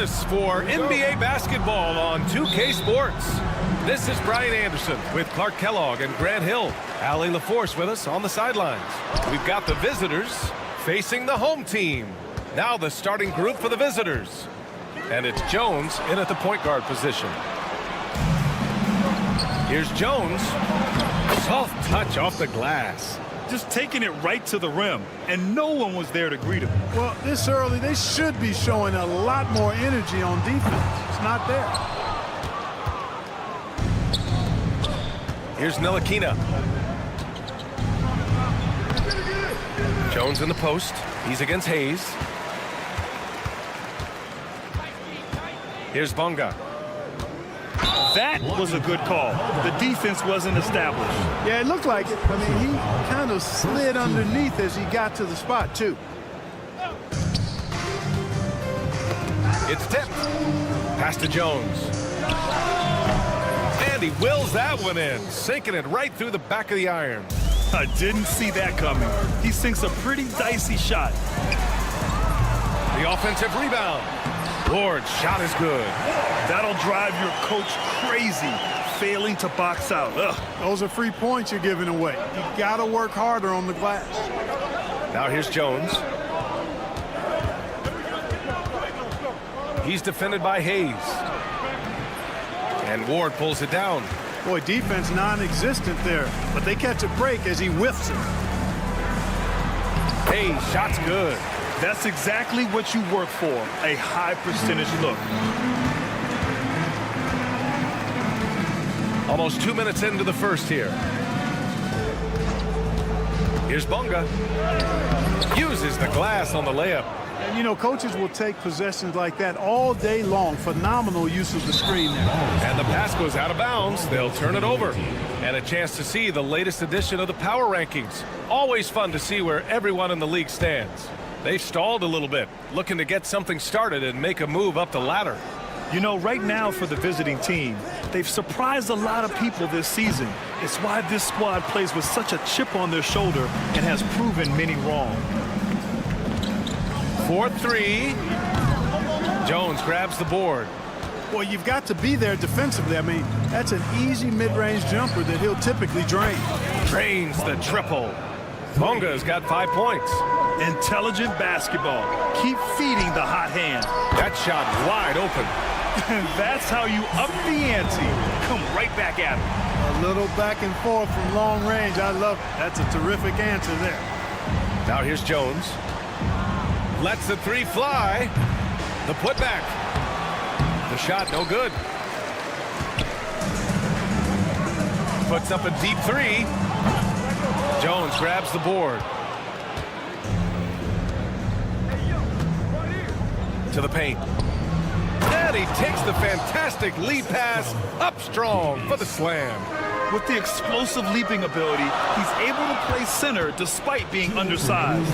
Bonus for NBA basketball on 2K Sports. This is Brian Anderson with Clark Kellogg and Grant Hill. Allie LaForce with us on the sidelines. We've got the visitors facing the home team. Now the starting group for the visitors. And it's Jones in at the point guard position. Here's Jones. Soft touch off the glass. Just taking it right to the rim, and no one was there to greet him. Well, this early, they should be showing a lot more energy on defense. It's not there. Here's Ntilikina. Jones in the post. He's against Hayes. Here's Bonga. That was a good call. The defense wasn't established. Yeah, it looked like it. I mean, he kind of slid underneath as he got to the spot, too. It's tipped. Pass to Jones. And he wills that one in, sinking it right through the back of the iron. I didn't see that coming. He sinks a pretty dicey shot. The offensive rebound. Ward's shot is good. That'll drive your coach crazy, failing to box out. Ugh. Those are free points you're giving away. You got to work harder on the glass. Now here's Jones. He's defended by Hayes. And Ward pulls it down. Boy, defense non-existent there, but they catch a break as he whiffs it. Hayes, shot's good. That's exactly what you work for, a high percentage look. Almost 2 minutes into the first here. Here's Bonga. Uses the glass on the layup. And, you know, coaches will take possessions like that all day long. Phenomenal use of the screen there. And the pass goes out of bounds. They'll turn it over. And a chance to see the latest edition of the power rankings. Always fun to see where everyone in the league stands. They've stalled a little bit, looking to get something started and make a move up the ladder. You know, right now for the visiting team, they've surprised a lot of people this season. It's why this squad plays with such a chip on their shoulder and has proven many wrong. 4-3. Jones grabs the board. Well, you've got to be there defensively. I mean, that's an easy mid-range jumper that he'll typically drain. Drains the triple. Bonga's got 5 points. Intelligent basketball. Keep feeding the hot hand. That shot wide open. That's how you up the ante. Come right back at him. A little back and forth from long range. I love it. That's a terrific answer there. Now here's Jones. Lets the three fly. The putback. The shot no good. Puts up a deep three. Jones grabs the board. To the paint. And he takes the fantastic lead pass up strong for the slam. With the explosive leaping ability, he's able to play center despite being undersized.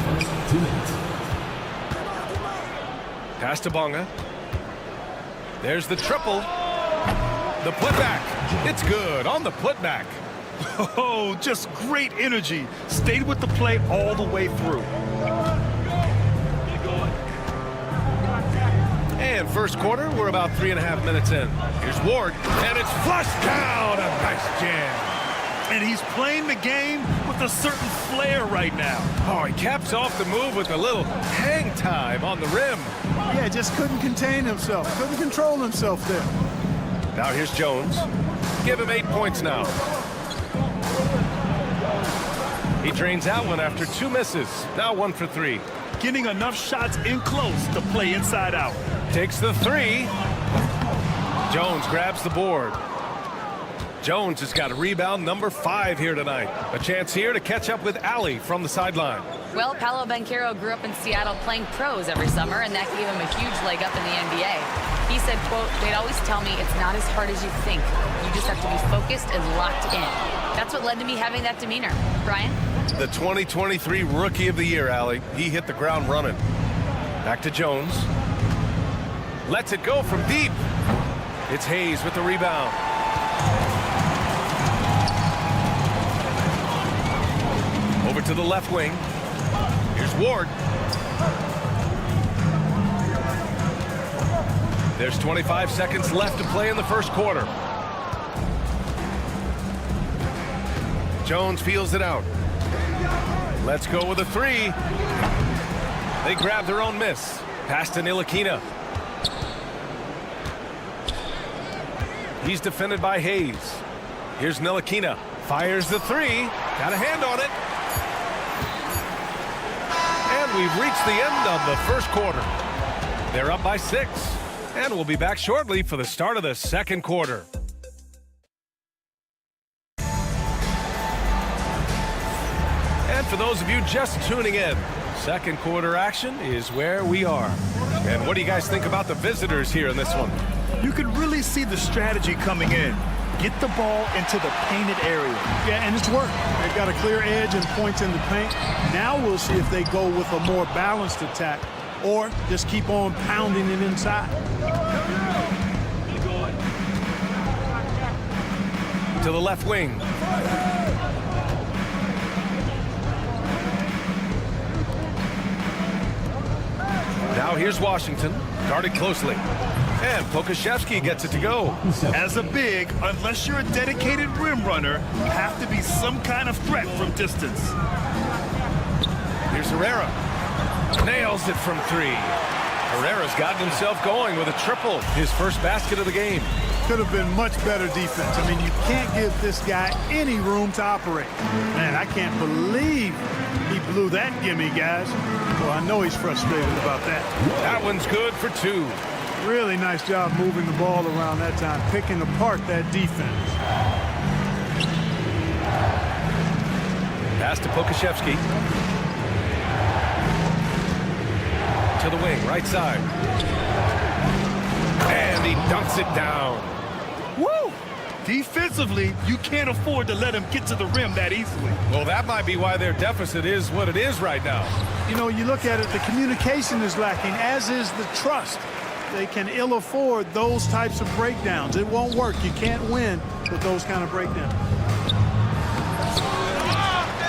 Pass to Bonga. There's the triple. The putback. It's good on the putback. Oh, just great energy. Stayed with the play all the way through. And first quarter, we're about 3.5 minutes in. Here's Ward, and it's flushed down. A nice jam. And he's playing the game with a certain flair right now. Oh, he caps off the move with a little hang time on the rim. Yeah, just couldn't contain himself. Couldn't control himself there. Now here's Jones. Give him 8 points now. He drains that one after 2 misses. Now 1 for 3. Getting enough shots in close to play inside out. Takes the 3. Jones grabs the board. Jones has got a rebound number 5 here tonight. A chance here to catch up with Allie from the sideline. Well, Paolo Banchero grew up in Seattle playing pros every summer, and that gave him a huge leg up in the NBA. He said, quote, "They'd always tell me it's not as hard as you think. You just have to be focused and locked in." That's what led to me having that demeanor. Brian? The 2023 Rookie of the Year, Allie. He hit the ground running. Back to Jones. Lets it go from deep. It's Hayes with the rebound. Over to the left wing. Here's Ward. There's 25 seconds left to play in the first quarter. Jones feels it out. Let's go with a three. They grab their own miss. Pass to Ntilikina. He's defended by Hayes. Here's Ntilikina. Fires the three. Got a hand on it. And we've reached the end of the first quarter. They're up by 6. And we'll be back shortly for the start of the second quarter. And for those of you just tuning in, second quarter action is where we are. And what do you guys think about the visitors here in this one? You can really see the strategy coming in. Get the ball into the painted area. Yeah, and it's worked. They've got a clear edge and points in the paint. Now we'll see if they go with a more balanced attack or just keep on pounding it inside. To the left wing. Now here's Washington, guarded closely. And Pokusevski gets it to go. As a big, unless you're a dedicated rim runner, you have to be some kind of threat from distance. Here's Herrera. Nails it from 3. Herrera's gotten himself going with a triple, his first basket of the game. Could have been much better defense. I mean, you can't give this guy any room to operate. Man, I can't believe he blew that gimme, guys. Well, I know he's frustrated about that. That one's good for 2. Really nice job moving the ball around that time, picking apart that defense. Pass to Pokusevski. To the wing, right side. And he dunks it down. Woo! Defensively, you can't afford to let him get to the rim that easily. Well, that might be why their deficit is what it is right now. You know, you look at it, the communication is lacking, as is the trust. They can ill afford those types of breakdowns. It won't work. You can't win with those kind of breakdowns.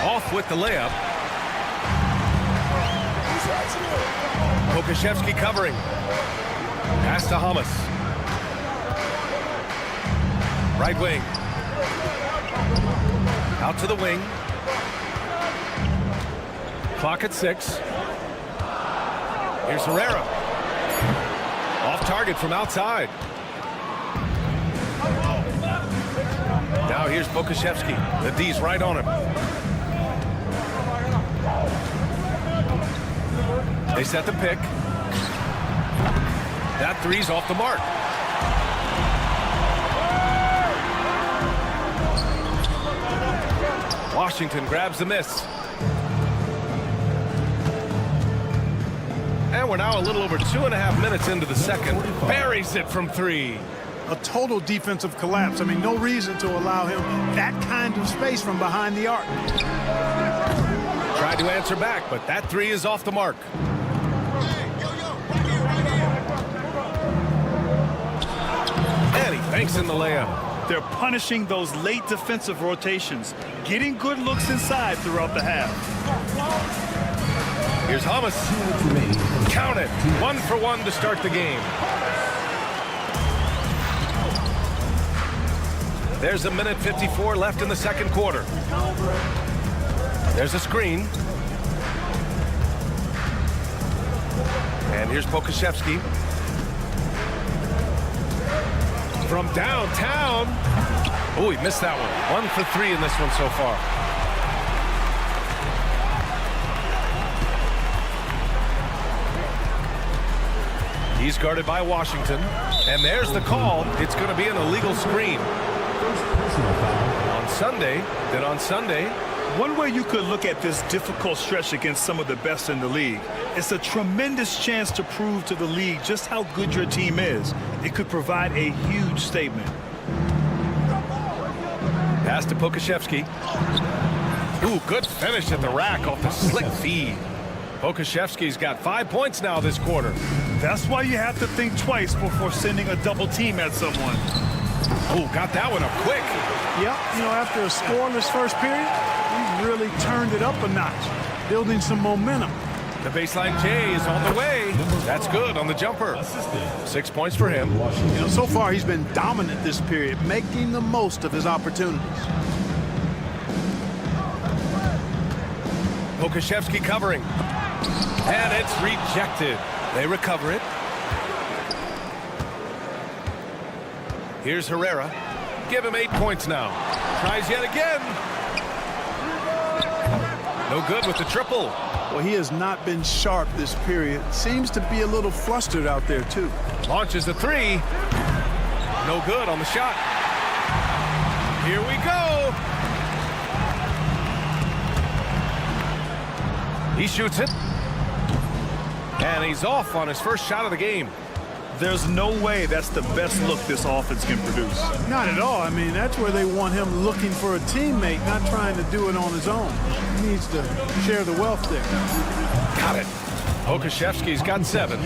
Off with the layup. Pokusevski covering. Pass to Hamas. Right wing. Out to the wing. Clock at 6. Here's Herrera. Off target from outside. Now here's Pokusevski. The D's right on him. They set the pick. That three's off the mark. Washington grabs the miss. And we're now a little over 2.5 minutes into the second. Buries it from 3. A total defensive collapse. I mean, no reason to allow him that kind of space from behind the arc. Tried to answer back, but that 3 is off the mark. And he banks in the layup. They're punishing those late defensive rotations, getting good looks inside throughout the half. Here's Hamas. Count it. 1 for 1 to start the game. There's 1:54 left in the second quarter. There's a screen. And here's Pokusevski. From downtown. Oh, he missed that one. 1 for 3 in this one so far. He's guarded by Washington. And there's the call. It's going to be an illegal screen. On Sunday. One way you could look at this difficult stretch against some of the best in the league, it's a tremendous chance to prove to the league just how good your team is. It could provide a huge statement. Pass to Pokusevski. Ooh, good finish at the rack off the slick feed. Pokusevski's got 5 points now this quarter. That's why you have to think twice before sending a double team at someone. Oh, got that one up quick. Yep, you know, after a scoreless first period, he really turned it up a notch, building some momentum. The baseline J is on the way. That's good on the jumper. 6 points for him. You know, so far he's been dominant this period, making the most of his opportunities. Pokashevsky covering. And it's rejected. They recover it. Here's Herrera. Give him 8 points now. Tries yet again. No good with the triple. Well, he has not been sharp this period. Seems to be a little flustered out there, too. Launches the three. No good on the shot. Here we go. He shoots it. And he's off on his first shot of the game. There's no way that's the best look this offense can produce. Not at all. I mean, that's where they want him looking for a teammate, not trying to do it on his own. He needs to share the wealth there. Got it. Pokashevsky's got 7.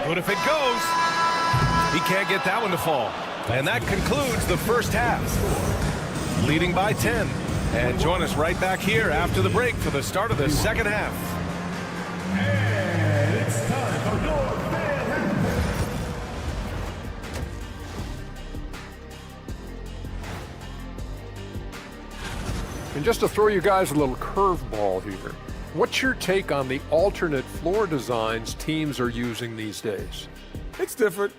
Good if it goes. He can't get that one to fall. And that concludes the first half. Leading by 10. And join us right back here after the break for the start of the second half. And it's time for your fan. And just to throw you guys a little curveball here, what's your take on the alternate floor designs teams are using these days? It's different.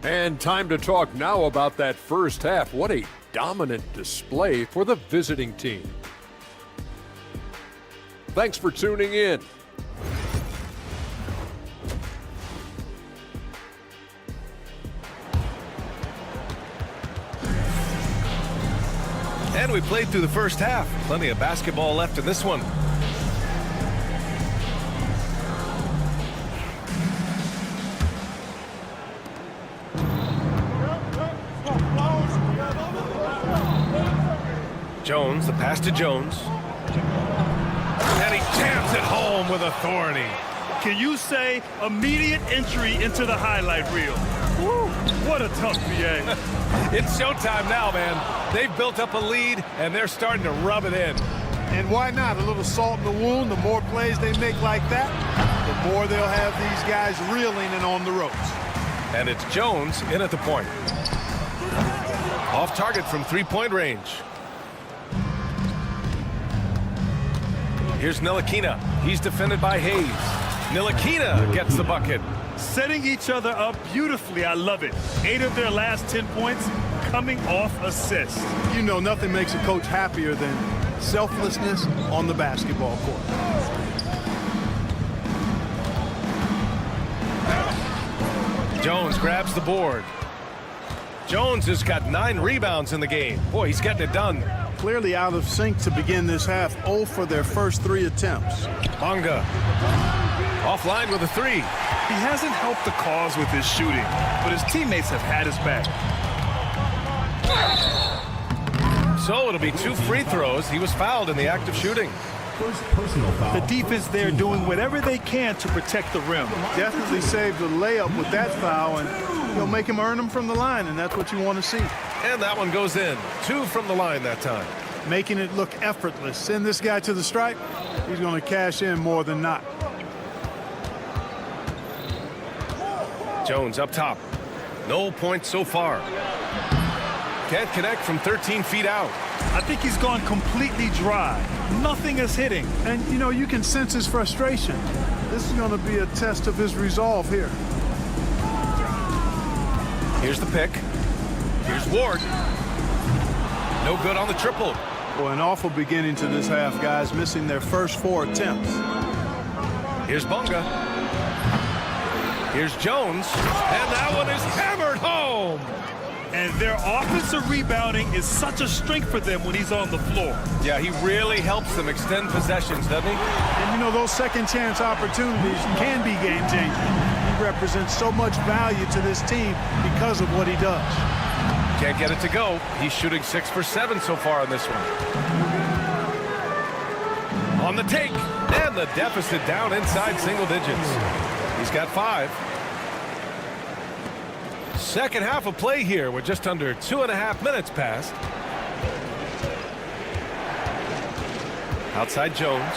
And time to talk now about that first half. What a dominant display for the visiting team. Thanks for tuning in. And we played through the first half. Plenty of basketball left in this one. Jones, the pass to Jones. And he jams it home with authority. Can you say immediate entry into the highlight reel? Woo, what a tough VA. It's showtime now, man. They've built up a lead, and they're starting to rub it in. And why not? A little salt in the wound. The more plays they make like that, the more they'll have these guys reeling and on the ropes. And it's Jones in at the point. Off target from three-point range. Here's Ntilikina. He's defended by Hayes. Ntilikina gets the bucket. Setting each other up beautifully. I love it. 8 of their last 10 points coming off assists. You know, nothing makes a coach happier than selflessness on the basketball court. Jones grabs the board. Jones has got 9 rebounds in the game. Boy, he's getting it done. Clearly out of sync to begin this half. 0 for their first 3 attempts. Bonga offline with a 3. He hasn't helped the cause with his shooting, but his teammates have had his back. So it'll be 2 free throws. He was fouled in the act of shooting. First personal foul. The defense there doing whatever they can to protect the rim. Definitely saved the layup with that foul, and he'll make him earn them from the line, and that's what you want to see. And that one goes in. 2 from the line that time. Making it look effortless. Send this guy to the stripe. He's going to cash in more than not. Jones up top. No points so far. Can't connect from 13 feet out. I think he's gone completely dry. Nothing is hitting. And, you know, you can sense his frustration. This is going to be a test of his resolve here. Here's the pick. Here's Ward. No good on the triple. Boy, an awful beginning to this half, guys, missing their first 4 attempts. Here's Bonga. Here's Jones. And that one is hammered home. And their offensive rebounding is such a strength for them when he's on the floor. Yeah, he really helps them extend possessions, doesn't he? And, you know, those second chance opportunities can be game-changing. He represents so much value to this team because of what he does. Can't get it to go. He's shooting 6 for 7 so far in this one. On the take. And the deficit down inside single digits. He's got 5. Second half of play here with just under 2.5 minutes passed. Outside Jones.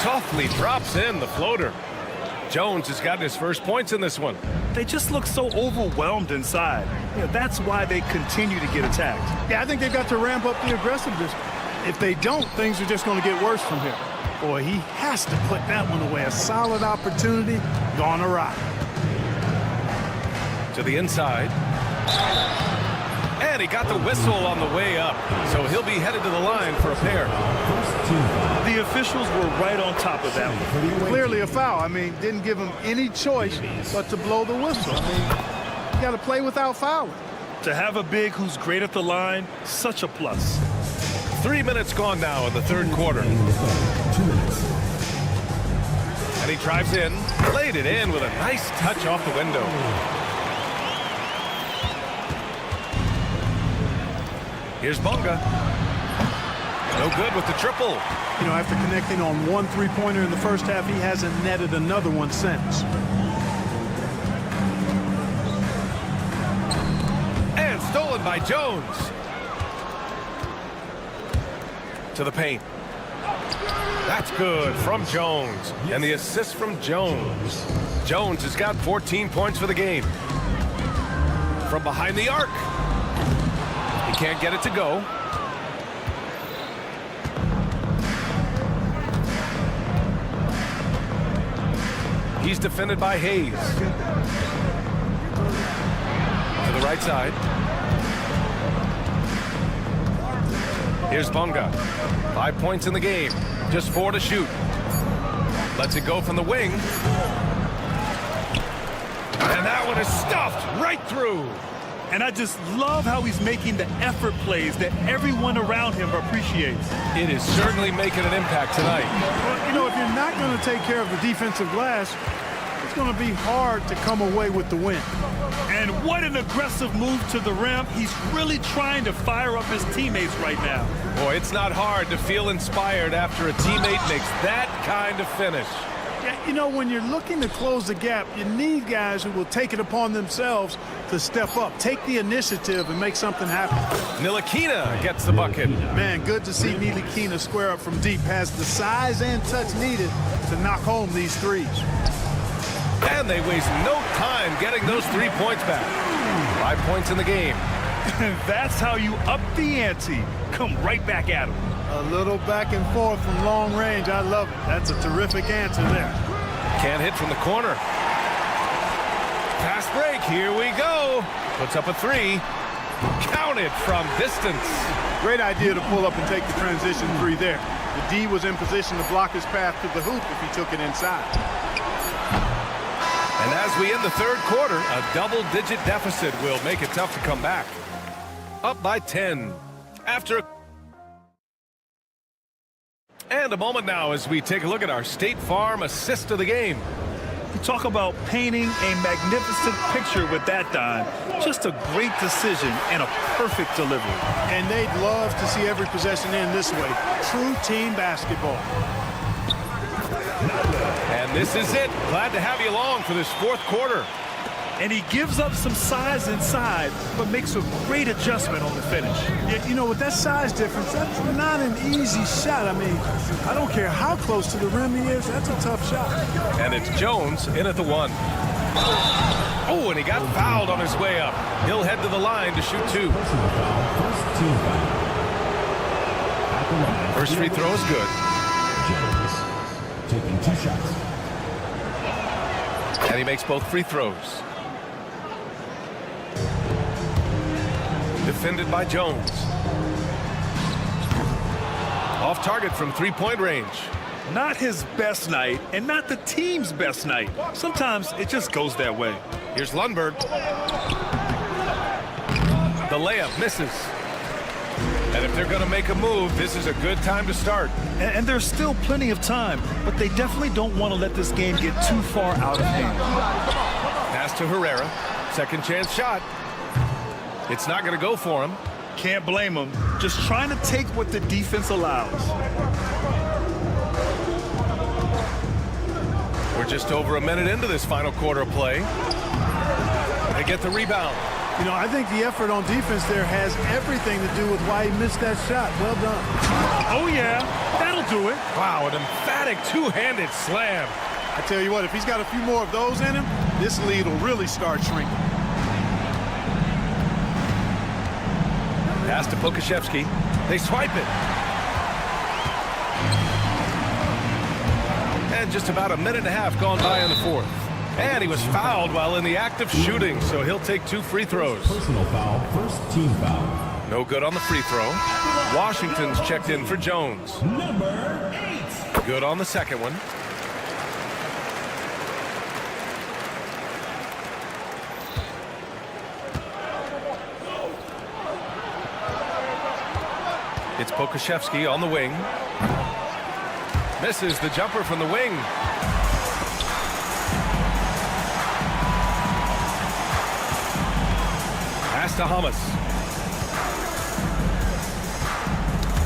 Softly drops in the floater. Jones has gotten his first points in this one. They just look so overwhelmed inside. That's why they continue to get attacked. Yeah, I think they've got to ramp up the aggressiveness. If they don't, things are just going to get worse from here. Boy, he has to put that one away. A solid opportunity gone awry. To the inside. And he got the whistle on the way up. So he'll be headed to the line for a pair. The officials were right on top of that one. Clearly a foul. I mean, didn't give him any choice but to blow the whistle. I mean, you got to play without fouling. To have a big who's great at the line, such a plus. 3 minutes gone now in the third quarter. And he drives in, played it in with a nice touch off the window. Here's Bonga. No good with the triple. You know, after connecting on one three-pointer in the first half, he hasn't netted another one since. And stolen by Jones. To the paint. That's good from Jones. And the assist from Jones. Jones has got 14 points for the game. From behind the arc. He can't get it to go. He's defended by Hayes. To the right side. Here's Bonga. 5 points in the game. Just 4 to shoot. Lets it go from the wing. And that one is stuffed right through. And I just love how he's making the effort plays that everyone around him appreciates. It is certainly making an impact tonight. Well, you know, if you're not going to take care of the defensive glass, it's going to be hard to come away with the win. And what an aggressive move to the rim. He's really trying to fire up his teammates right now. Boy, it's not hard to feel inspired after a teammate makes that kind of finish. Yeah, you know, when you're looking to close the gap, you need guys who will take it upon themselves to step up, take the initiative, and make something happen. Ntilikina gets the bucket. Man, good to see Ntilikina square up from deep. Has the size and touch needed to knock home these threes. And they waste no time getting those 3 points back. 5 points in the game. That's how you up the ante. Come right back at him. A little back and forth from long range. I love it. That's a terrific answer there. Can't hit from the corner. Fast break. Here we go. Puts up a 3. Counted from distance. Great idea to pull up and take the transition 3 there. The D was in position to block his path to the hoop if he took it inside. And as we end the third quarter, a double-digit deficit will make it tough to come back. Up by 10 after. And a moment now as we take a look at our State Farm assist of the game. You talk about painting a magnificent picture with that dime. Just a great decision and a perfect delivery. And they'd love to see every possession end this way. True team basketball. And this is it. Glad to have you along for this fourth quarter. And he gives up some size inside, but makes a great adjustment on the finish. Yeah, you know, with that size difference, that's not an easy shot. I mean, I don't care how close to the rim he is, that's a tough shot. And it's Jones in at the 1. Oh, and he got fouled on his way up. He'll head to the line to shoot 2. First free throw is good. Taking 2 shots. And he makes both free throws. Defended by Jones. Off target from 3-point range. Not his best night and not the team's best night. Sometimes it just goes that way. Here's Lundberg. The layup misses. And if they're going to make a move, this is a good time to start. And there's still plenty of time, but they definitely don't want to let this game get too far out of hand. Pass to Herrera. Second chance shot. It's not going to go for him. Can't blame him. Just trying to take what the defense allows. We're just over a minute into this final quarter of play. They get the rebound. You know, I think the effort on defense there has everything to do with why he missed that shot. Well done. Oh, yeah. That'll do it. Wow, an emphatic two-handed slam. I tell you what, if he's got a few more of those in him, this lead will really start shrinking. Pass to Pokashevsky. They swipe it. And just about a minute and a half gone by in the fourth. And he was fouled while in the act of shooting, so he'll take 2 free throws. Personal foul, first team foul. No good on the free throw. Washington's checked in for Jones. Number 8. Good on the second one. It's Pokashevsky on the wing. Misses the jumper from the wing. Pass to Hamas.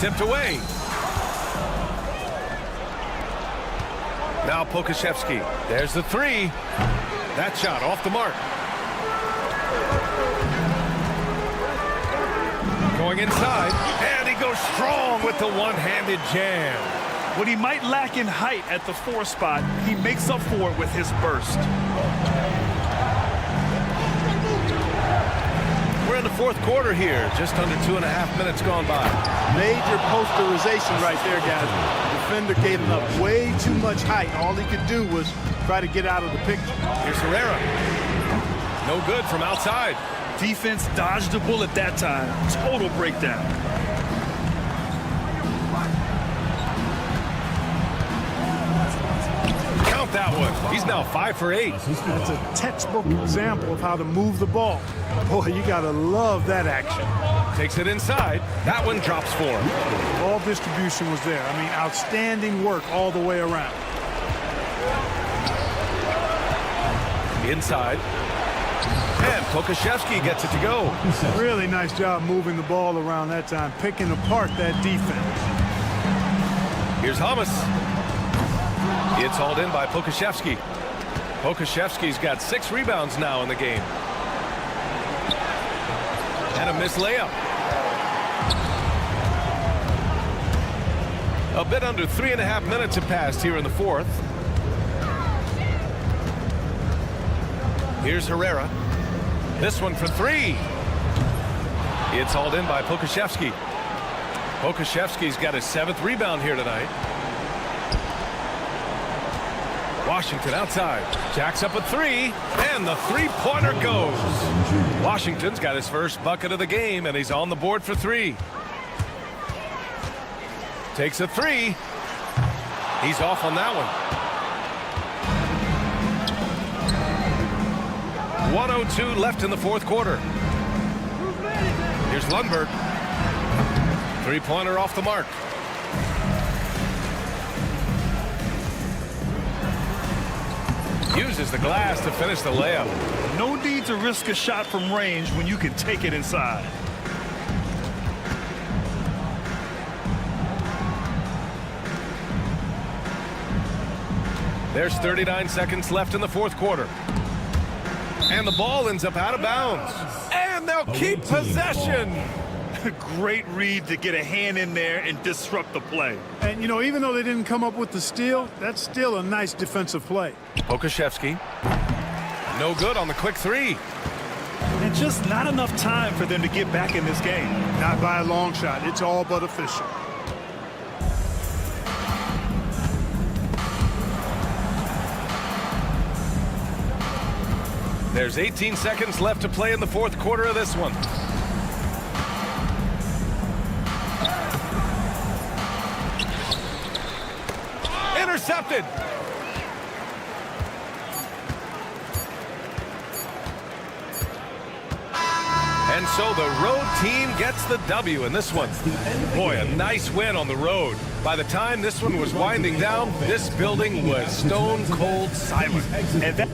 Tipped away. Now Pokashevsky. There's the three. That shot off the mark. Going inside, and he goes strong with the one-handed jam. What he might lack in height at the 4 spot, he makes up for it with his burst. We're in the fourth quarter here, just under 2.5 minutes gone by. Major posterization right there, guys. The defender gave him up way too much height. All he could do was try to get out of the picture. Here's Herrera. No good from outside. Defense dodged a bullet that time. Total breakdown. Count that one. He's now 5 for 8. That's a textbook example of how to move the ball. Boy, you got to love that action. Takes it inside. That one drops for him. Ball distribution was there. I mean, outstanding work all the way around. Inside. And Pokashevsky gets it to go. Really nice job moving the ball around that time, picking apart that defense. Here's Hamas. It's hauled in by Pokashevsky. Pokashevsky's got 6 rebounds now in the game. And a missed layup. A bit under 3.5 minutes have passed here in the fourth. Here's Herrera. This one for 3. It's hauled in by Pokashevsky. Pokashevsky's got his 7th rebound here tonight. Washington outside. Jacks up a 3. And the three-pointer goes. Washington's got his first bucket of the game, and he's on the board for 3. Takes a 3. He's off on that one. 1:02 left in the fourth quarter. Here's Lundberg. Three-pointer off the mark. Uses the glass to finish the layup. No need to risk a shot from range when you can take it inside. There's 39 seconds left in the fourth quarter. And the ball ends up out of bounds. And they'll keep possession. Great read to get a hand in there and disrupt the play. And, you know, even though they didn't come up with the steal, that's still a nice defensive play. Pokashevsky. No good on the quick 3. And just not enough time for them to get back in this game. Not by a long shot. It's all but official. There's 18 seconds left to play in the fourth quarter of this one. Intercepted. And so the road team gets the W in this one. Boy, a nice win on the road. By the time this one was winding down, this building was stone cold silent. And that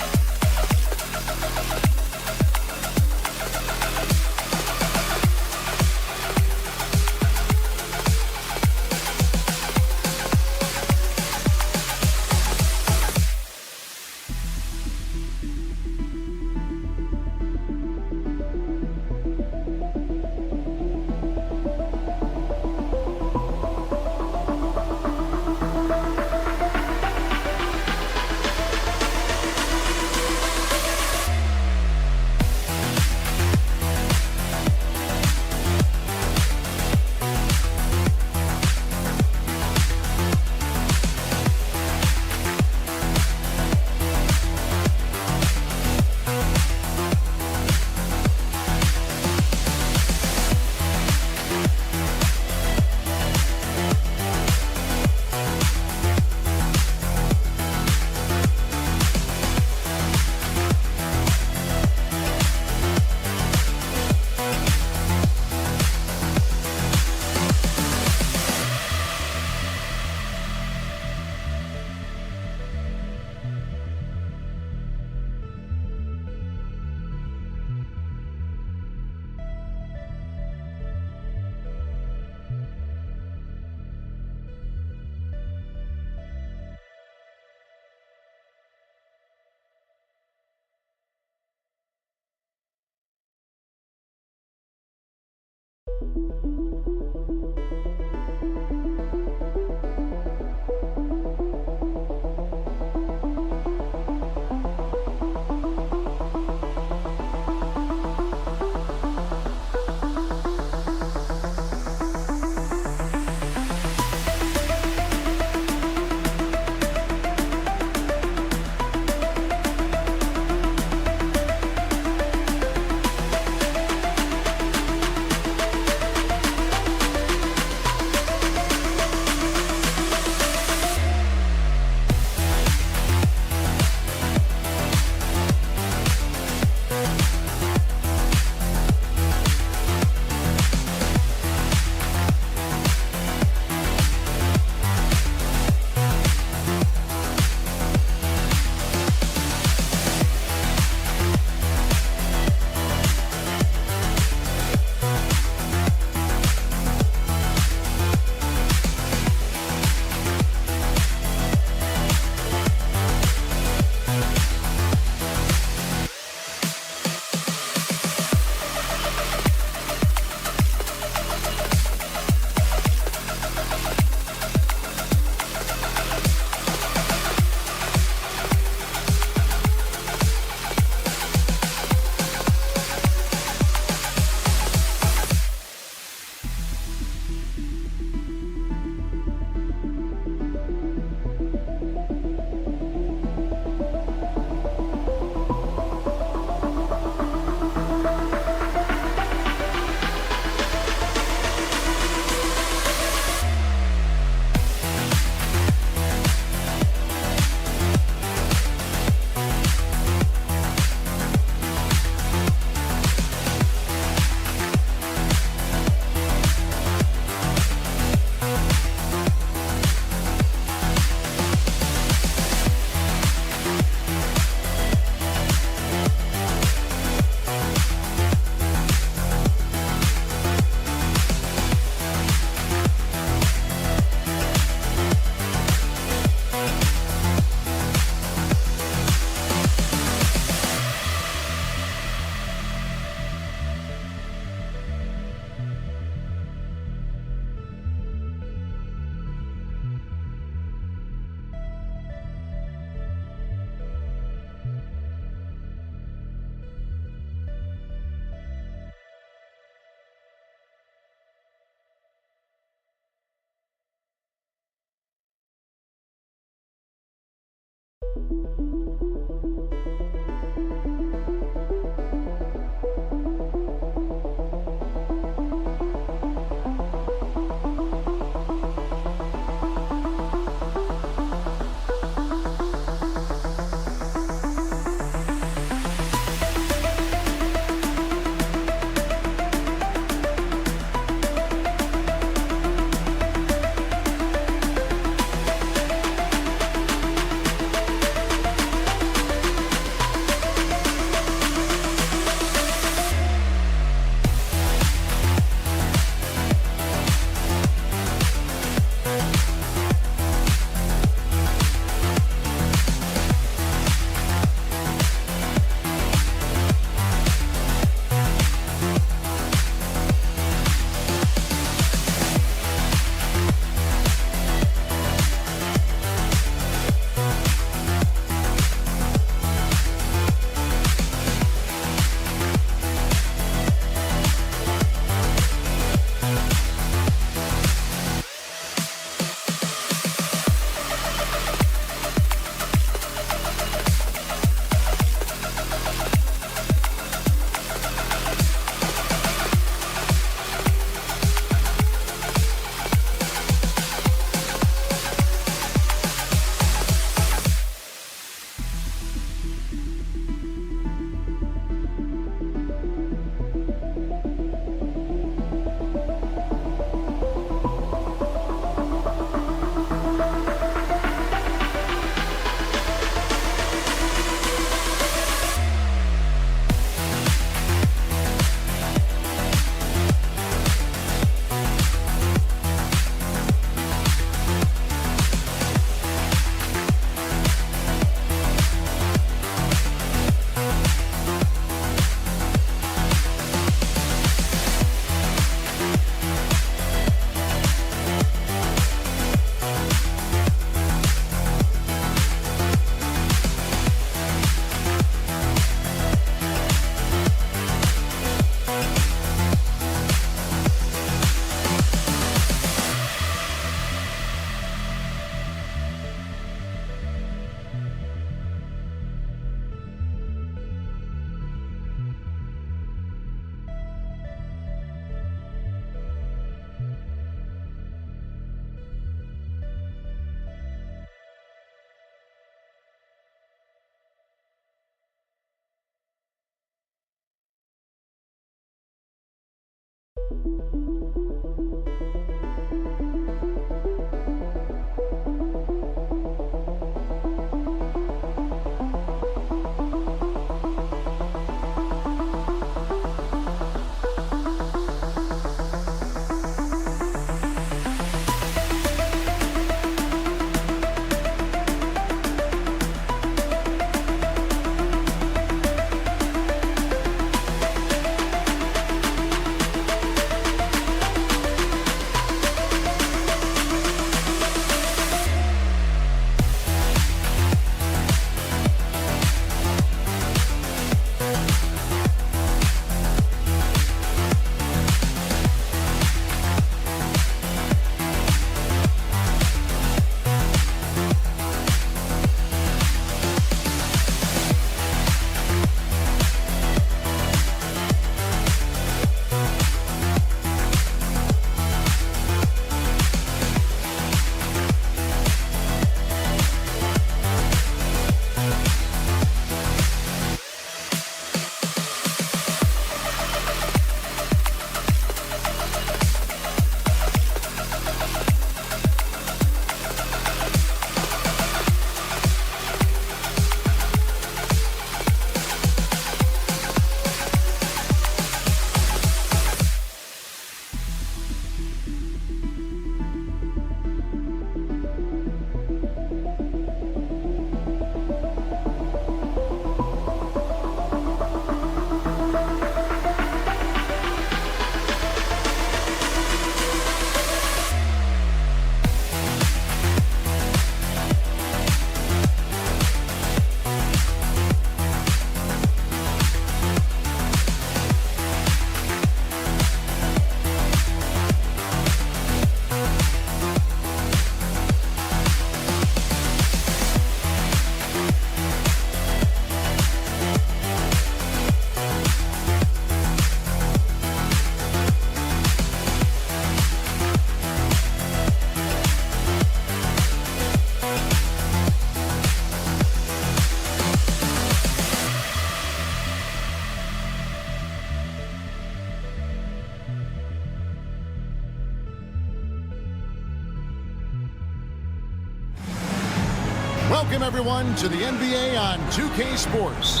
Welcome, everyone, to the NBA on 2K Sports.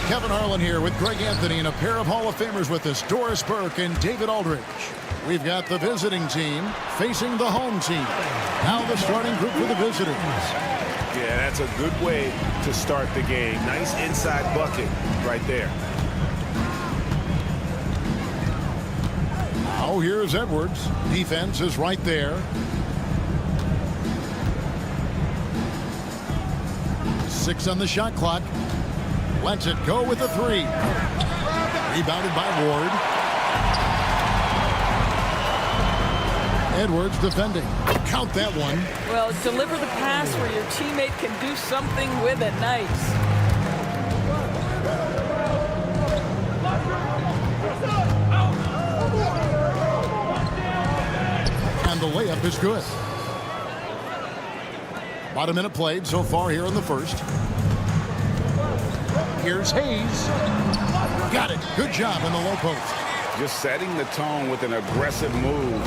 Kevin Harlan here with Greg Anthony and a pair of Hall of Famers with us, Doris Burke and David Aldridge. We've got the visiting team facing the home team. Now the starting group for the visitors. Yeah, that's a good way to start the game. Nice inside bucket right there. Now here's Edwards. Defense is right there. 6 on the shot clock. Lets it go with a 3. Rebounded by Ward. Edwards defending. Count that one. Well, deliver the pass where your teammate can do something with it. Nice. And the layup is good. About a minute played so far here in the first. Here's Hayes. Got it. Good job in the low post. Just setting the tone with an aggressive move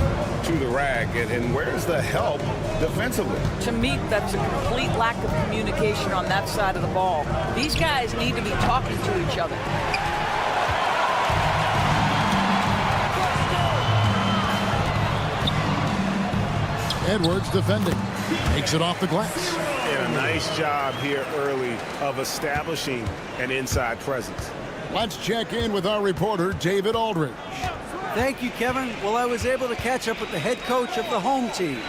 to the rack. And where's the help defensively? To me, that's a complete lack of communication on that side of the ball. These guys need to be talking to each other. Edwards defending. Takes it off the glass. And a nice job here early of establishing an inside presence. Let's check in with our reporter, David Aldridge. Thank you, Kevin. Well, I was able to catch up with the head coach of the home team.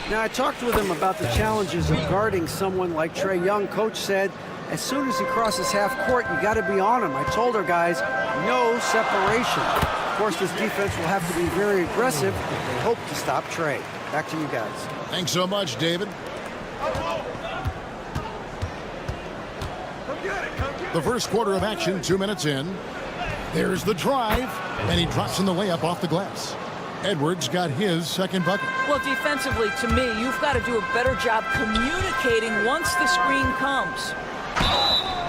Now, I talked with him about the challenges of guarding someone like Trae Young. Coach said, as soon as he crosses half court, you got to be on him. I told our guys, no separation. Of course, this defense will have to be very aggressive if they hope to stop Trae. Back to you guys. Thanks so much, David. The first quarter of action, 2 minutes in. There's the drive, and he drops in the layup off the glass. Edwards got his second bucket. Well, defensively, to me, you've got to do a better job communicating once the screen comes.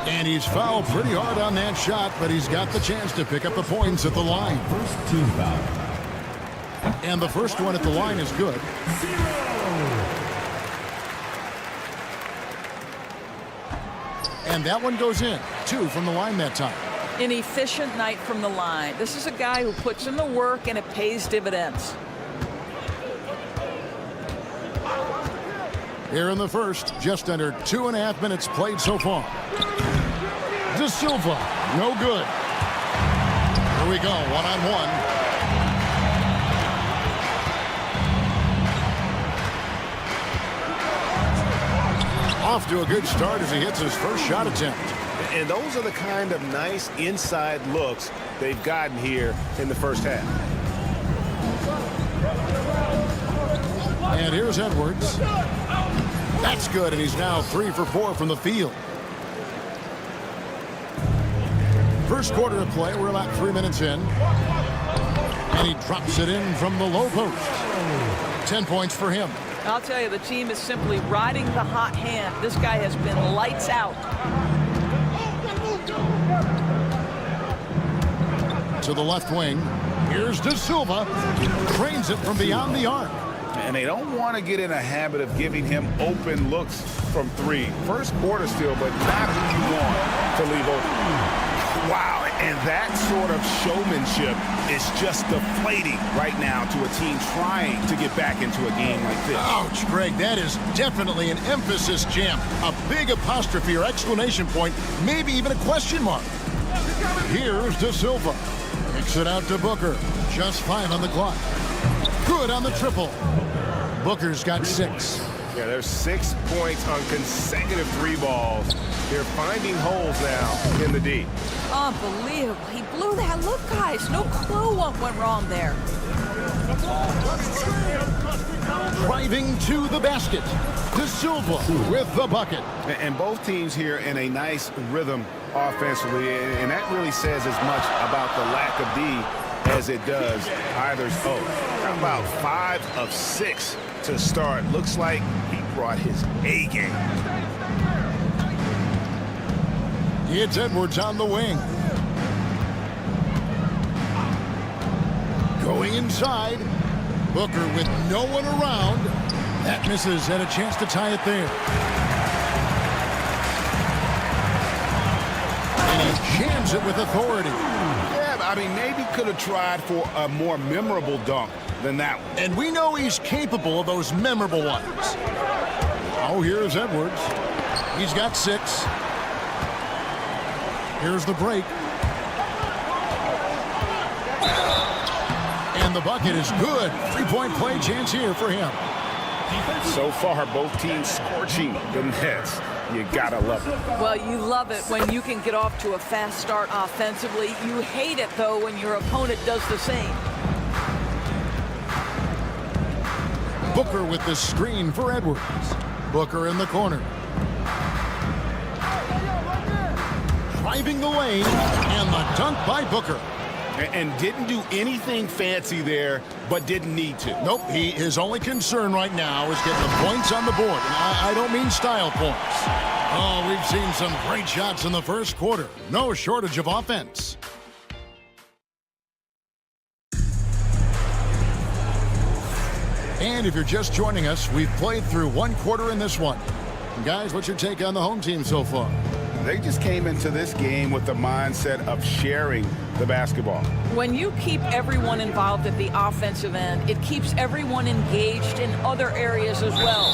And he's fouled pretty hard on that shot, but he's got the chance to pick up the points at the line. First team foul. And the first one at the line is good. And that one goes in. 2 from the line that time. An efficient night from the line. This is a guy who puts in the work and it pays dividends. Here in the first, just under 2.5 minutes played so far. De Silva, no good. Here we go, one-on-one. Off to a good start as he hits his first shot attempt. And those are the kind of nice inside looks they've gotten here in the first half. And here's Edwards. That's good, and he's now 3 for 4 from the field. First quarter of play, we're about 3 minutes in. And he drops it in from the low post. 10 points for him. I'll tell you, the team is simply riding the hot hand. This guy has been lights out. To the left wing. Here's De Silva. Trains it from beyond the arc. And they don't want to get in a habit of giving him open looks from 3. First quarter still, but not who you want to leave open. Wow, and that sort of showmanship is just deflating right now to a team trying to get back into a game like this. Ouch, Greg, that is definitely an emphasis jam. A big apostrophe or exclamation point, maybe even a question mark. Here's De Silva. Kicks it out to Booker. Just 5 on the clock. Good on the triple. Booker's got 6. Yeah, there's 6 points on consecutive 3 balls. They're finding holes now in the D. Unbelievable. He blew that. Look, guys, no clue what went wrong there. Driving to the basket. De Silva with the bucket. And both teams here in a nice rhythm offensively, and that really says as much about the lack of D as it does either's. Oh, how about 5 of 6 to start? Looks like he brought his A game. It's Edwards on the wing. Going inside. Booker with no one around. That misses, and a chance to tie it there. And he jams it with authority. Yeah, I mean, maybe could have tried for a more memorable dunk than that one. And we know he's capable of those memorable ones. Oh, here's Edwards. He's got 6. Here's the break. And the bucket is good. 3-point play chance here for him. So far, both teams scorching the nets. You gotta love it. Well, you love it when you can get off to a fast start offensively. You hate it, though, when your opponent does the same. Booker with the screen for Edwards. Booker in the corner. Driving the lane, and the dunk by Booker. And didn't do anything fancy there, but didn't need to. Nope, his only concern right now is getting the points on the board. And I don't mean style points. Oh, we've seen some great shots in the first quarter. No shortage of offense. And if you're just joining us, we've played through 1 quarter in this one. Guys, what's your take on the home team so far? They just came into this game with the mindset of sharing the basketball. When you keep everyone involved at the offensive end, it keeps everyone engaged in other areas as well.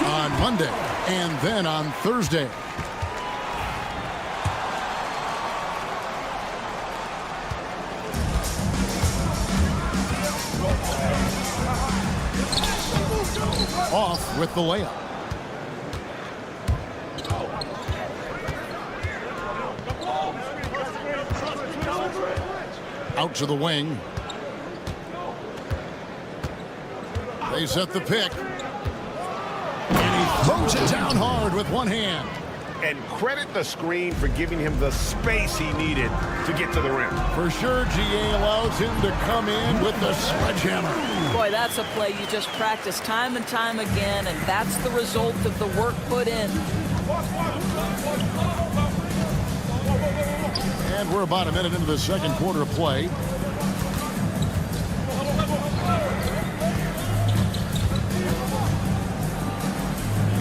On Monday and then on Thursday. Off with the layup. Out to the wing. They set the pick. And he throws it down hard with one hand. And credit the screen for giving him the space he needed to get to the rim. For sure, GA allows him to come in with the sledgehammer. Boy, that's a play you just practice time and time again, and that's the result of the work put in. And we're about a minute into the second quarter of play.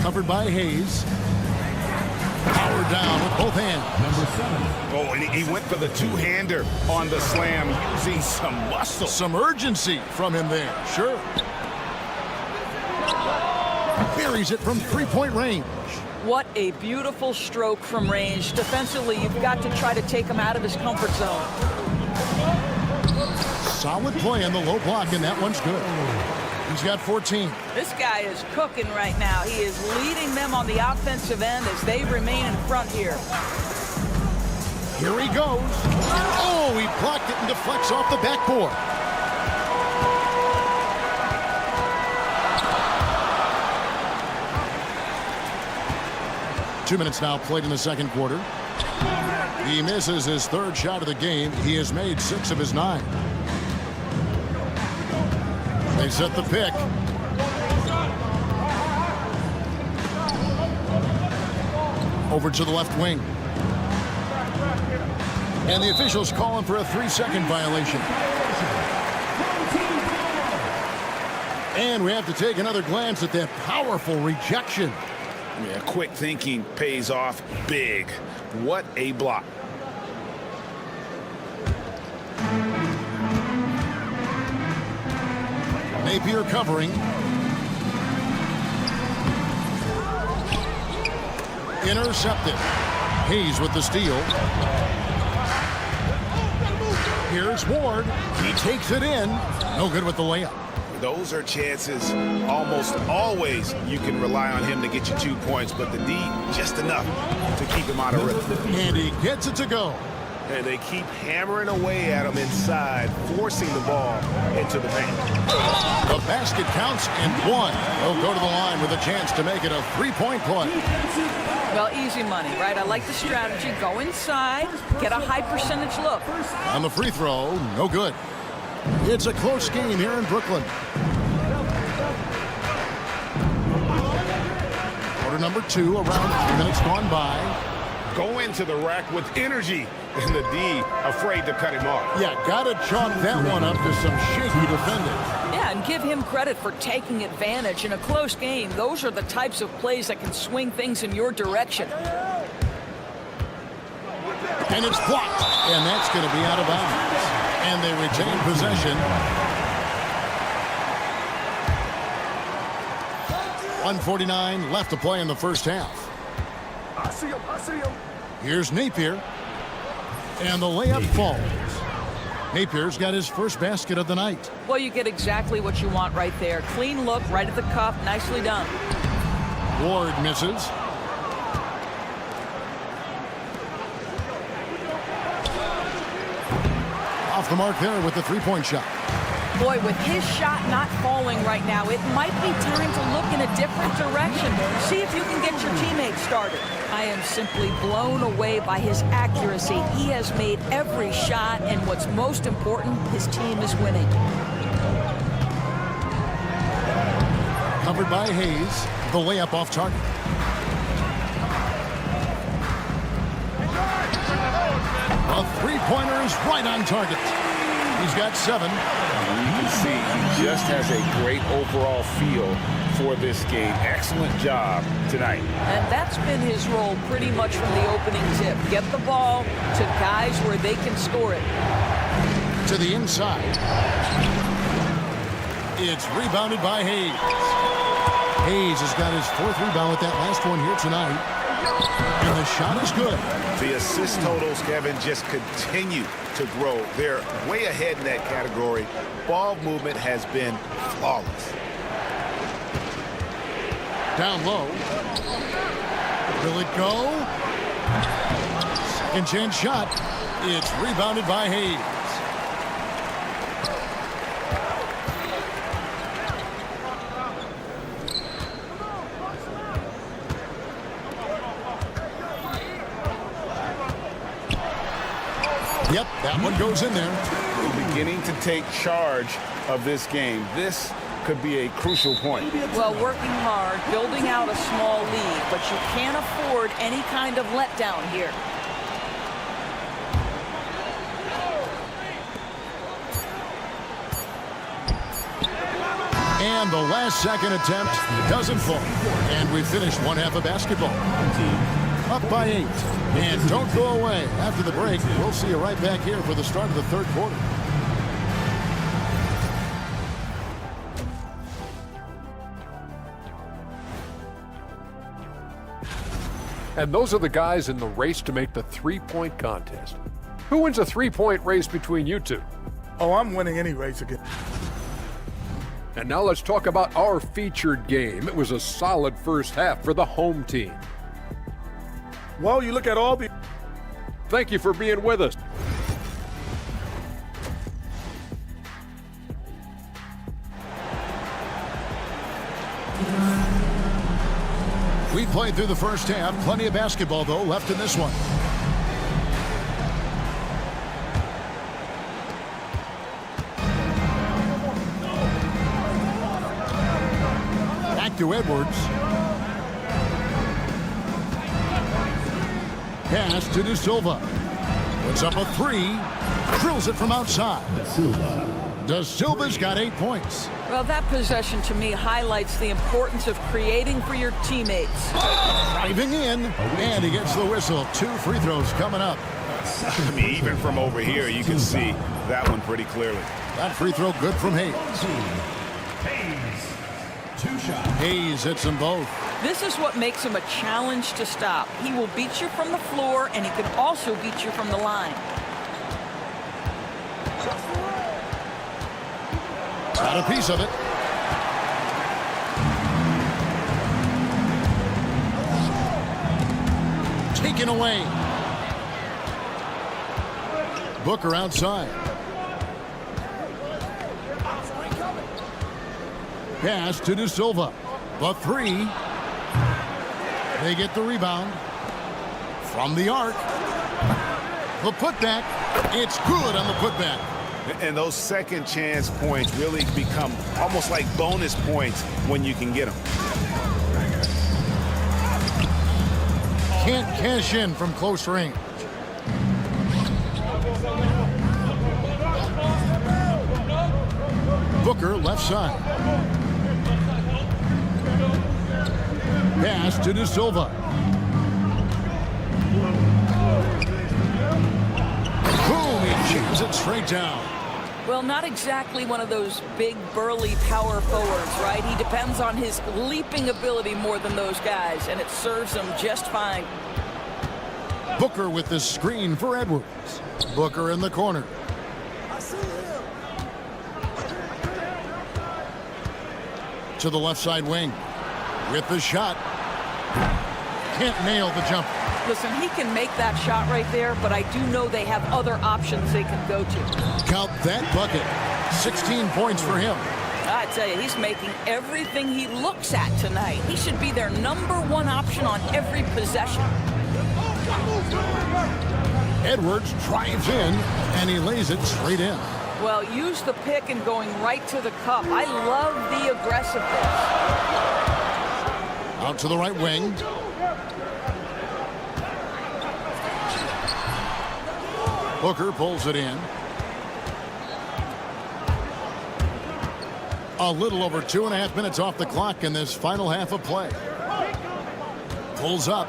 Covered by Hayes. Powered down with both hands. Number 7. Oh, and he went for the two-hander on the slam, using some muscle. Some urgency from him there, sure. Buries it from three-point range. What a beautiful stroke from range. Defensively, you've got to try to take him out of his comfort zone. Solid play on the low block, and that one's good. He's got 14. This guy is cooking right now. He is leading them on the offensive end as they remain in front here. Here he goes. Oh, he blocked it and deflects off the backboard. Two minutes now played in the second quarter. He misses his third shot of the game. He has made 6 of his 9. They set the pick. Over to the left wing. And the officials call him for a 3-second violation. And we have to take another glance at that powerful rejection. Yeah, quick thinking pays off big. What a block. Napier covering. Intercepted. Hayes with the steal. Here's Ward. He takes it in. No good with the layup. Those are chances almost always you can rely on him to get you 2 points, but the D just enough to keep him out of rhythm. And he gets it to go. And they keep hammering away at him inside, forcing the ball into the paint. The basket counts and 1. He'll go to the line with a chance to make it a 3-point play. Well, easy money, right? I like the strategy. Go inside, get a high percentage look. On the free throw, no good. It's a close game here in Brooklyn. Quarter number 2, around 3 minutes gone by. Go into the rack with energy, and the D afraid to cut him off. Yeah, gotta chalk that one up to some shaky defending. Yeah, and give him credit for taking advantage in a close game. Those are the types of plays that can swing things in your direction. And it's blocked, and that's going to be out of bounds. And they retain possession. 1:49 left to play in the first half. I see him. Here's Napier. And the layup falls. Napier's got his first basket of the night. Well, you get exactly what you want right there. Clean look, right at the cup. Nicely done. Ward misses. Off the mark there with the three-point shot. Boy, with his shot not falling right now, it might be time to look in a different direction. See if you can get your teammates started. I am simply blown away by his accuracy. He has made every shot, and what's most important, his team is winning. Covered by Hayes. The layup off target. A three-pointer is right on target. He's got 7. You can see he just has a great overall feel for this game. Excellent job tonight. And that's been his role pretty much from the opening tip. Get the ball to guys where they can score it. To the inside. It's rebounded by Hayes. Hayes has got his 4th rebound with that last one here tonight. And the shot is good. The assist totals, Kevin, just continue to grow. They're way ahead in that category. Ball movement has been flawless. Down low. Will it go? Second chance shot. It's rebounded by Hayes. Yep, that one goes in there. Beginning to take charge of this game. This could be a crucial point. Well, working hard, building out a small lead, but you can't afford any kind of letdown here. And the last-second attempt doesn't fall. And we finished one half of basketball. Up by 8. And don't go away. After the break, we'll see you right back here for the start of the third quarter. And those are the guys in the race to make the three-point contest. Who wins a three-point race between you two? Oh, I'm winning any race again. And now let's talk about our featured game. It was a solid first half for the home team. Well, you look at all the... Thank you for being with us. We played through the first half. Plenty of basketball, though, left in this one. Back to Edwards. Pass to De Silva. Puts up a 3. Drills it from outside. De Silva's got 8 points. Well, that possession to me highlights the importance of creating for your teammates. Driving in, and he gets the whistle. 2 free throws coming up. I mean, even from over here, you can see that one pretty clearly. That free throw good from Hayes. Hayes. 2 shots. Hayes hits them both. This is what makes him a challenge to stop. He will beat you from the floor, and he can also beat you from the line. Got a piece of it. Taken away. Booker outside. Pass to De Silva. The 3. They get the rebound. From the arc. The putback. It's good on the putback. And those second chance points really become almost like bonus points when you can get them. Can't cash in from close range. Booker left side. Pass to De Silva. Boom, he jams it straight down. Well, not exactly one of those big, burly power forwards, right? He depends on his leaping ability more than those guys, and it serves him just fine. Booker with the screen for Edwards. Booker in the corner. To the left side wing. With the shot. Can't nail the jumper. Listen, he can make that shot right there, but I do know they have other options they can go to. Count that bucket. 16 points for him. I tell you, he's making everything he looks at tonight. He should be their #1 option on every possession. Edwards drives in, and he lays it straight in. Well, use the pick and going right to the cup. I love the aggressiveness. Out to the right wing. Booker pulls it in. A little over 2.5 minutes off the clock in this final half of play. Pulls up.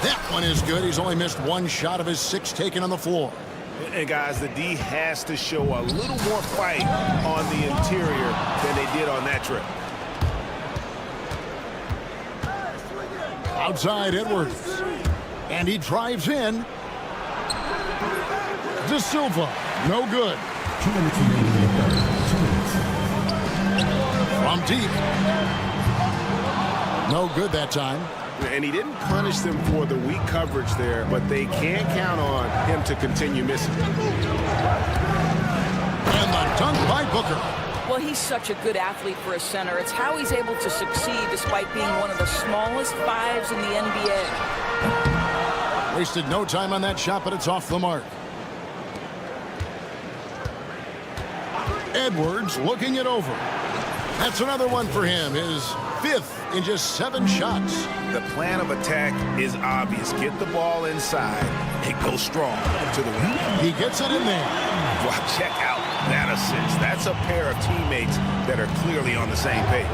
That one is good. He's only missed 1 shot of his 6 taken on the floor. And guys, the D has to show a little more fight on the interior than they did on that trip. Outside Edwards. And he drives in. De Silva. No good. 2 minutes remaining in the third. 2 minutes. From deep. No good that time. And he didn't punish them for the weak coverage there, but they can't count on him to continue missing. And the dunk by Booker. Well, he's such a good athlete for a center. It's how he's able to succeed despite being one of the smallest 5s in the NBA. Wasted no time on that shot, but it's off the mark. Edwards looking it over. That's another one for him. His 5th in just 7 shots. The plan of attack is obvious. Get the ball inside, and go strong to the rim. He gets it in there. Wow, check out that assist. That's a pair of teammates that are clearly on the same page.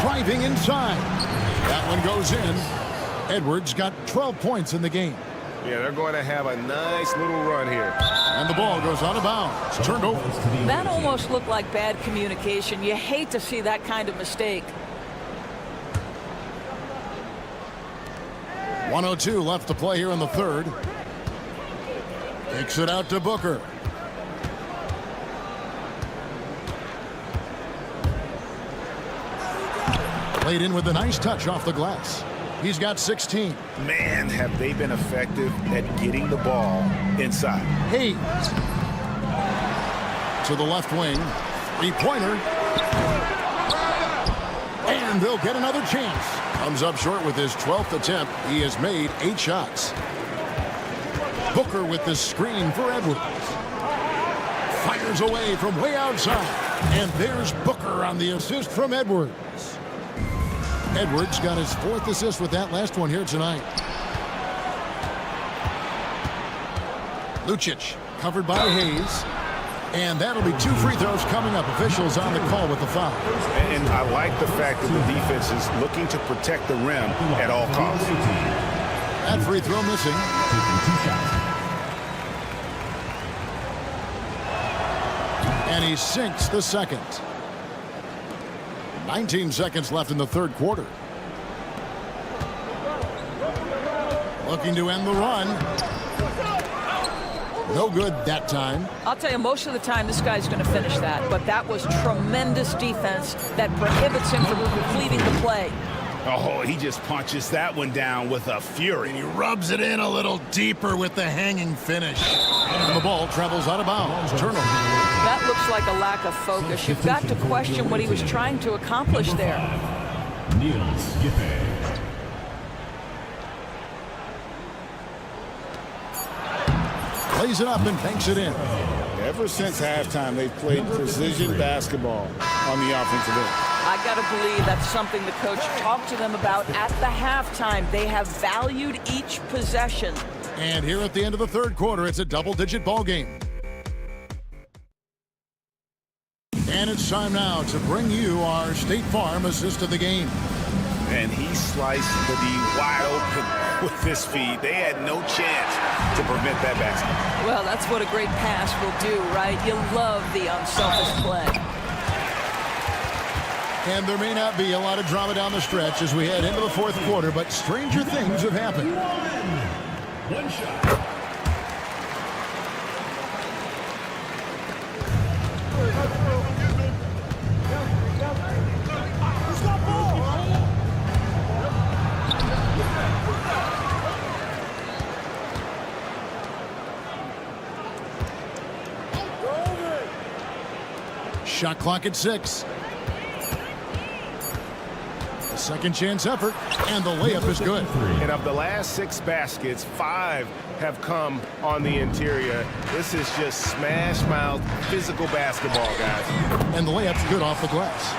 Driving inside. That one goes in. Edwards got 12 points in the game. Yeah, they're going to have a nice little run here. And the ball goes out of bounds. Turned over. That almost looked like bad communication. You hate to see that kind of mistake. 1:02 left to play here in the third. Kicks it out to Booker. Played in with a nice touch off the glass. He's got 16. Man, have they been effective at getting the ball inside. Hayes. To the left wing. Three-pointer. And they'll get another chance. Comes up short with his 12th attempt. He has made 8 shots. Booker with the screen for Edwards. Fires away from way outside. And there's Booker on the assist from Edwards. Edwards got his 4th assist with that last one here tonight. Lucic covered by Hayes. And that'll be 2 free throws coming up. Officials on the call with the foul. And I like the fact that the defense is looking to protect the rim at all costs. That free throw missing. And he sinks the second. 19 seconds left in the third quarter. Looking to end the run. No good that time. I'll tell you, most of the time this guy's going to finish that, but that was tremendous defense that prohibits him from completing the play. Oh, he just punches that one down with a fury. And he rubs it in a little deeper with the hanging finish. And the ball travels out of bounds. Turnover. That looks like a lack of focus. You've got to question what he was trying to accomplish there. Plays it up and banks it in. Ever since halftime, they've played precision basketball on the offensive end. I got to believe that's something the coach talked to them about at the halftime. They have valued each possession. And here at the end of the third quarter, it's a double-digit ball game. And it's time now to bring you our State Farm assist of the game. And he sliced the D wide open with his feet. They had no chance to prevent that basket. Well, that's what a great pass will do, right? You love the unselfish play. And there may not be a lot of drama down the stretch as we head into the fourth quarter, but stranger things have happened. One shot. Shot clock at 6. A second chance effort, and the layup is good. And of the last 6 baskets, 5 have come on the interior. This is just smash mouth physical basketball, guys. And the layup's good off the glass.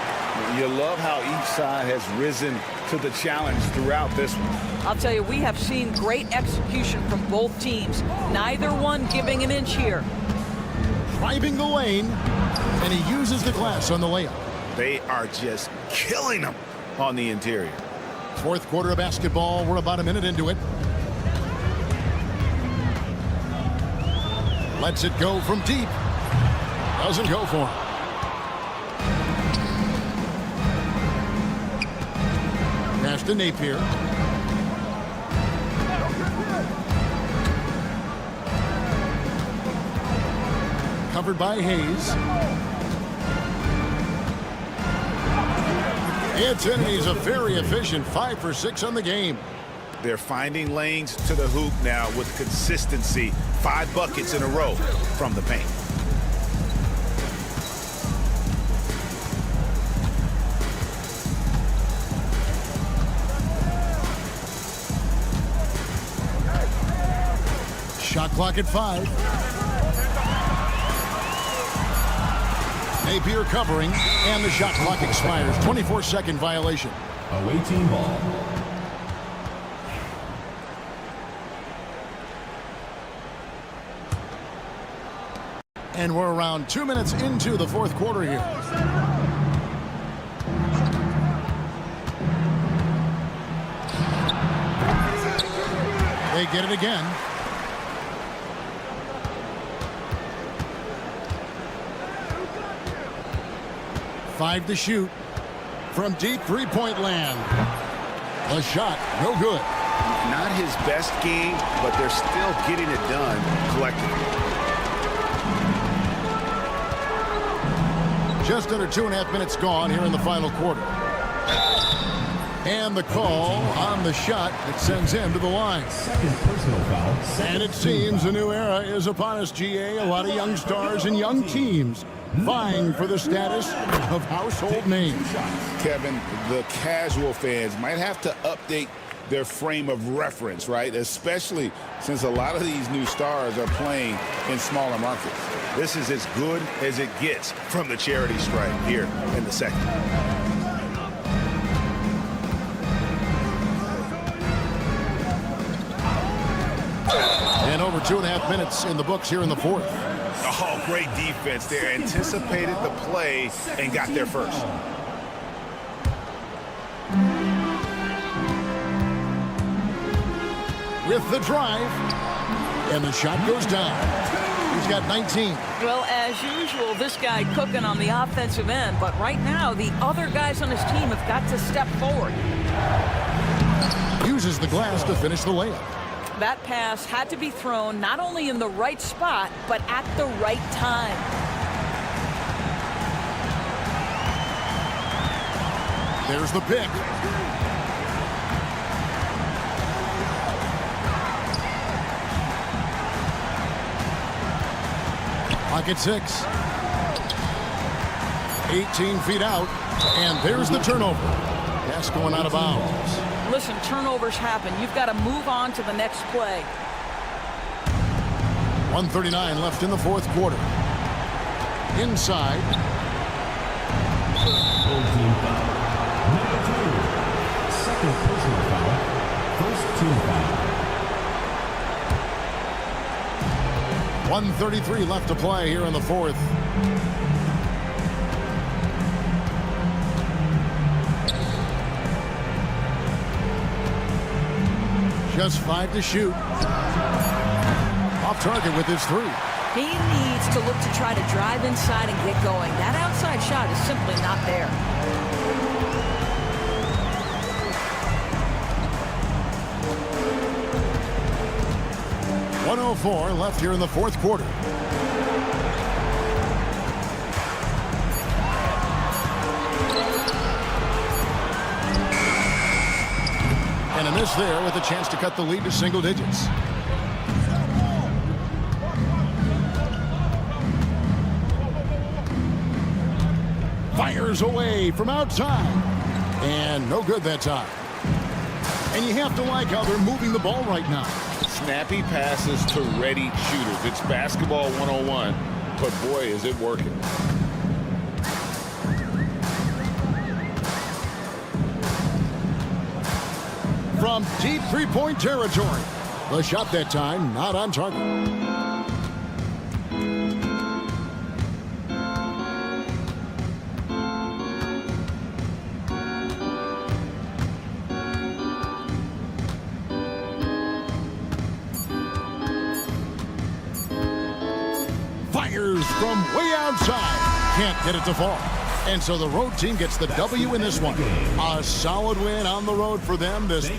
You love how each side has risen to the challenge throughout this one. I'll tell you, we have seen great execution from both teams. Neither one giving an inch here. Driving the lane, and he uses the glass on the layup. They are just killing them on the interior. Fourth quarter of basketball. We're about a minute into it. Lets it go from deep. Doesn't go for him. Pass to Napier. Covered by Hayes. It's in. He's a very efficient 5 for 6 on the game. They're finding lanes to the hoop now with consistency. 5 buckets in a row from the paint. Shot clock at 5. Napier covering, and the shot clock expires. 24-second violation. Away team ball. And we're around 2 minutes into the fourth quarter here. They get it again. Five to shoot from deep three-point land. A shot, no good. Not his best game, but they're still getting it done collectively. Just under 2.5 minutes gone here in the final quarter. And the call on the shot that sends him to the line. Second personal foul. And it seems a new era is upon us, GA. A lot of young stars and young teams vying for the status of household names. Kevin, the casual fans might have to update their frame of reference, right? Especially since a lot of these new stars are playing in smaller markets. This is as good as it gets from the charity stripe here in the second. And over 2.5 minutes in the books here in the fourth. Oh, great defense there. Anticipated the play and got there first. With the drive, and the shot goes down. He's got 19. Well, as usual, this guy cooking on the offensive end, but right now the other guys on his team have got to step forward. Uses the glass to finish the layup. That pass had to be thrown not only in the right spot, but at the right time. There's the pick. Pocket 6. 18 feet out, and there's the turnover. Pass going out of bounds. Listen, turnovers happen. You've got to move on to the next play. 1:39 left in the fourth quarter. Inside. Full team foul. Number 2. Second personal foul. First team foul. 1:33 left to play here in the fourth. Just 5 to shoot. Off target with his 3. He needs to look to try to drive inside and get going. That outside shot is simply not there. 1:04 left here in the fourth quarter. And a miss there with a chance to cut the lead to single digits. Fires away from outside. And no good that time. And you have to like how they're moving the ball right now. Snappy passes to ready shooters. It's basketball 101, but boy, is it working. From deep three-point territory. The shot that time not on target. Fires from way outside. Can't get it to fall. And so the road team gets the W in this one. A solid win on the road for them this.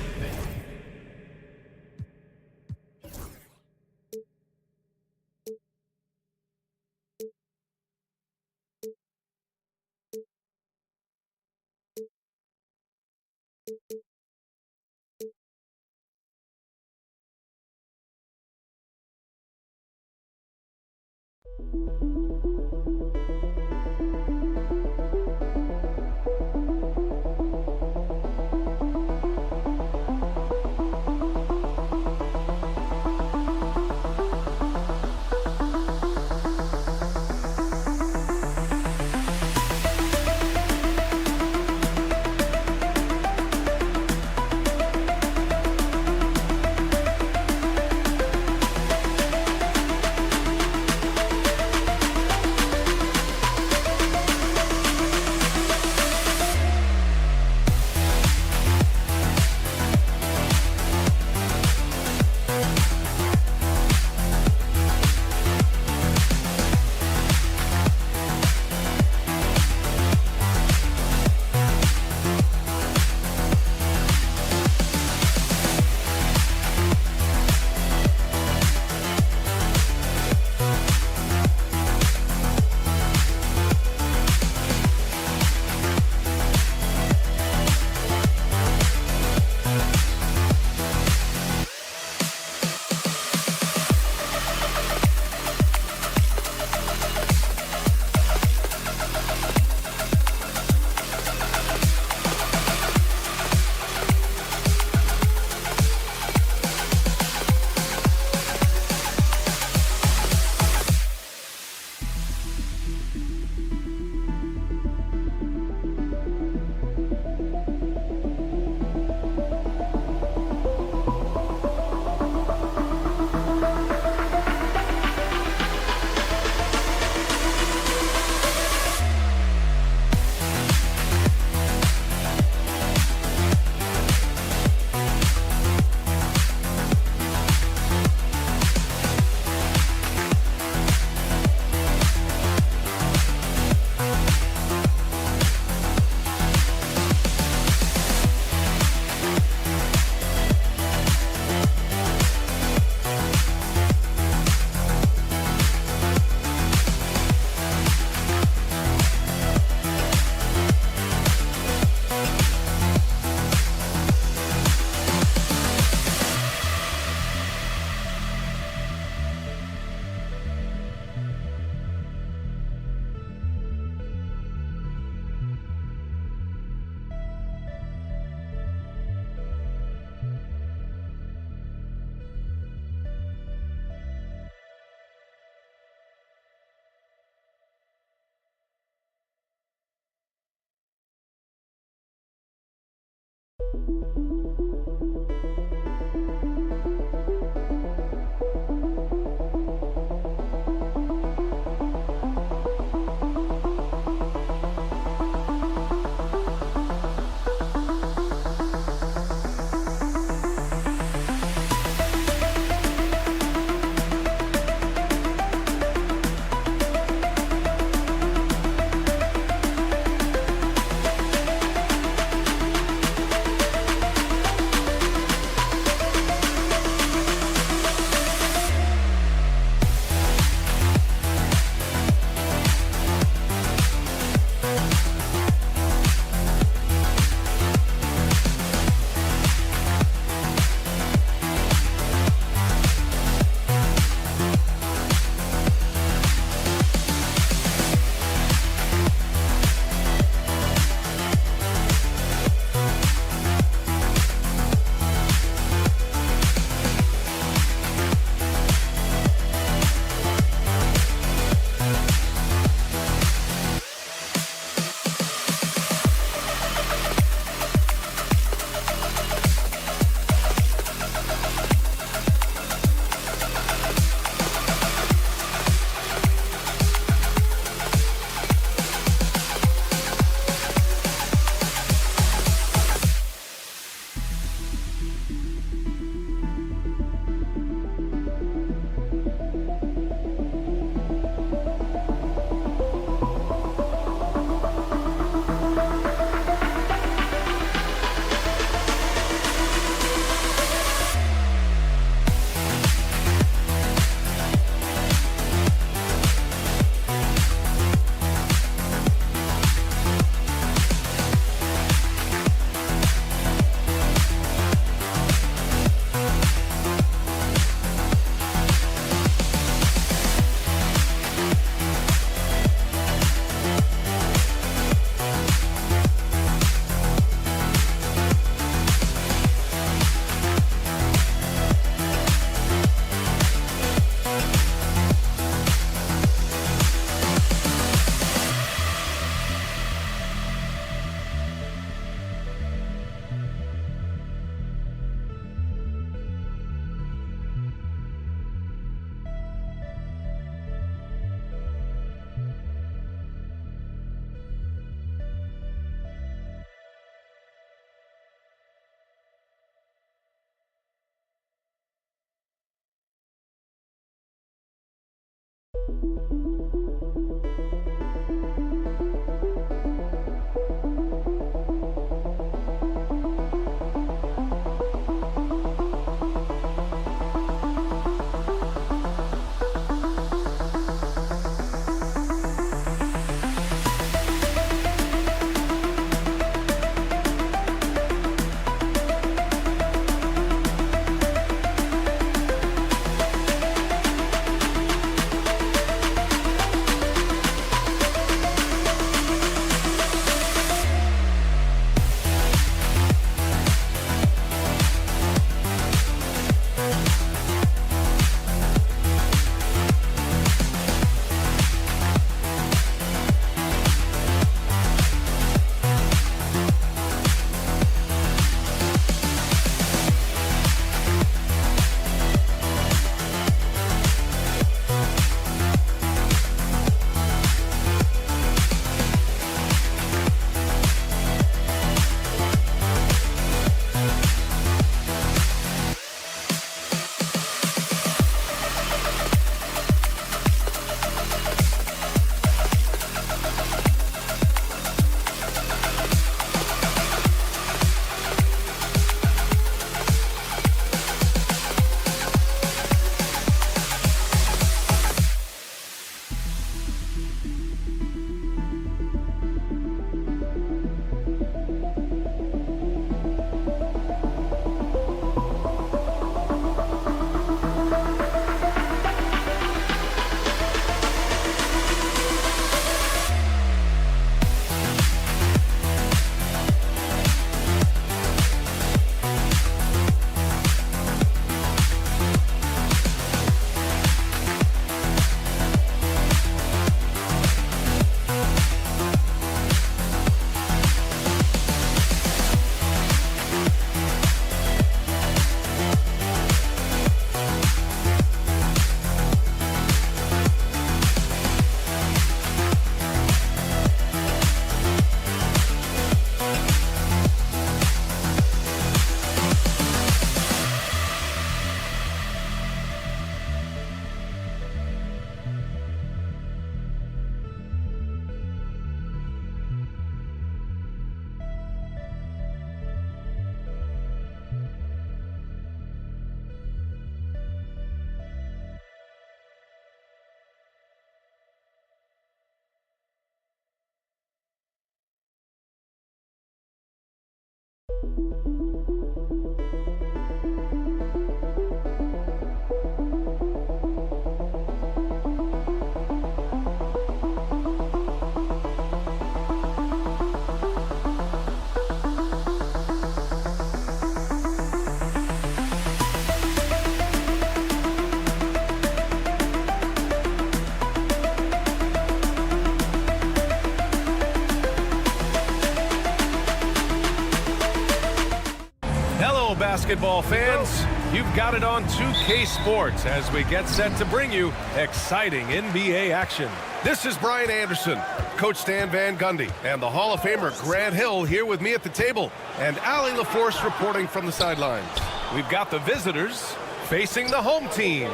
Basketball fans, you've got it on 2K Sports as we get set to bring you exciting NBA action. This is Brian Anderson, Coach Stan Van Gundy, and the Hall of Famer Grant Hill here with me at the table, and Allie LaForce reporting from the sidelines. We've got the visitors facing the home team.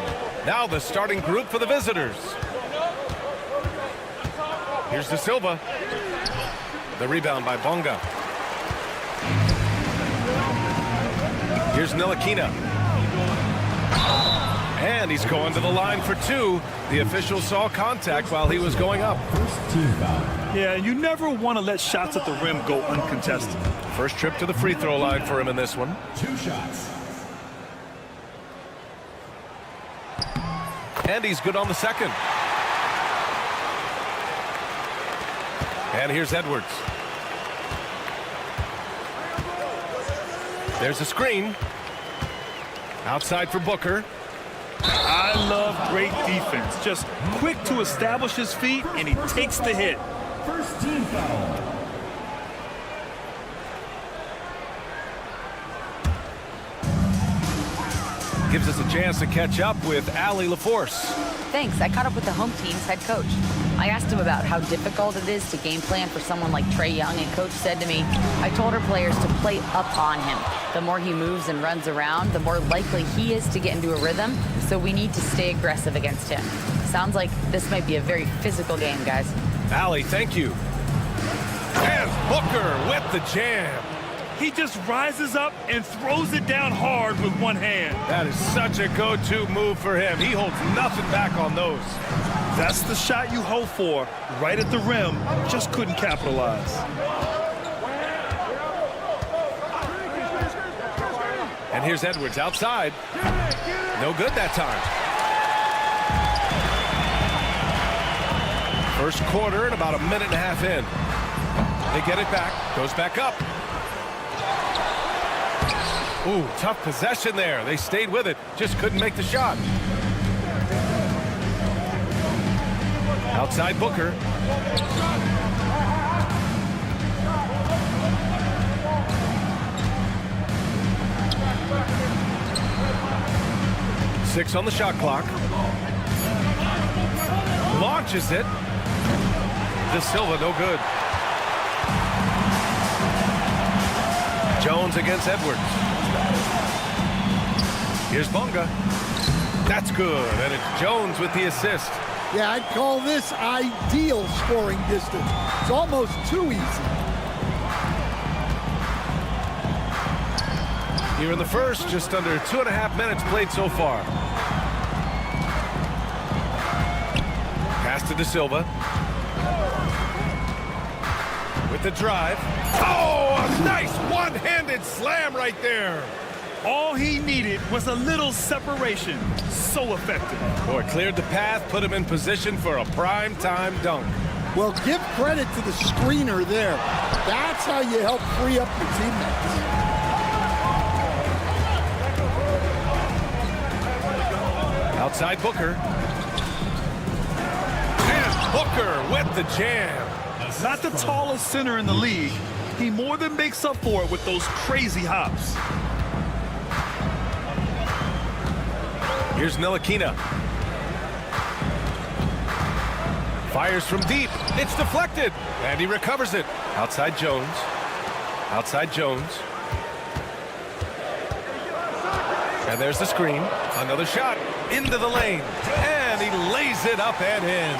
Now the starting group for the visitors. Here's De Silva. The rebound by Bonga. Here's Ntilikina. And he's going to the line for two. The official saw contact while he was going up. First team foul. Yeah, you never want to let shots at the rim go uncontested. First trip to the free throw line for him in this one. 2 shots. And he's good on the second. And here's Edwards. There's a screen. Outside for Booker. I love great defense. Just quick to establish his feet, and he takes the hit. First team foul. Gives us a chance to catch up with Allie LaForce. Thanks. I caught up with the home team's head coach. I asked him about how difficult it is to game plan for someone like Trae Young, and coach said to me, I told our players to play up on him. The more he moves and runs around, the more likely he is to get into a rhythm, so we need to stay aggressive against him. Sounds like this might be a very physical game, guys. Allie, thank you. And Booker with the jam. He just rises up and throws it down hard with one hand. That is such a go-to move for him. He holds nothing back on those. That's the shot you hope for, right at the rim. Just couldn't capitalize. And here's Edwards outside. No good that time. First quarter and about a minute and a half in. They get it back. Goes back up. Ooh, tough possession there. They stayed with it. Just couldn't make the shot. Outside Booker. Six on the shot clock. Launches it. De Silva, no good. Jones against Edwards. Here's Bonga. That's good, and it's Jones with the assist. Yeah, I'd call this ideal scoring distance. It's almost too easy. Here in the first, just under 2.5 minutes played so far. Pass to De Silva. With the drive. Oh, a nice one-handed slam right there. All he needed was a little separation. So effective. Boy, cleared the path, put him in position for a prime-time dunk. Well, give credit to the screener there. That's how you help free up your teammates. Outside Booker. And Booker with the jam. Not the tallest center in the league. He more than makes up for it with those crazy hops. Here's Ntilikina. Fires from deep. It's deflected. And he recovers it. Outside Jones. Outside Jones. And there's the screen. Another shot. Into the lane. And he lays it up and in.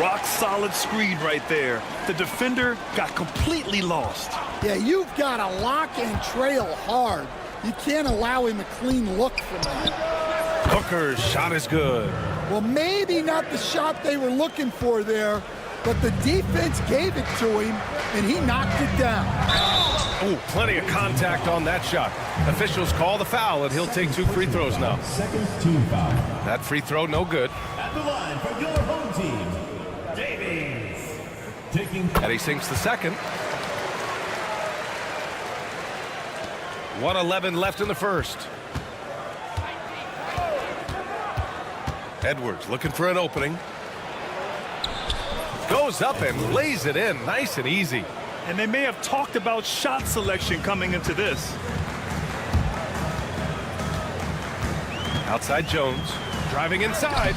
Rock solid screen right there. The defender got completely lost. Yeah, you've got to lock and trail hard. You can't allow him a clean look from that. Booker's shot is good. Well, maybe not the shot they were looking for there, but the defense gave it to him, and he knocked it down. Ooh, plenty of contact on that shot. Officials call the foul, and he'll take 2 free throws now. Second team foul. That free throw, no good. At the line for your home team, Davies. And he sinks the second. 1:11 left in the first. Edwards looking for an opening. Goes up and lays it in, nice and easy. And they may have talked about shot selection coming into this. Outside Jones, driving inside.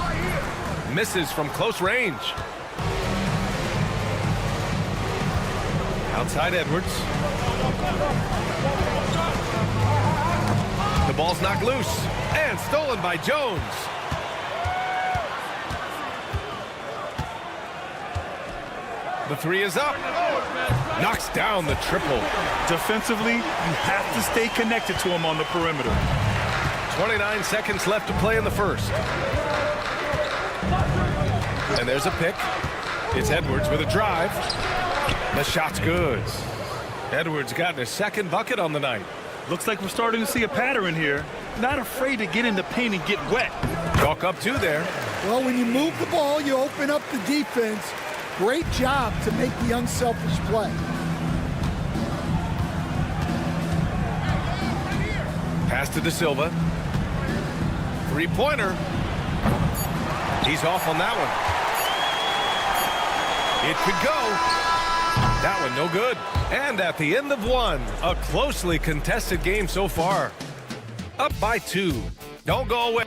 Misses from close range. Outside Edwards. The ball's knocked loose and stolen by Jones. The three is up. Knocks down the triple. Defensively, you have to stay connected to him on the perimeter. 29 seconds left to play in the first. And there's a pick. It's Edwards with a drive. The shot's good. Edwards got his second bucket on the night. Looks like we're starting to see a pattern here. Not afraid to get in the paint and get wet. Chalk up 2 there. Well, when you move the ball, you open up the defense. Great job to make the unselfish play. Pass to De Silva. Three-pointer. He's off on that one. It could go. That one no good. And at the end of 1, a closely contested game so far. Up by 2. Don't go away.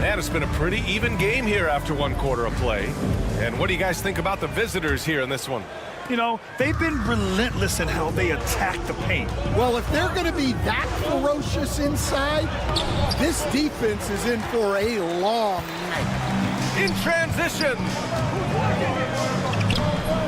And it's been a pretty even game here after 1 quarter of play. And what do you guys think about the visitors here in this one? You know, they've been relentless in how they attack the paint. Well, if they're going to be that ferocious inside, this defense is in for a long night. In transition.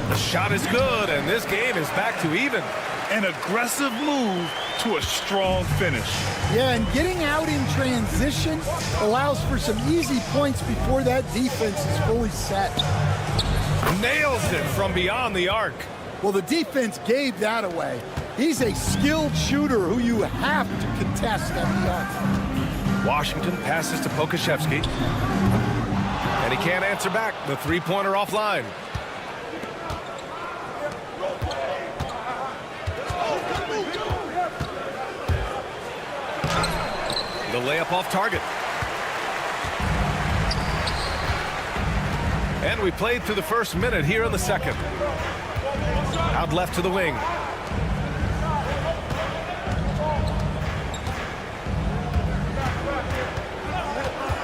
The shot is good, and this game is back to even. An aggressive move to a strong finish. Yeah, and getting out in transition allows for some easy points before that defense is fully set. Nails it from beyond the arc. Well, the defense gave that away. He's a skilled shooter who you have to contest at the arc. Washington passes to Pokashevsky. And he can't answer back. The three-pointer offline. The layup off target. And we played through the first minute here in the second. Out left to the wing.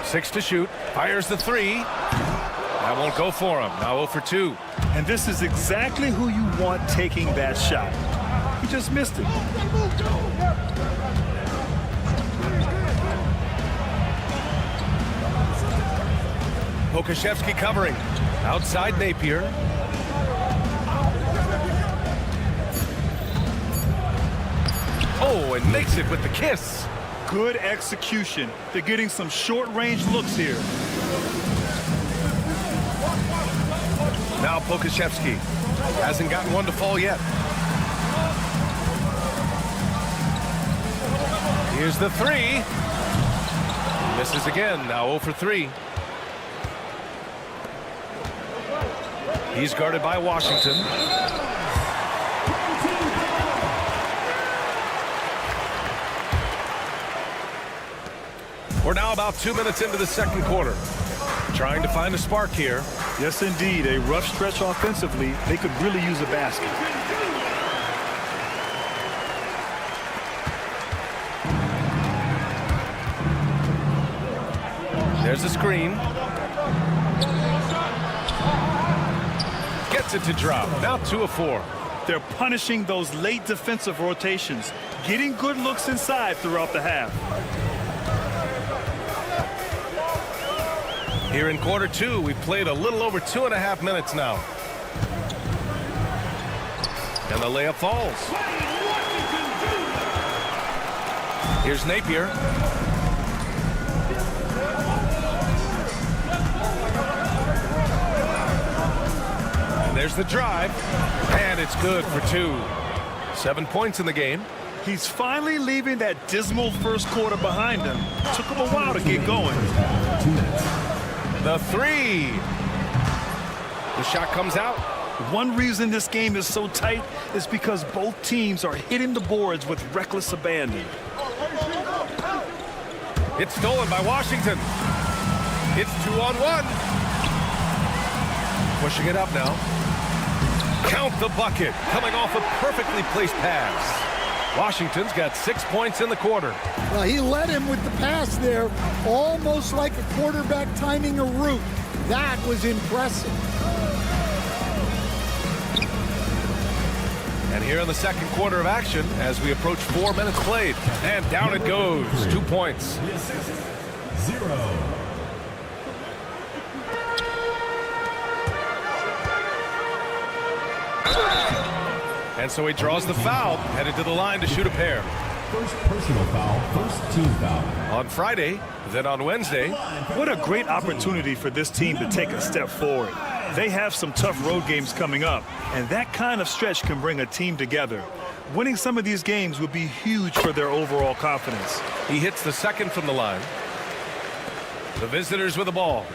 Six to shoot. Fires the three. That won't go for him. Now 0 for 2. And this is exactly who you want taking that shot. He just missed it. Pokashevsky covering. Outside Napier. Oh, and makes it with the kiss. Good execution. They're getting some short-range looks here. Now Pokashevsky hasn't gotten one to fall yet. Here's the three. Misses again. Now 0 for 3. He's guarded by Washington. We're now about 2 minutes into the second quarter. Trying to find a spark here. Yes, indeed. A rough stretch offensively. They could really use a basket. There's a screen. Gets it to drop. Now 2 of 4. They're punishing those late defensive rotations, getting good looks inside throughout the half. Here in quarter 2, we've played a little over 2.5 minutes now. And the layup falls. Here's Napier. there's the drive, and it's good for 2. 7 points in the game. He's finally leaving that dismal first quarter behind him. Took him a while to get going. 2 minutes. The 3. The shot comes out. One reason this game is so tight is because both teams are hitting the boards with reckless abandon. It's stolen by Washington. It's 2-on-1. Pushing it up now. Count the bucket. Coming off a perfectly placed pass. Washington's got 6 points in the quarter. Well, he led him with the pass there, almost like a quarterback timing a route. That was impressive. And here in the second quarter of action, as we approach 4 minutes played. And down it goes. 2 points. 0. And so he draws the foul, headed to the line to shoot a pair. First personal foul, first team foul. On Friday, then on Wednesday. What a great opportunity for this team to take a step forward. They have some tough road games coming up, and that kind of stretch can bring a team together. Winning some of these games would be huge for their overall confidence. He hits the second from the line. The visitors with the ball.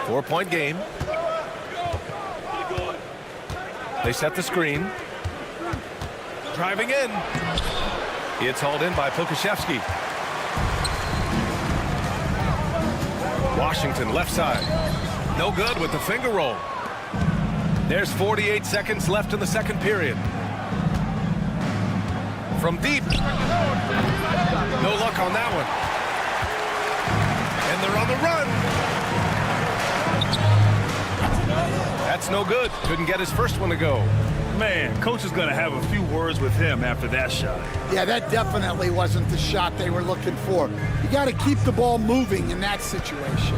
4-point game. They set the screen. Driving in. It's hauled in by Pokashevsky. Washington left side. No good with the finger roll. There's 48 seconds left in the second period. From deep. No luck on that one. And they're on the run. That's no good. Couldn't get his first one to go. Man, coach is going to have a few words with him after that shot. Yeah, that definitely wasn't the shot they were looking for. You got to keep the ball moving in that situation.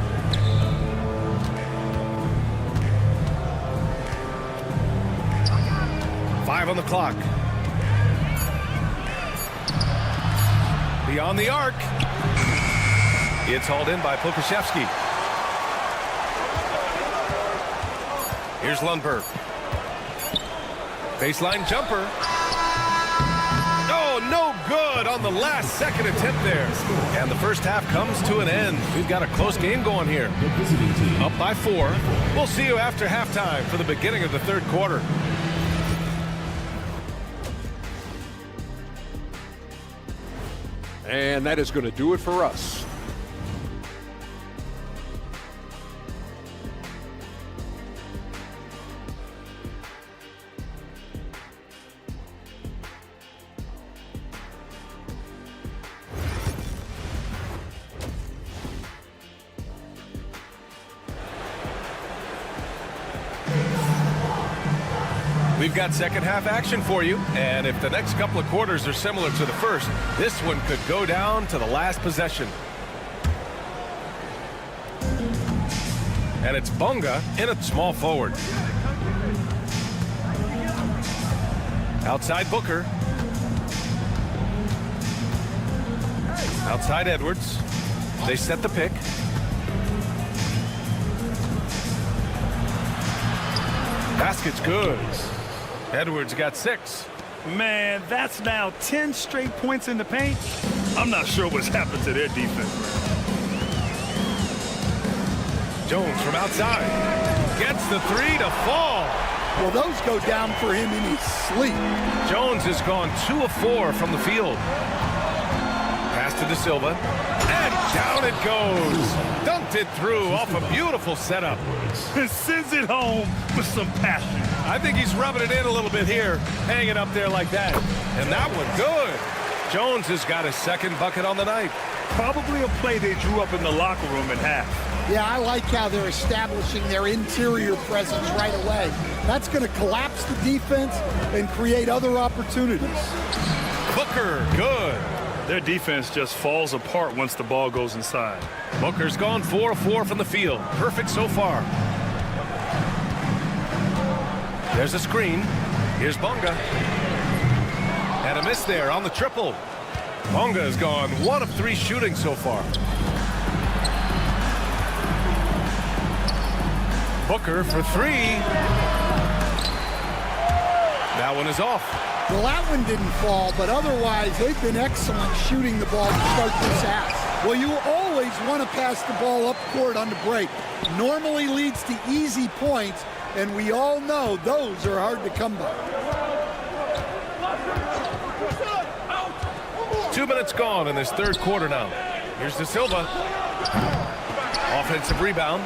Five on the clock. Beyond the arc. It's hauled in by Pokashevsky. Here's Lundberg. Baseline jumper. Oh, no good on the last second attempt there. And the first half comes to an end. We've got a close game going here. Up by 4. We'll see you after halftime for the beginning of the third quarter. And that is going to do it for us. We've got second half action for you, and if the next couple of quarters are similar to the first, this one could go down to the last possession. And it's Bonga in at small forward. Outside Booker. Outside Edwards. They set the pick. Basket's good. Edwards got 6. Man, that's now 10 straight points in the paint. I'm not sure what's happened to their defense. Jones from outside. Gets the 3 to fall. Well, those go down for him in his sleep. Jones has gone 2 of 4 from the field. Pass to De Silva. And down it goes. Dunked it through off a beautiful setup. And sends it home with some passion. I think he's rubbing it in a little bit here, hanging up there like that. And that one good. Jones has got his second bucket on the night. Probably a play they drew up in the locker room at half. Yeah, I like how they're establishing their interior presence right away. That's going to collapse the defense and create other opportunities. Booker, good. Their defense just falls apart once the ball goes inside. Booker's gone 4 of 4 from the field. Perfect so far. There's a screen. Here's Bonga. And a miss there on the triple. Bonga has gone 1 of 3 shooting so far. Booker for 3. That one is off. Well, that one didn't fall, but otherwise they've been excellent shooting the ball to start this half. Well, you always want to pass the ball up court on the break. Normally leads to easy points, and we all know those are hard to come by. 2 minutes gone in this third quarter now. Here's De Silva. Offensive rebound.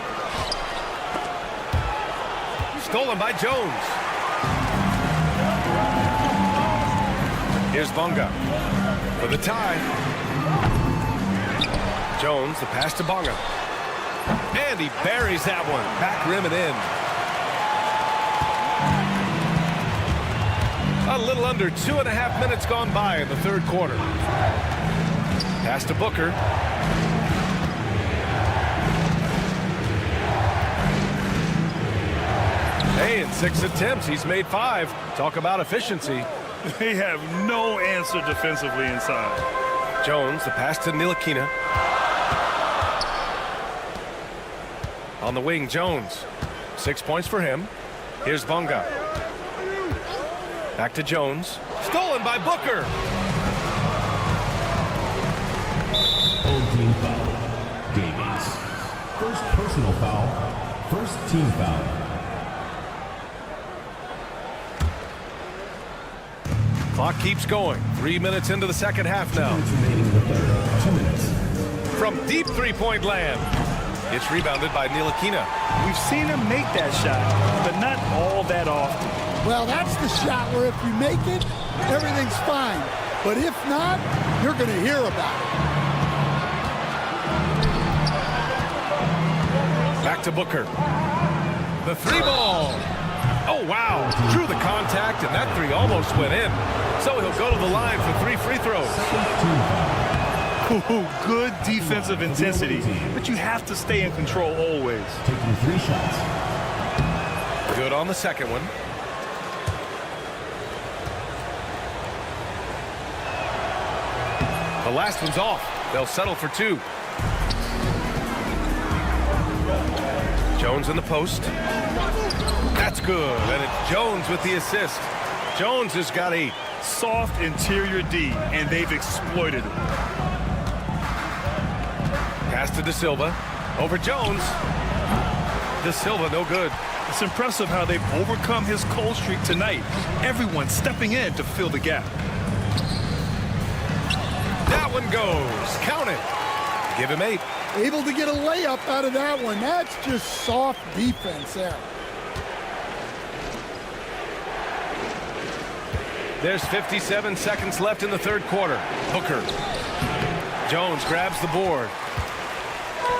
Stolen by Jones. Here's Bonga for the tie. Jones, the pass to Bonga. And he buries that one. Back rim and in. A little under 2.5 minutes gone by in the third quarter. Pass to Booker. Hey, in 6 attempts, he's made 5. Talk about efficiency. They have no answer defensively inside. Jones, the pass to Ntilikina. On the wing, Jones. 6 points for him. Here's Bonga. Back to Jones. Stolen by Booker. Old team foul. Davies. First personal foul. First team foul. Clock keeps going. 3 minutes into the second half now. 2 minutes remaining in the third. 2 minutes. From deep three-point land. It's rebounded by Ntilikina. We've seen him make that shot, but not all that often. Well, that's the shot where if you make it, everything's fine. But if not, you're going to hear about it. Back to Booker. The 3-ball. Oh, wow. Drew the contact, and that 3 almost went in. So he'll go to the line for 3 free throws. Ooh, good defensive intensity, but you have to stay in control always. Taking 3 shots. Good on the second one. The last one's off. They'll settle for 2. Jones in the post. That's good, and it's Jones with the assist. Jones has got 8. Soft interior D, and they've exploited it. Pass to De Silva. Over Jones. De Silva, no good. It's impressive how they've overcome his cold streak tonight. Everyone stepping in to fill the gap. That one goes. Count it. Give him 8. Able to get a layup out of that one. That's just soft defense there. There's 57 seconds left in the third quarter. Booker. Jones grabs the board.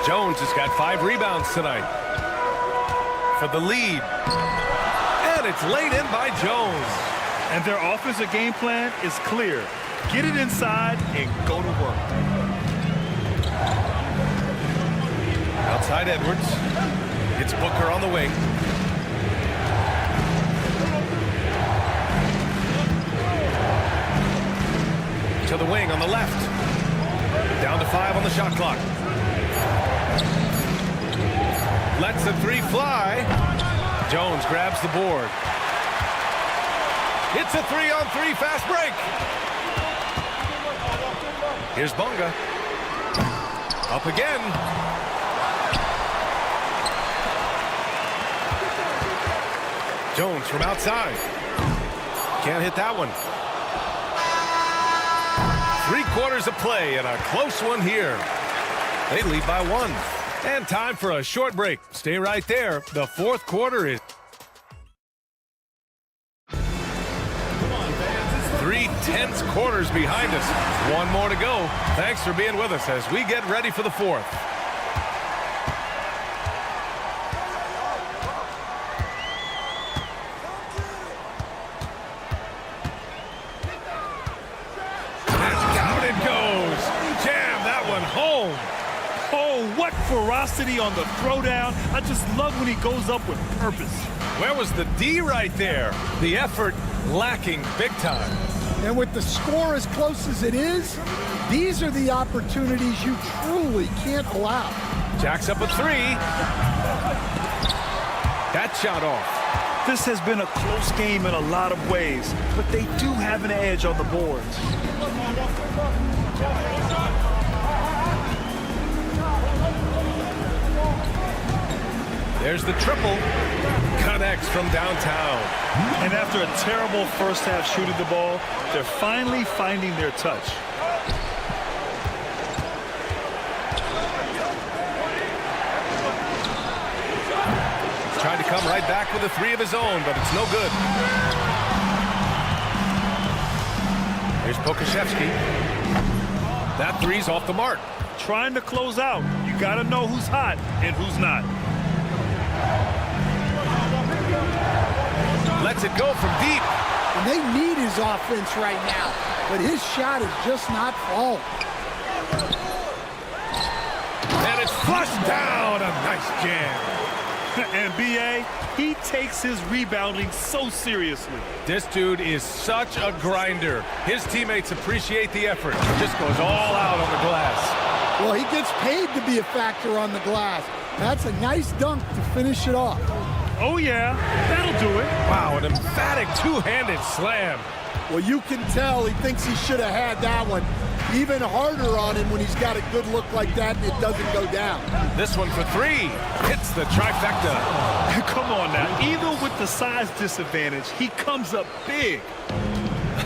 Jones has got 5 rebounds tonight. For the lead. And it's laid in by Jones. And their offensive game plan is clear. Get it inside and go to work. Outside Edwards. It's Booker on the wing. To the wing on the left. Down to 5 on the shot clock. Lets the 3 fly. Jones grabs the board. It's a 3-on-3 fast break. Here's Bonga. Up again. Jones from outside. Can't hit that one. 3 quarters of play and a close one here. They lead by 1. And time for a short break. Stay right there. The fourth quarter is 3 tense quarters behind us. 1 more to go. Thanks for being with us as we get ready for the fourth. What ferocity on the throwdown. I just love when he goes up with purpose. Where was the D right there? The effort lacking big time. And with the score as close as it is, these are the opportunities you truly can't allow. Jacks up a 3. That shot off. This has been a close game in a lot of ways, but they do have an edge on the boards. There's the triple. Connects from downtown. And after a terrible first half shooting the ball, they're finally finding their touch. He's trying to come right back with a three of his own, but it's no good. Here's Pokashevsky. That three's off the mark. Trying to close out. You got to know who's hot and who's not. Lets it go from deep. And they need his offense right now, but his shot is just not falling. And it's flushed down. A nice jam. And B.A., he takes his rebounding so seriously. This dude is such a grinder. His teammates appreciate the effort. He just goes all out on the glass. Well, he gets paid to be a factor on the glass. That's a nice dunk to finish it off. Oh, yeah, that'll do it. Wow, an emphatic two-handed slam. Well, you can tell he thinks he should have had that one. Even harder on him when he's got a good look like that and it doesn't go down. This one for three. Hits the trifecta. Come on now. Even with the size disadvantage, he comes up big.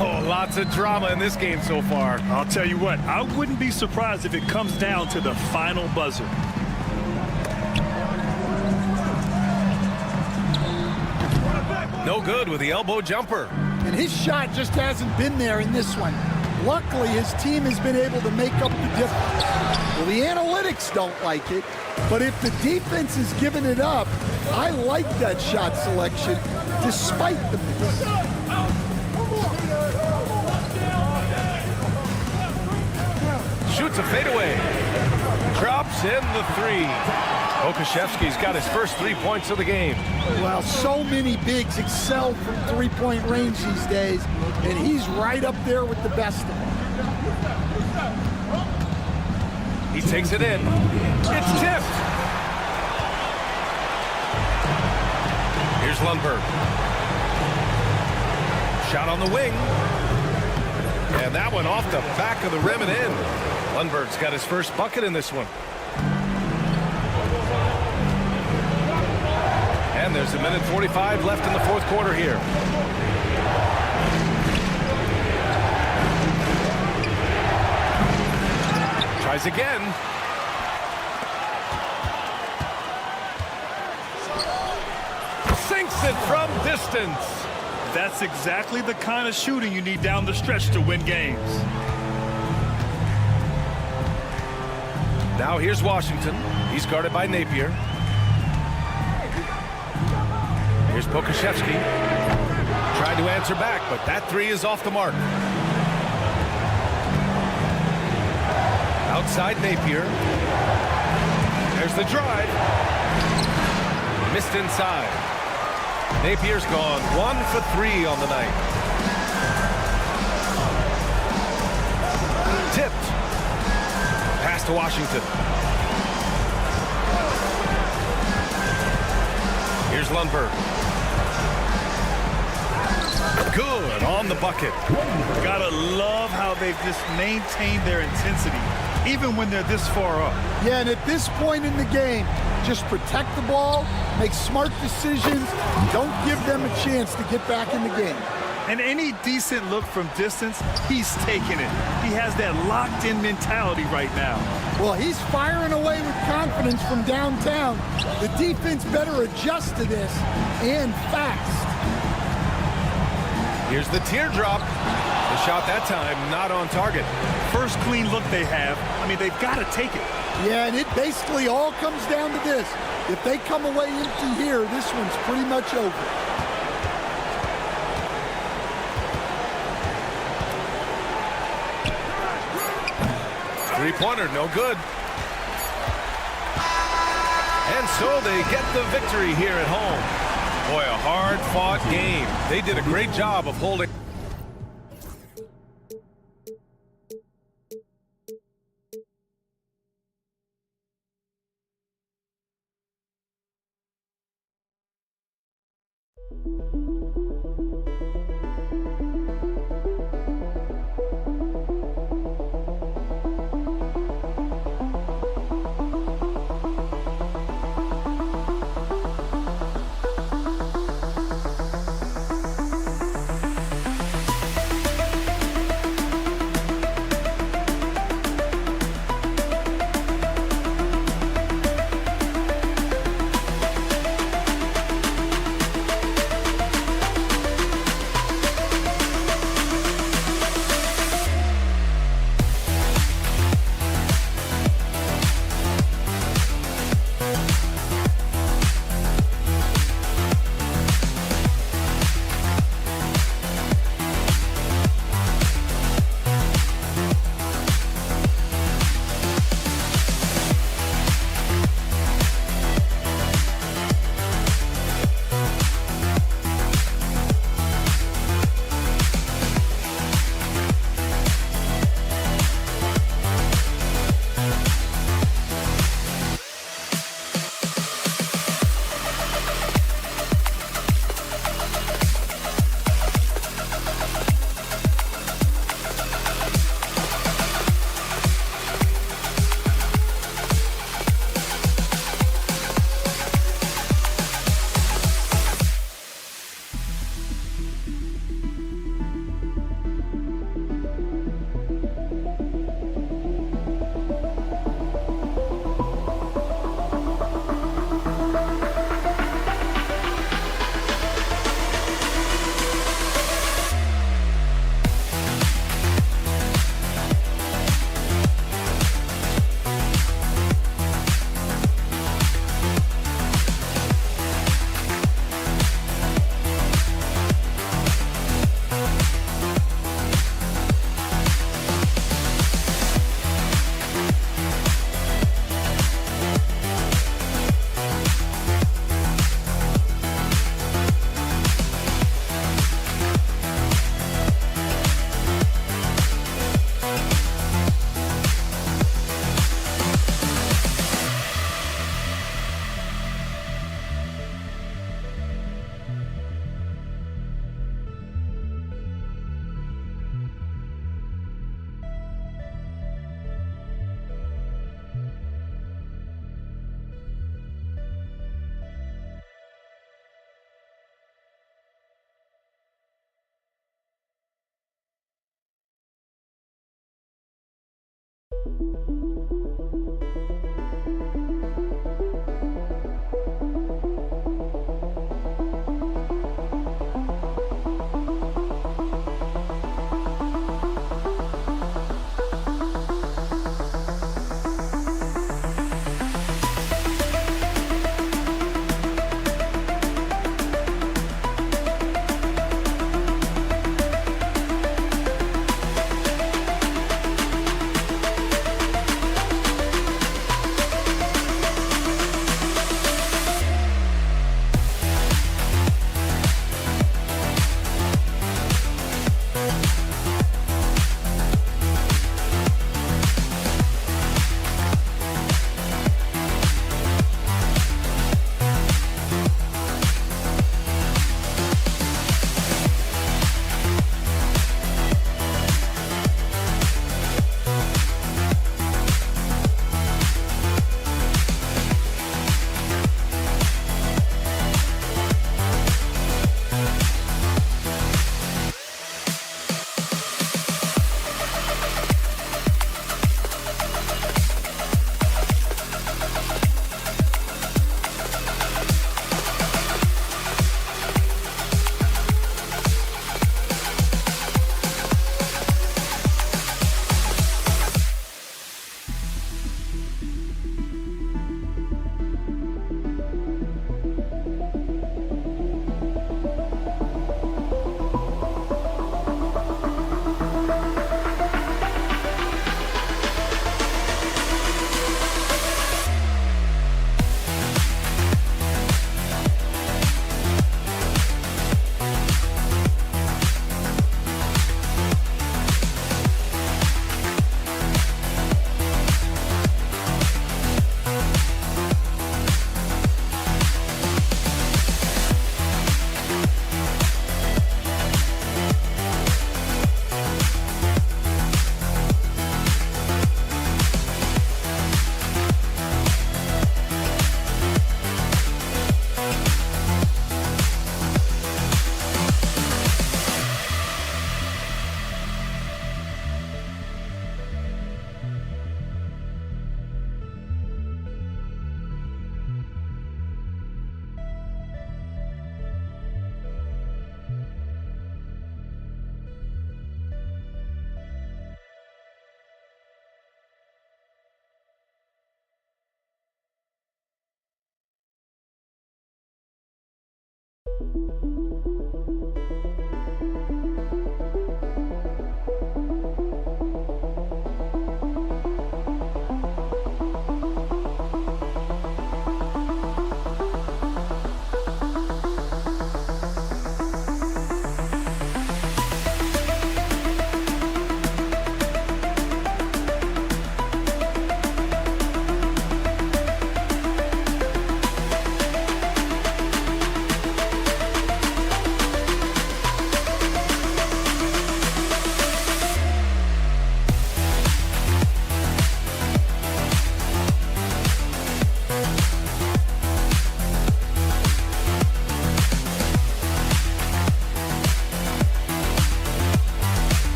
Oh, lots of drama in this game so far. I'll tell you what, I wouldn't be surprised if it comes down to the final buzzer. No good with the elbow jumper. And his shot just hasn't been there in this one. Luckily, his team has been able to make up the difference. Well, the analytics don't like it, but if the defense is giving it up, I like that shot selection, despite the miss. Shoots a fadeaway. Drops in the three. Okashevsky's got his first 3 points of the game. Well, so many bigs excel from three-point range these days, and he's right up there with the best of them. He takes it in. It's tipped. Here's Lundberg. Shot on the wing. And that one off the back of the rim and in. Lundberg's got his first bucket in this one. And there's a minute 45 left in the fourth quarter here. Tries again. Sinks it from distance. That's exactly the kind of shooting you need down the stretch to win games. Now here's Washington. He's guarded by Napier. Here's Pokashevsky. Tried to answer back, but that three is off the mark. Outside Napier. There's the drive. Missed inside. Napier's gone 1 for 3 on the night. Tipped. Pass to Washington. Here's Lundberg. Good on the bucket. Gotta love how they've just maintained their intensity, even when they're this far up. Yeah, and at this point in the game, just protect the ball, make smart decisions, don't give them a chance to get back in the game. And any decent look from distance, he's taking it. He has that locked-in mentality right now. Well, he's firing away with confidence from downtown. The defense better adjust to this, and fast. Here's the teardrop. The shot that time not on target. First clean look they have. I mean, they've got to take it. Yeah, and it basically all comes down to this. If they come away empty here, this one's pretty much over. Three-pointer, no good. And so they get the victory here at home. Boy, a hard-fought game. They did a great job of holding.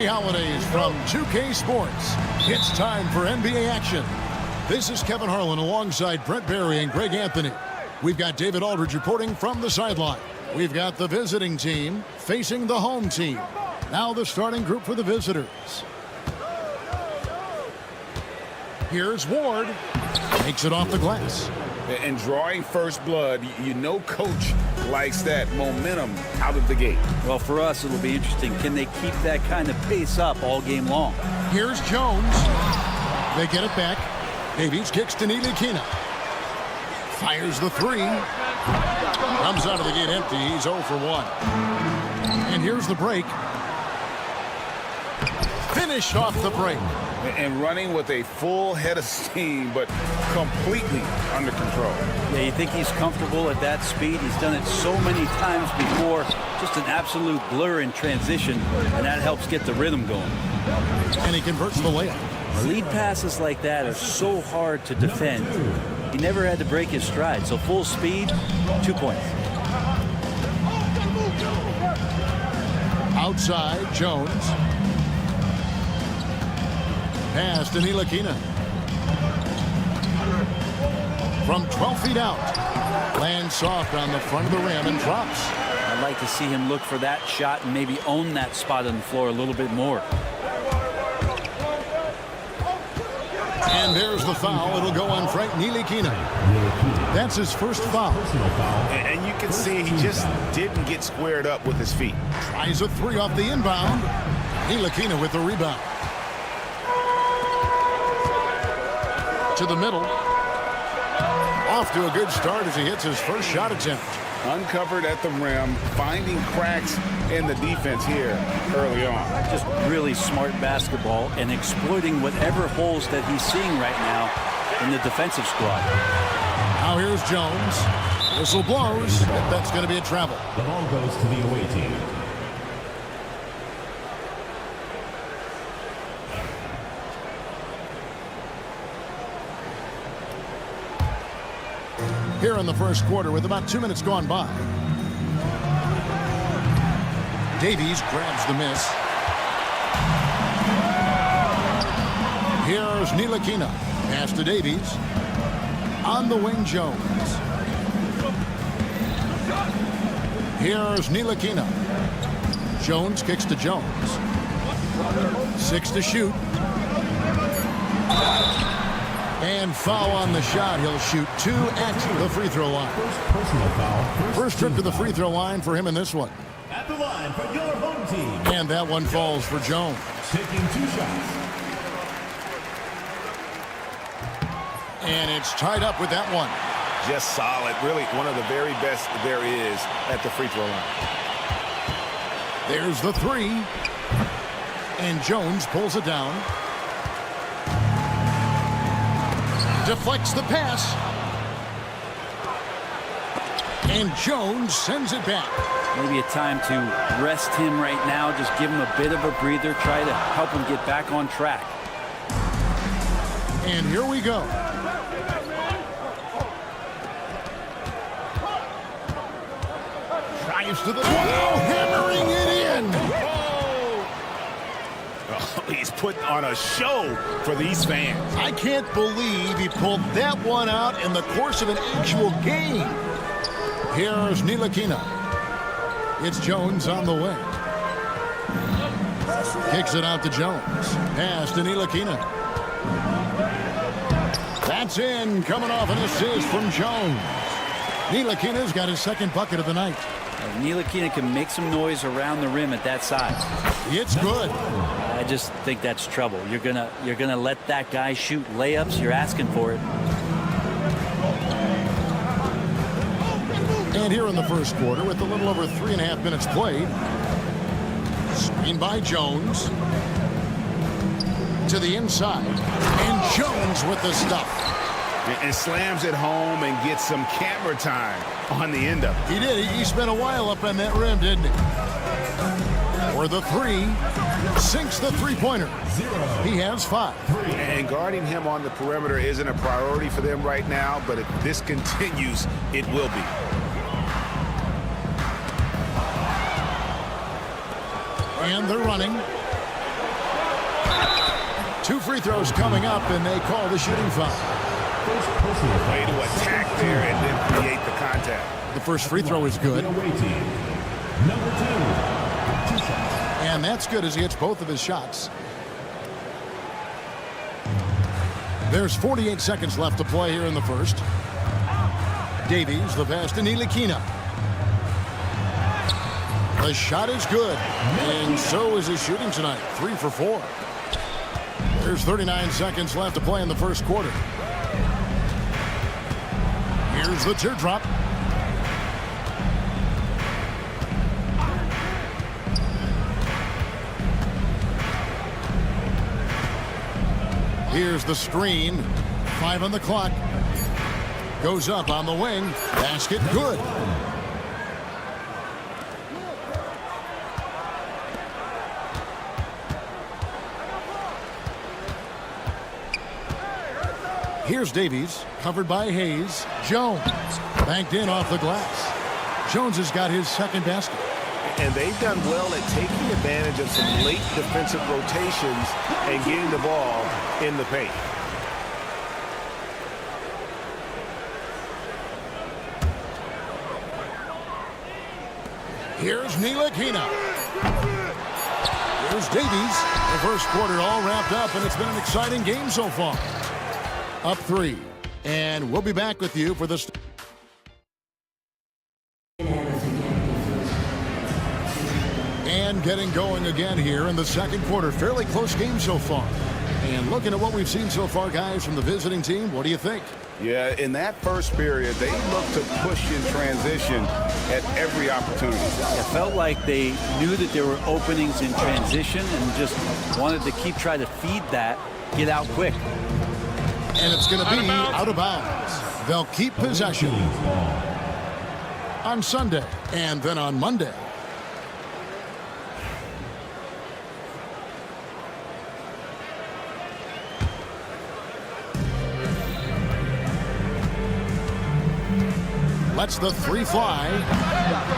Holidays from 2K Sports. It's time for NBA action. This is Kevin Harlan alongside Brett Barry and Greg Anthony. We've got David Aldridge reporting from the sideline. We've got the visiting team facing the home team. Now the starting group for the visitors. Here's Ward. Makes it off the glass. And drawing first blood, you know coach likes that momentum out of the gate. Well, for us, it'll be interesting. Can they keep that kind of pace up all game long? Here's Jones. They get it back. Davies kicks to Ntilikina. Fires the three. Comes out of the gate empty. He's 0 for 1. And here's the break. Finished off the break. And running with a full head of steam, but completely under control. Yeah, you think he's comfortable at that speed? He's done it so many times before. Just an absolute blur in transition, and that helps get the rhythm going. And he converts the layup. Lead passes like that are so hard to defend. He never had to break his stride, so full speed, 2 points. Outside, Jones. Pass to Ntilikina. From 12 feet out. Lands soft on the front of the rim and drops. I'd like to see him look for that shot and maybe own that spot on the floor a little bit more. And there's the foul. It'll go on Frank Ntilikina. That's his first foul. And you can see he just didn't get squared up with his feet. Tries a three off the inbound. Ntilikina with the rebound. To the middle. Off to a good start as he hits his first shot attempt. Uncovered at the rim, finding cracks in the defense here early on. Just really smart basketball and exploiting whatever holes that he's seeing right now in the defensive squad. Now here's Jones. Whistle blows. That's going to be a travel. The ball goes to the away team. Here in the first quarter with about 2 minutes gone by. Davies grabs the miss. Here's Ntilikina. Pass to Davies. On the wing, Jones. Here's Ntilikina. Jones kicks to Jones. 6 to shoot. And foul on the shot. He'll shoot 2 at the free throw line. Personal foul. First trip to the free throw line for him in this one. At the line for your home team. And that one falls for Jones. Taking 2 shots. And it's tied up with that one. Just solid. Really one of the very best there is at the free throw line. There's the 3. And Jones pulls it down. Deflects the pass. And Jones sends it back. Maybe a time to rest him right now. Just give him a bit of a breather. Try to help him get back on track. And here we go. Drives to the wall, hammering it in. Oh, he's put on a show for these fans. I can't believe he pulled that one out in the course of an actual game. Here's Ntilikina. It's Jones on the wing. Kicks it out to Jones. Pass to Ntilikina. That's in, coming off an assist from Jones. Ntilikina's got his second bucket of the night. Ntilikina can make some noise around the rim at that size. It's good. I just think that's trouble. You're gonna let that guy shoot layups. You're asking for it. And here in the first quarter, with a little over 3.5 minutes played, screen by Jones to the inside, and Jones with the stuff. And slams it home and gets some camera time on the end of it. He did. He spent a while up on that rim, didn't he? For the 3, sinks the three-pointer. He has 5. And guarding him on the perimeter isn't a priority for them right now, but if this continues, it will be. And they're running. 2 free throws coming up, and they call the shooting foul. Way to attack there and then create the contact. The first free throw is good. Number 2. 2 shots. And that's good as he hits both of his shots. There's 48 seconds left to play here in the first. Davies, the pass to Ntilikina. The shot is good, and so is his shooting tonight. 3 for 4. There's 39 seconds left to play in the first quarter. Here's the teardrop. Here's the screen. 5 on the clock. Goes up on the wing. Basket good. Here's Davies, covered by Hayes. Jones, banked in off the glass. Jones has got his second basket. And they've done well at taking advantage of some late defensive rotations and getting the ball in the paint. Here's Ntilikina. Here's Davies. The first quarter all wrapped up, and it's been an exciting game so far. Up 3. And we'll be back with you for this. And getting going again here in the second quarter. Fairly close game so far. And looking at what we've seen so far, guys, from the visiting team, what do you think? Yeah, in that first period, they looked to push in transition at every opportunity. It felt like they knew that there were openings in transition and just wanted to keep trying to feed that, get out quick. And it's going to be out of bounds. They'll keep possession on Sunday and then on Monday. Lets the three fly.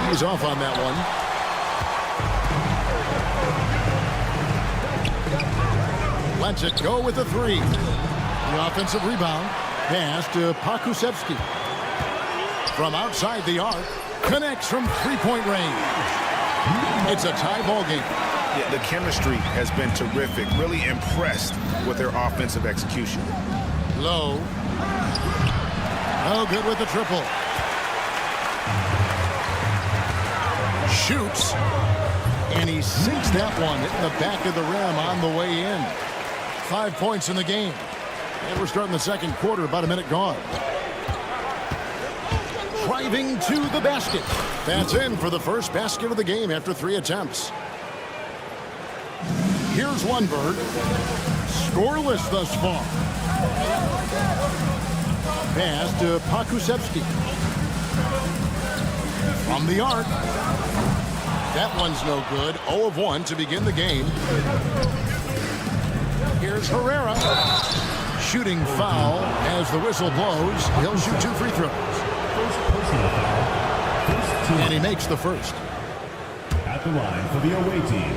He's off on that one. Lets it go with the three. The offensive rebound. Pass to Pakusevsky. From outside the arc. Connects from three-point range. It's a tie ball game. Yeah, the chemistry has been terrific. Really impressed with their offensive execution. Low. No good with the triple. Shoots. And he sinks that one in the back of the rim on the way in. 5 points in the game. And we're starting the second quarter, about a minute gone. Driving to the basket. That's in for the first basket of the game after 3 attempts. Here's Lundberg. Scoreless thus far. Pass to Pakusevsky. From the arc. That one's no good. 0 of 1 to begin the game. Here's Herrera. Shooting foul as the whistle blows. He'll shoot 2 free throws. And he makes the first. At the line for the away team.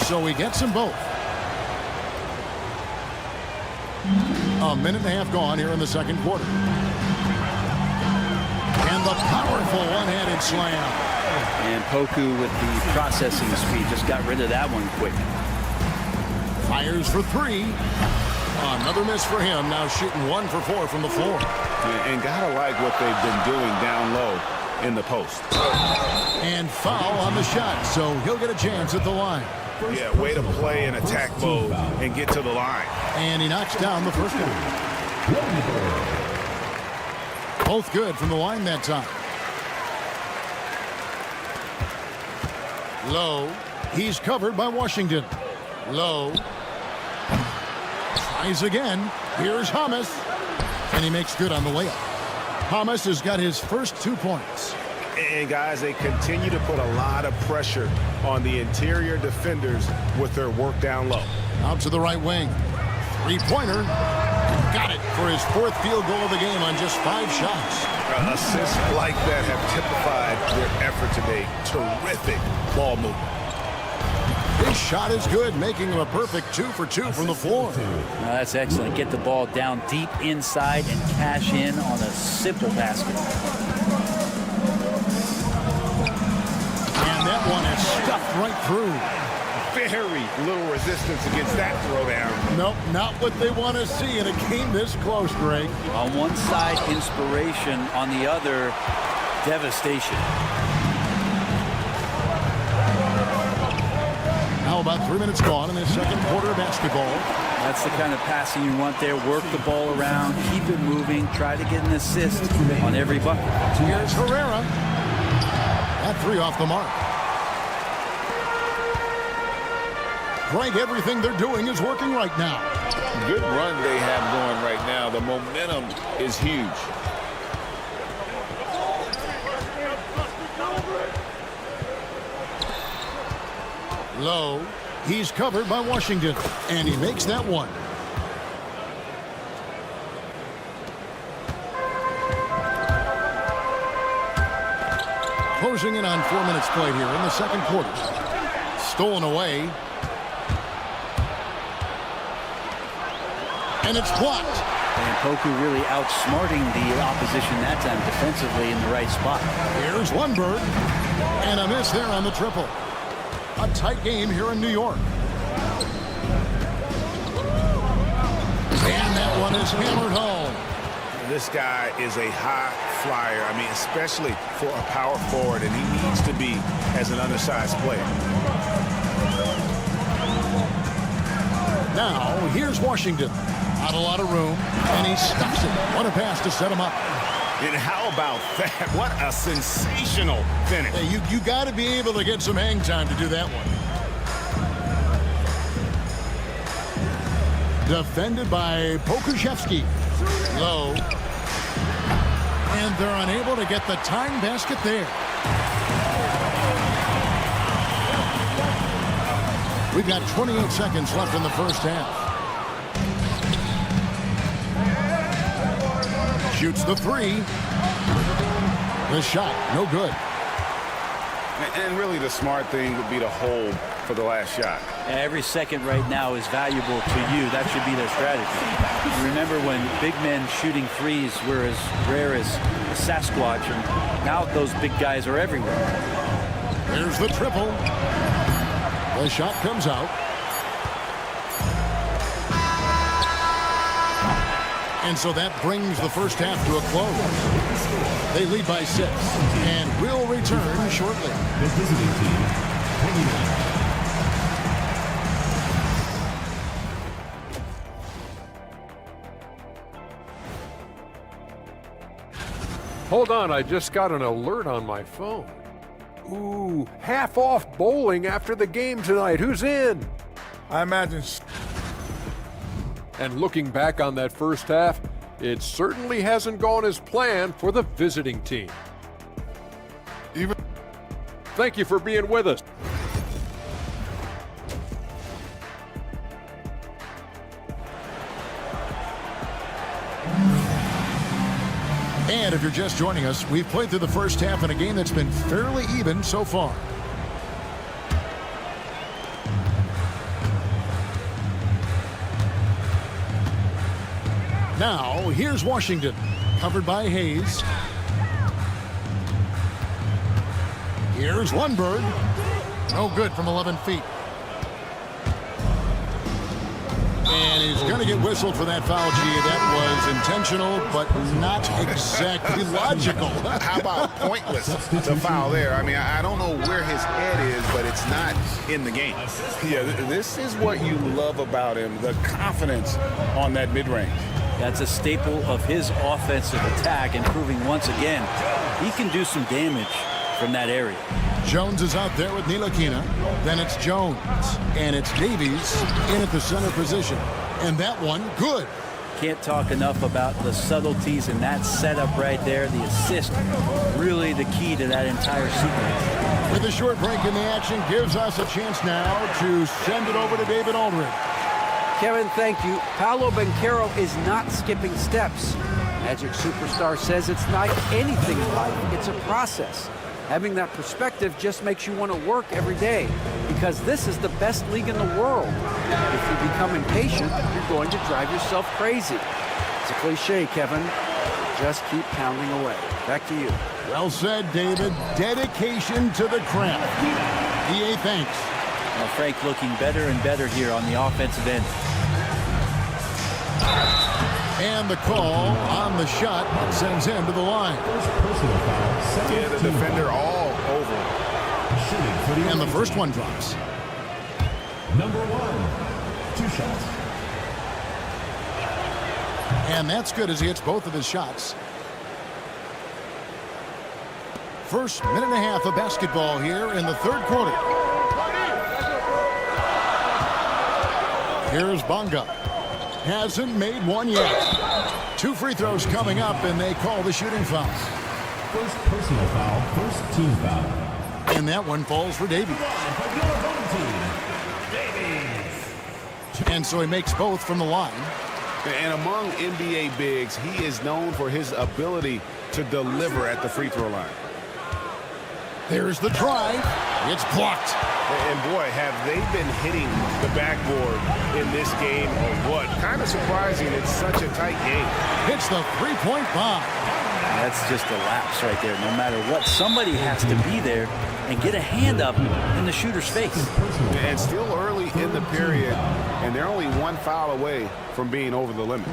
So he gets them both. A minute and a half gone here in the second quarter. And the powerful one-handed slam. And Poku with the processing speed just got rid of that one quick. Fires for 3. Another miss for him. Now shooting 1 for 4 from the floor. And gotta like what they've been doing down low in the post. And foul on the shot, so he'll get a chance at the line. Yeah, way to play in attack mode and get to the line. And he knocks down the first one. Both good from the line that time. Low. He's covered by Washington. Low. Tries again. Here's Hamas. And he makes good on the layup. Hamas has got his first 2 points. And guys, they continue to put a lot of pressure on the interior defenders with their work down low. Out to the right wing. Three-pointer. Got it for his 4th field goal of the game on just 5 shots. Assists like that have typified their effort today. Terrific ball movement. His shot is good, making him a perfect 2 for 2 from the floor. Now that's excellent. Get the ball down deep inside and cash in on a simple basket. And that one is stuffed right through. Very little resistance against that throwdown. Nope, not what they want to see in a game this close, Greg. On one side, inspiration. On the other, devastation. Now about 3 minutes gone in this second quarter of basketball. That's the kind of passing you want there. Work the ball around, keep it moving, try to get an assist on every bucket. Here's Herrera. That 3 off the mark. Greg, everything they're doing is working right now. Good run they have going right now. The momentum is huge. Low. He's covered by Washington, and he makes that one. Closing in on 4 minutes played here in the second quarter. Stolen away. And it's blocked. And Poku really outsmarting the opposition that time defensively in the right spot. Here's Lundberg. And a miss there on the triple. A tight game here in New York. And that one is hammered home. This guy is a high flyer. I mean, especially for a power forward, and he needs to be as an undersized player. Now, here's Washington. Not a lot of room, and he stuffs it. What a pass to set him up. And how about that? What a sensational finish. Hey, you got to be able to get some hang time to do that one. Defended by Pokuševski. Low. And they're unable to get the tying basket there. We've got 28 seconds left in the first half. Shoots the three. The shot, no good. And really the smart thing would be to hold for the last shot. Every second right now is valuable to you. That should be their strategy. Remember when big men shooting threes were as rare as a Sasquatch, and now those big guys are everywhere. There's the triple. The shot comes out. And so that brings the first half to a close. They lead by 6 and will return shortly. The visiting team, hanging out. Hold on, I just got an alert on my phone. Ooh, half off bowling after the game tonight. Who's in? I imagine. And looking back on that first half, it certainly hasn't gone as planned for the visiting team. Thank you for being with us. And if you're just joining us, we've played through the first half in a game that's been fairly even so far. Now, here's Washington, covered by Hayes. Here's Lundberg. No good from 11 feet. And he's going to get whistled for that foul, G. That was intentional, but not exactly logical. How about pointless to foul there? I mean, I don't know where his head is, but it's not in the game. Yeah, this is what you love about him, the confidence on that mid-range. That's a staple of his offensive attack, and proving once again he can do some damage from that area. Jones is out there with Ntilikina. Then it's Jones. And it's Davies in at the center position. And that one, good. Can't talk enough about the subtleties in that setup right there. The assist, really the key to that entire sequence. With a short break in the action, gives us a chance now to send it over to David Aldridge. Kevin, thank you. Paolo Banchero is not skipping steps. Magic Superstar says it's not anything in life. It's a process. Having that perspective just makes you want to work every day, because this is the best league in the world. If you become impatient, you're going to drive yourself crazy. It's a cliche, Kevin. Just keep pounding away. Back to you. Well said, David. Dedication to the craft. EA, thanks. Well, Frank looking better and better here on the offensive end. And the call on the shot sends him to the line. Yeah, the defender all over. And the first one drops. Number 1, 2 shots. And that's good as he hits both of his shots. First minute and a half of basketball here in the third quarter. Here's Bonga. Hasn't made one yet. 2 free throws coming up, and they call the shooting foul. First personal foul, first team foul. And that one falls for Davies. And so he makes both from the line. And among NBA bigs, he is known for his ability to deliver at the free throw line. There's the try. It's blocked. And boy, have they been hitting the backboard in this game or what? Kind of surprising. It's such a tight game. Hits the three-point bomb. That's just a lapse right there. No matter what, somebody has to be there and get a hand up in the shooter's face. And still early in the period, and they're only 1 foul away from being over the limit.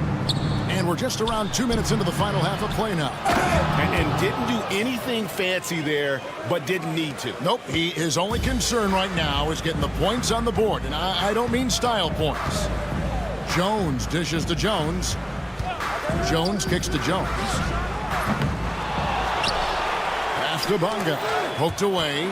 And we're just around 2 minutes into the final half of play now. And didn't do anything fancy there, but didn't need to. Nope, his only concern right now is getting the points on the board. And I don't mean style points. Jones dishes to Jones. Jones kicks to Jones. Pass to Bonga. Poked away.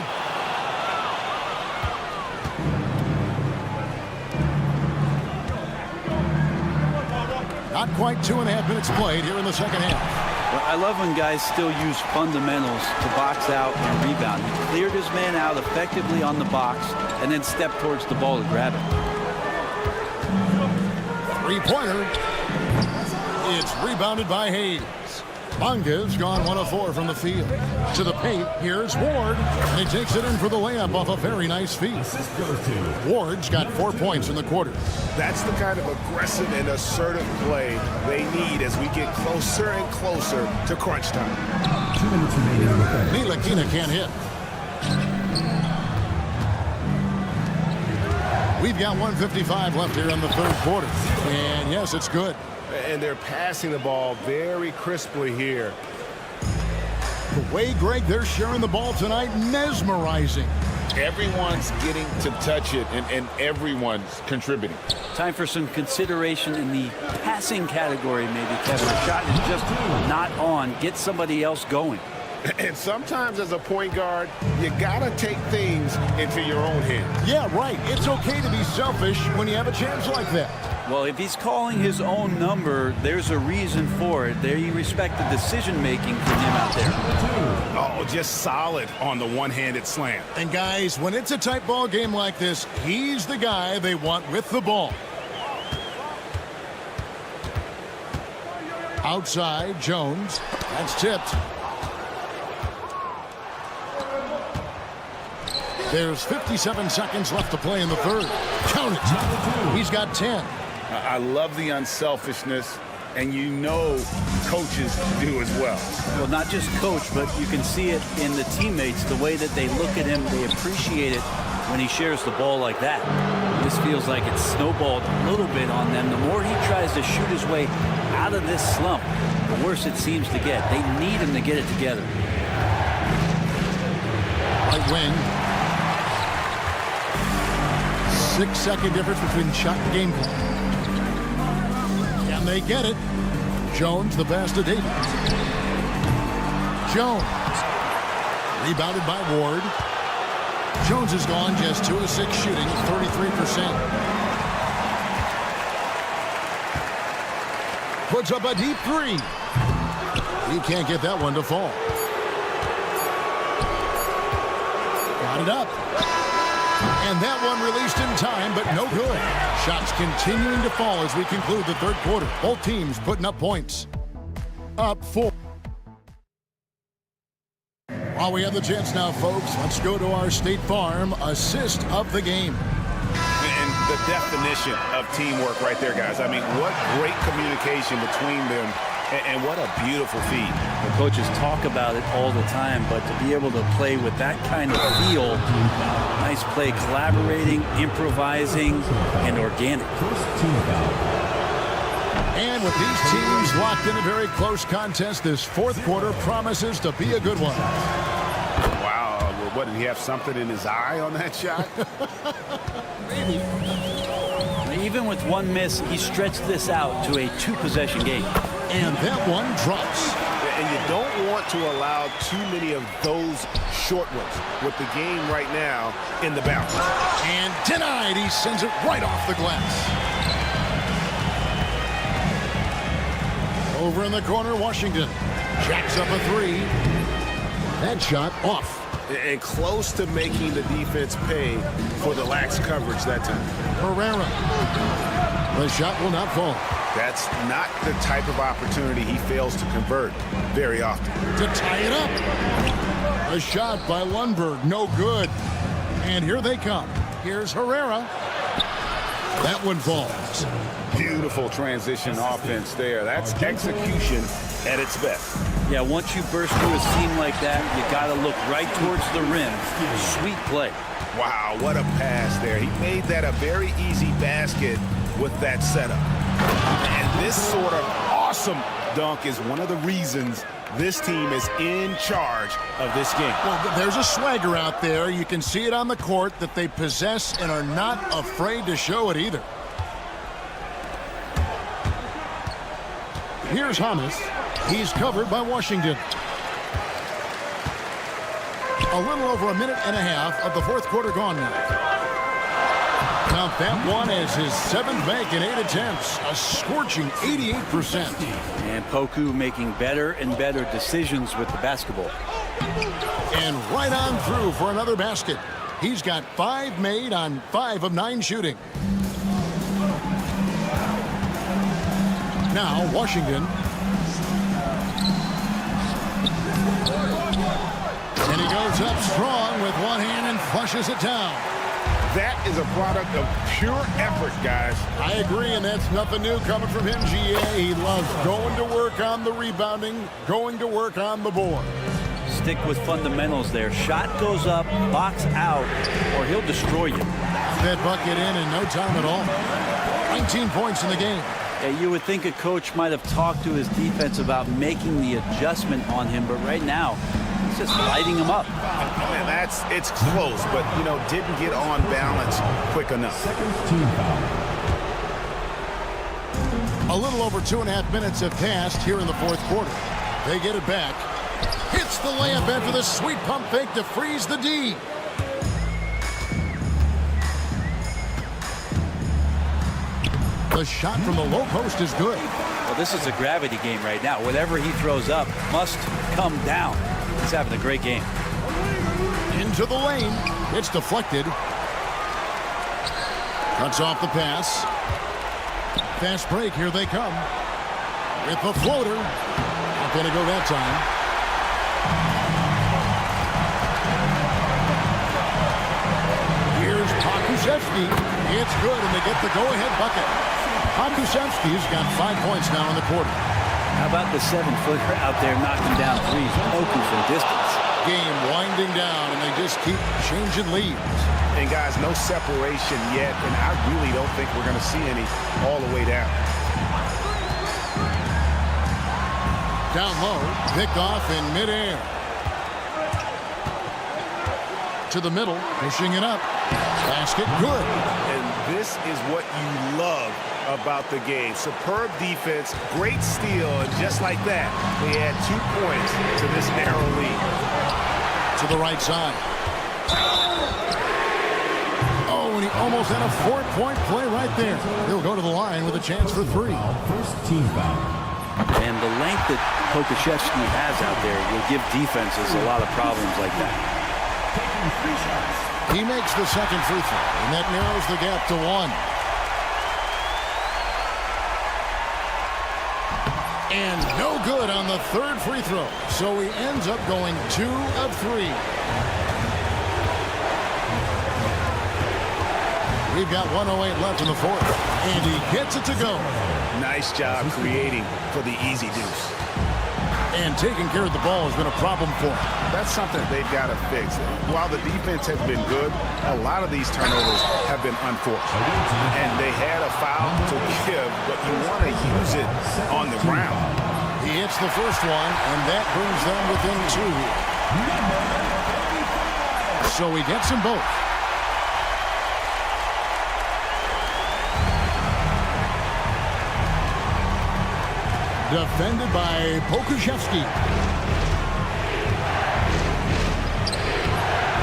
Not quite 2.5 minutes played here in the second half. Well, I love when guys still use fundamentals to box out and rebound. He cleared his man out effectively on the box and then stepped towards the ball to grab it. Three-pointer. It's rebounded by Hayes. Bonga's gone 1 of 4 from the field. To the paint, here's Ward. And he takes it in for the layup off a very nice feed. Ward's got 4 points in the quarter. That's the kind of aggressive and assertive play they need as we get closer and closer to crunch time. 2 minutes remaining in the third. Ntilikina can't hit. We've got 1:55 left here in the third quarter. And yes, it's good. And they're passing the ball very crisply here. The way, Greg, they're sharing the ball tonight, mesmerizing. Everyone's getting to touch it, and everyone's contributing. Time for some consideration in the passing category, maybe, Kevin. The shot is just not on. Get somebody else going. And sometimes as a point guard, you gotta take things into your own hands. Yeah, right. It's okay to be selfish when you have a chance like that. Well, if he's calling his own number, there's a reason for it. There you respect the decision-making from him out there. Oh, just solid on the one-handed slam. And guys, when it's a tight ball game like this, he's the guy they want with the ball. Outside, Jones. That's tipped. There's 57 seconds left to play in the third. Count it. He's got 10. I love the unselfishness, and you know coaches do as well. Well, not just coach, but you can see it in the teammates, the way that they look at him. They appreciate it when he shares the ball like that. This feels like it's snowballed a little bit on them. The more he tries to shoot his way out of this slump, the worse it seems to get. They need him to get it together. Right wing. 6-second difference between shot and game clock. And they get it. Jones, the pass to Davis. Jones. Rebounded by Ward. Jones is gone just 2 of 6 shooting, 33%. Puts up a deep three. He can't get that one to fall. Got it up. And that one released in time, but no good. Shots continuing to fall as we conclude the third quarter. Both teams putting up points. Up 4. While we have the chance now, folks, let's go to our State Farm assist of the game. And the definition of teamwork right there, guys. I mean, what great communication between them, and what a beautiful feed. The coaches talk about it all the time, but to be able to play with that kind of feel, nice play, collaborating, improvising, and organic. And with these teams locked in a very close contest, this fourth quarter promises to be a good one. Wow, what, did he have something in his eye on that shot? Maybe. Even with one miss, he stretched this out to a 2-possession game. And that one drops. And you don't want to allow too many of those short ones with the game right now in the balance. And denied. He sends it right off the glass. Over in the corner, Washington jacks up a 3. That shot off. And close to making the defense pay for the lax coverage that time. Herrera. The shot will not fall. That's not the type of opportunity he fails to convert very often. To tie it up. A shot by Lundberg, no good. And here they come. Here's Herrera. That one falls. Beautiful transition offense there. That's execution at its best. Yeah, once you burst through a seam like that, you got to look right towards the rim. Sweet play. Wow, what a pass there. He made that a very easy basket with that setup. And this sort of awesome dunk is one of the reasons this team is in charge of this game. Well, there's a swagger out there. You can see it on the court that they possess and are not afraid to show it either. Here's Hamas. He's covered by Washington. A little over a minute and a half of the fourth quarter gone now. Count that one as his 7th make in 8 attempts. A scorching 88%. And Poku making better and better decisions with the basketball. And right on through for another basket. He's got 5 made on 5 of 9 shooting. Now Washington. And he goes up strong with one hand and flushes it down. That is a product of pure effort, guys. I agree, and that's nothing new coming from him, GA. He loves going to work on the rebounding, going to work on the board. Stick with fundamentals there. Shot goes up, box out, or he'll destroy you. That bucket in no time at all. 19 points in the game. Yeah, you would think a coach might have talked to his defense about making the adjustment on him, but right now, he's just lighting him up. Man, it's close, but, didn't get on balance quick enough. Team foul. A little over 2.5 minutes have passed here in the fourth quarter. They get it back. Hits the layup in for the sweet pump fake to freeze the D. The shot from the low post is good. Well, this is a gravity game right now. Whatever he throws up must come down. He's having a great game. Into the lane. It's deflected. Cuts off the pass. Fast break. Here they come. With the floater. Not going to go that time. Here's Pokusevski. It's good, and they get the go-ahead bucket. Pokusevski's got 5 points now in the quarter. How about the 7-footer out there knocking down threes, Poku from distance? Game winding down, and they just keep changing leads. And guys, no separation yet, and I really don't think we're going to see any all the way down. Down low, picked off in midair. To the middle, pushing it up. Basket good. And this is what you love about the game. Superb defense, great steal, and just like that, they add 2 points to this narrow lead. To the right side. Oh, and he almost had a 4-point play right there. He'll go to the line with a chance for 3. First team foul. And the length that Pokusevski has out there will give defenses a lot of problems like that. He makes the second free throw, and that narrows the gap to 1. And no good on the third free throw. So he ends up going 2 of 3. We've got 1:08 left in the fourth. And he gets it to go. Nice job creating for the easy deuce. And taking care of the ball has been a problem for him. That's something they've got to fix. While the defense has been good, a lot of these turnovers have been unforced. And they had a foul to give, but you want to use it on the ground. He hits the first one, and that brings them within 2 here. So he gets them both. Defended by Pokusevski.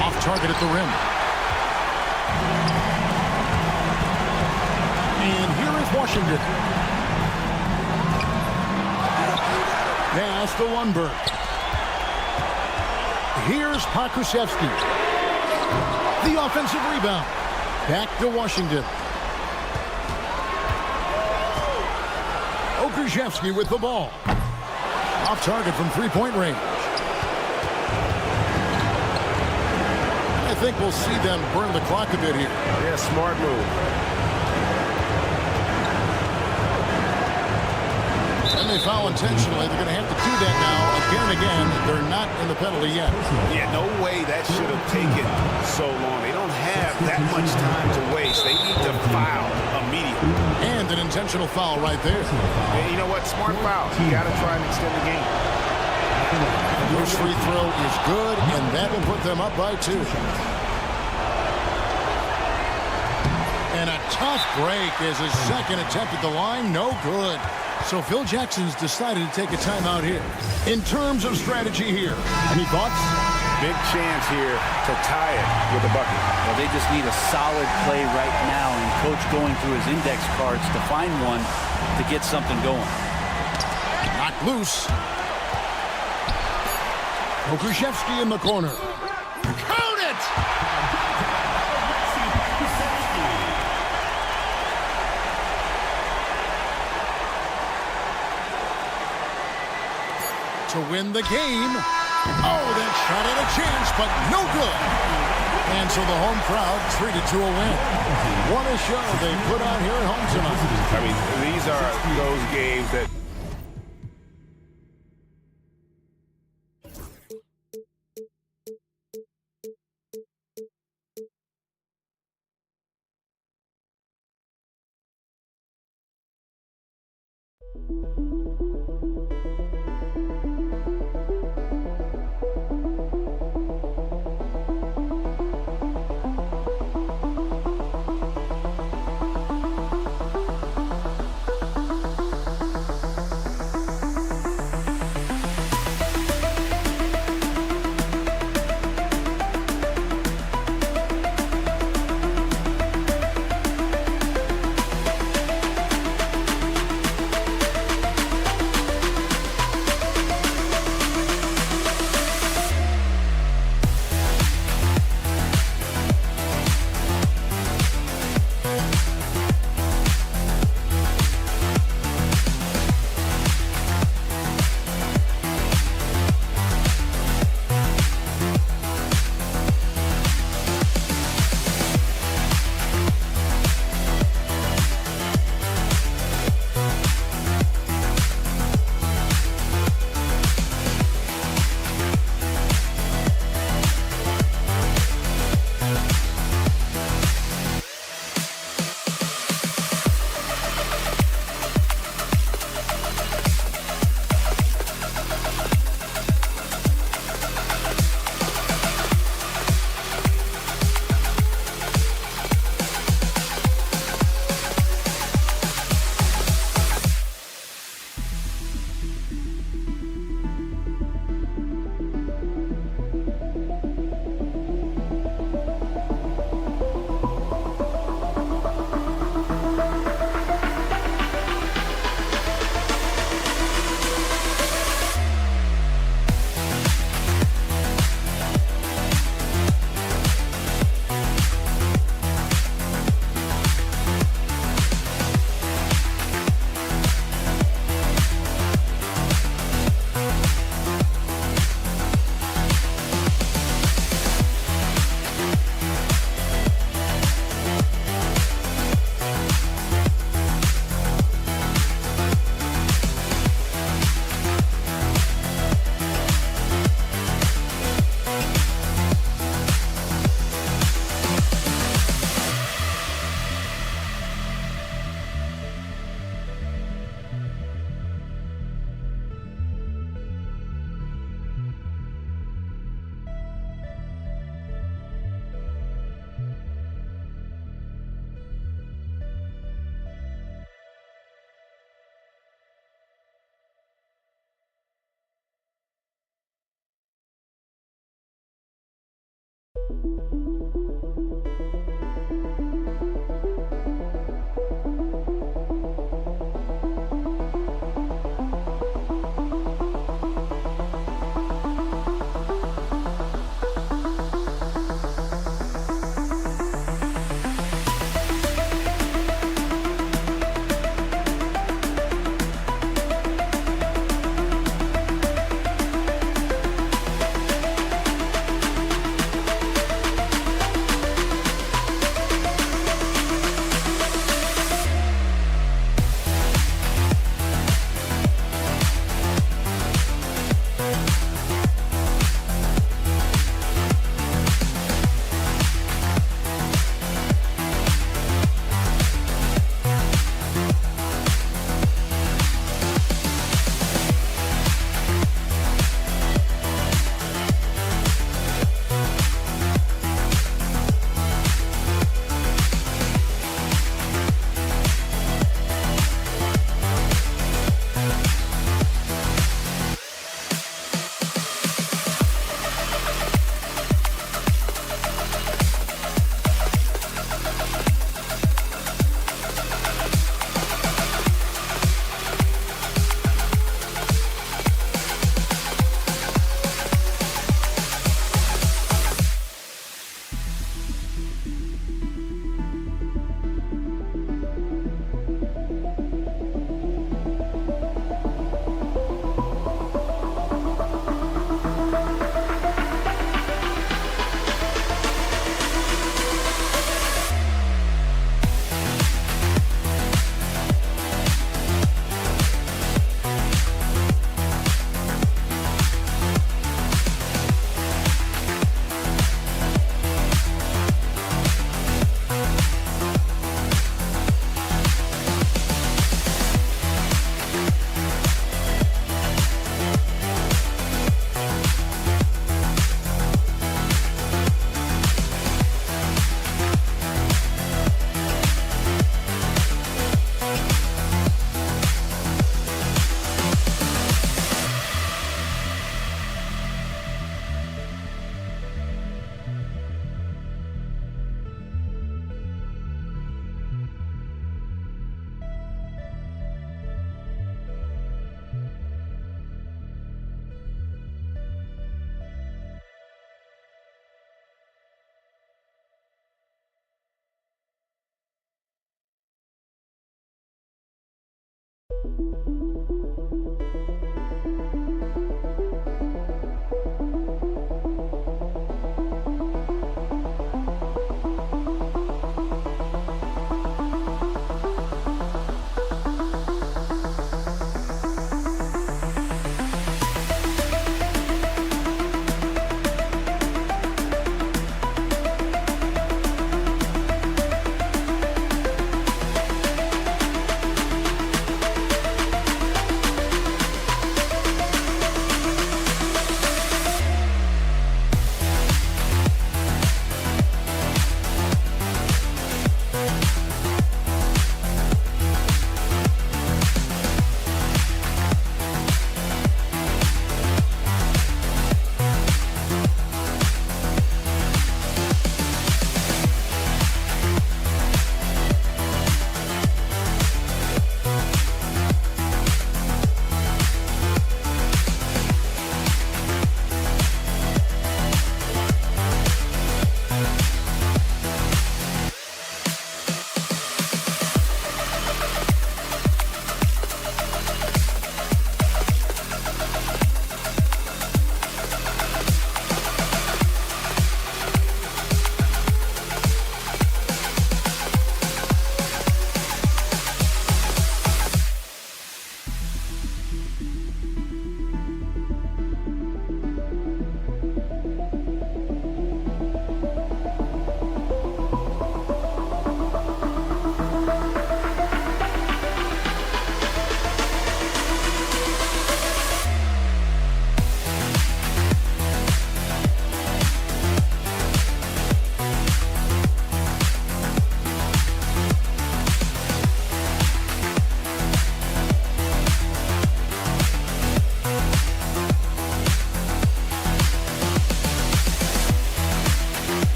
Off target at the rim. And here is Washington. Pass to Lundberg. Here's Pokusevski. The offensive rebound. Back to Washington. Pokusevski with the ball. Off target from 3-point range. I think we'll see them burn the clock a bit here. Yeah, smart move. And they foul intentionally. They're going to have to do that now again and again. They're not in the penalty yet. Yeah, no way that should have taken so long. They don't have that much time to waste. They need to foul immediately. And an intentional foul right there. And you know what? Smart foul. You got to try and extend the game. First free throw is good, and that will put them up by 2. And a tough break is his second attempt at the line. No good. So Phil Jackson's decided to take a timeout here. In terms of strategy here, any thoughts? Big chance here to tie it with a bucket. Well, they just need a solid play right now, and Coach going through his index cards to find one to get something going. Knocked loose. Okushevsky in the corner. Count it! To win the game. Oh, that shot at a chance, but no good. And so the home crowd treated to a win. What a show they put on here at home tonight. I mean, these are those games that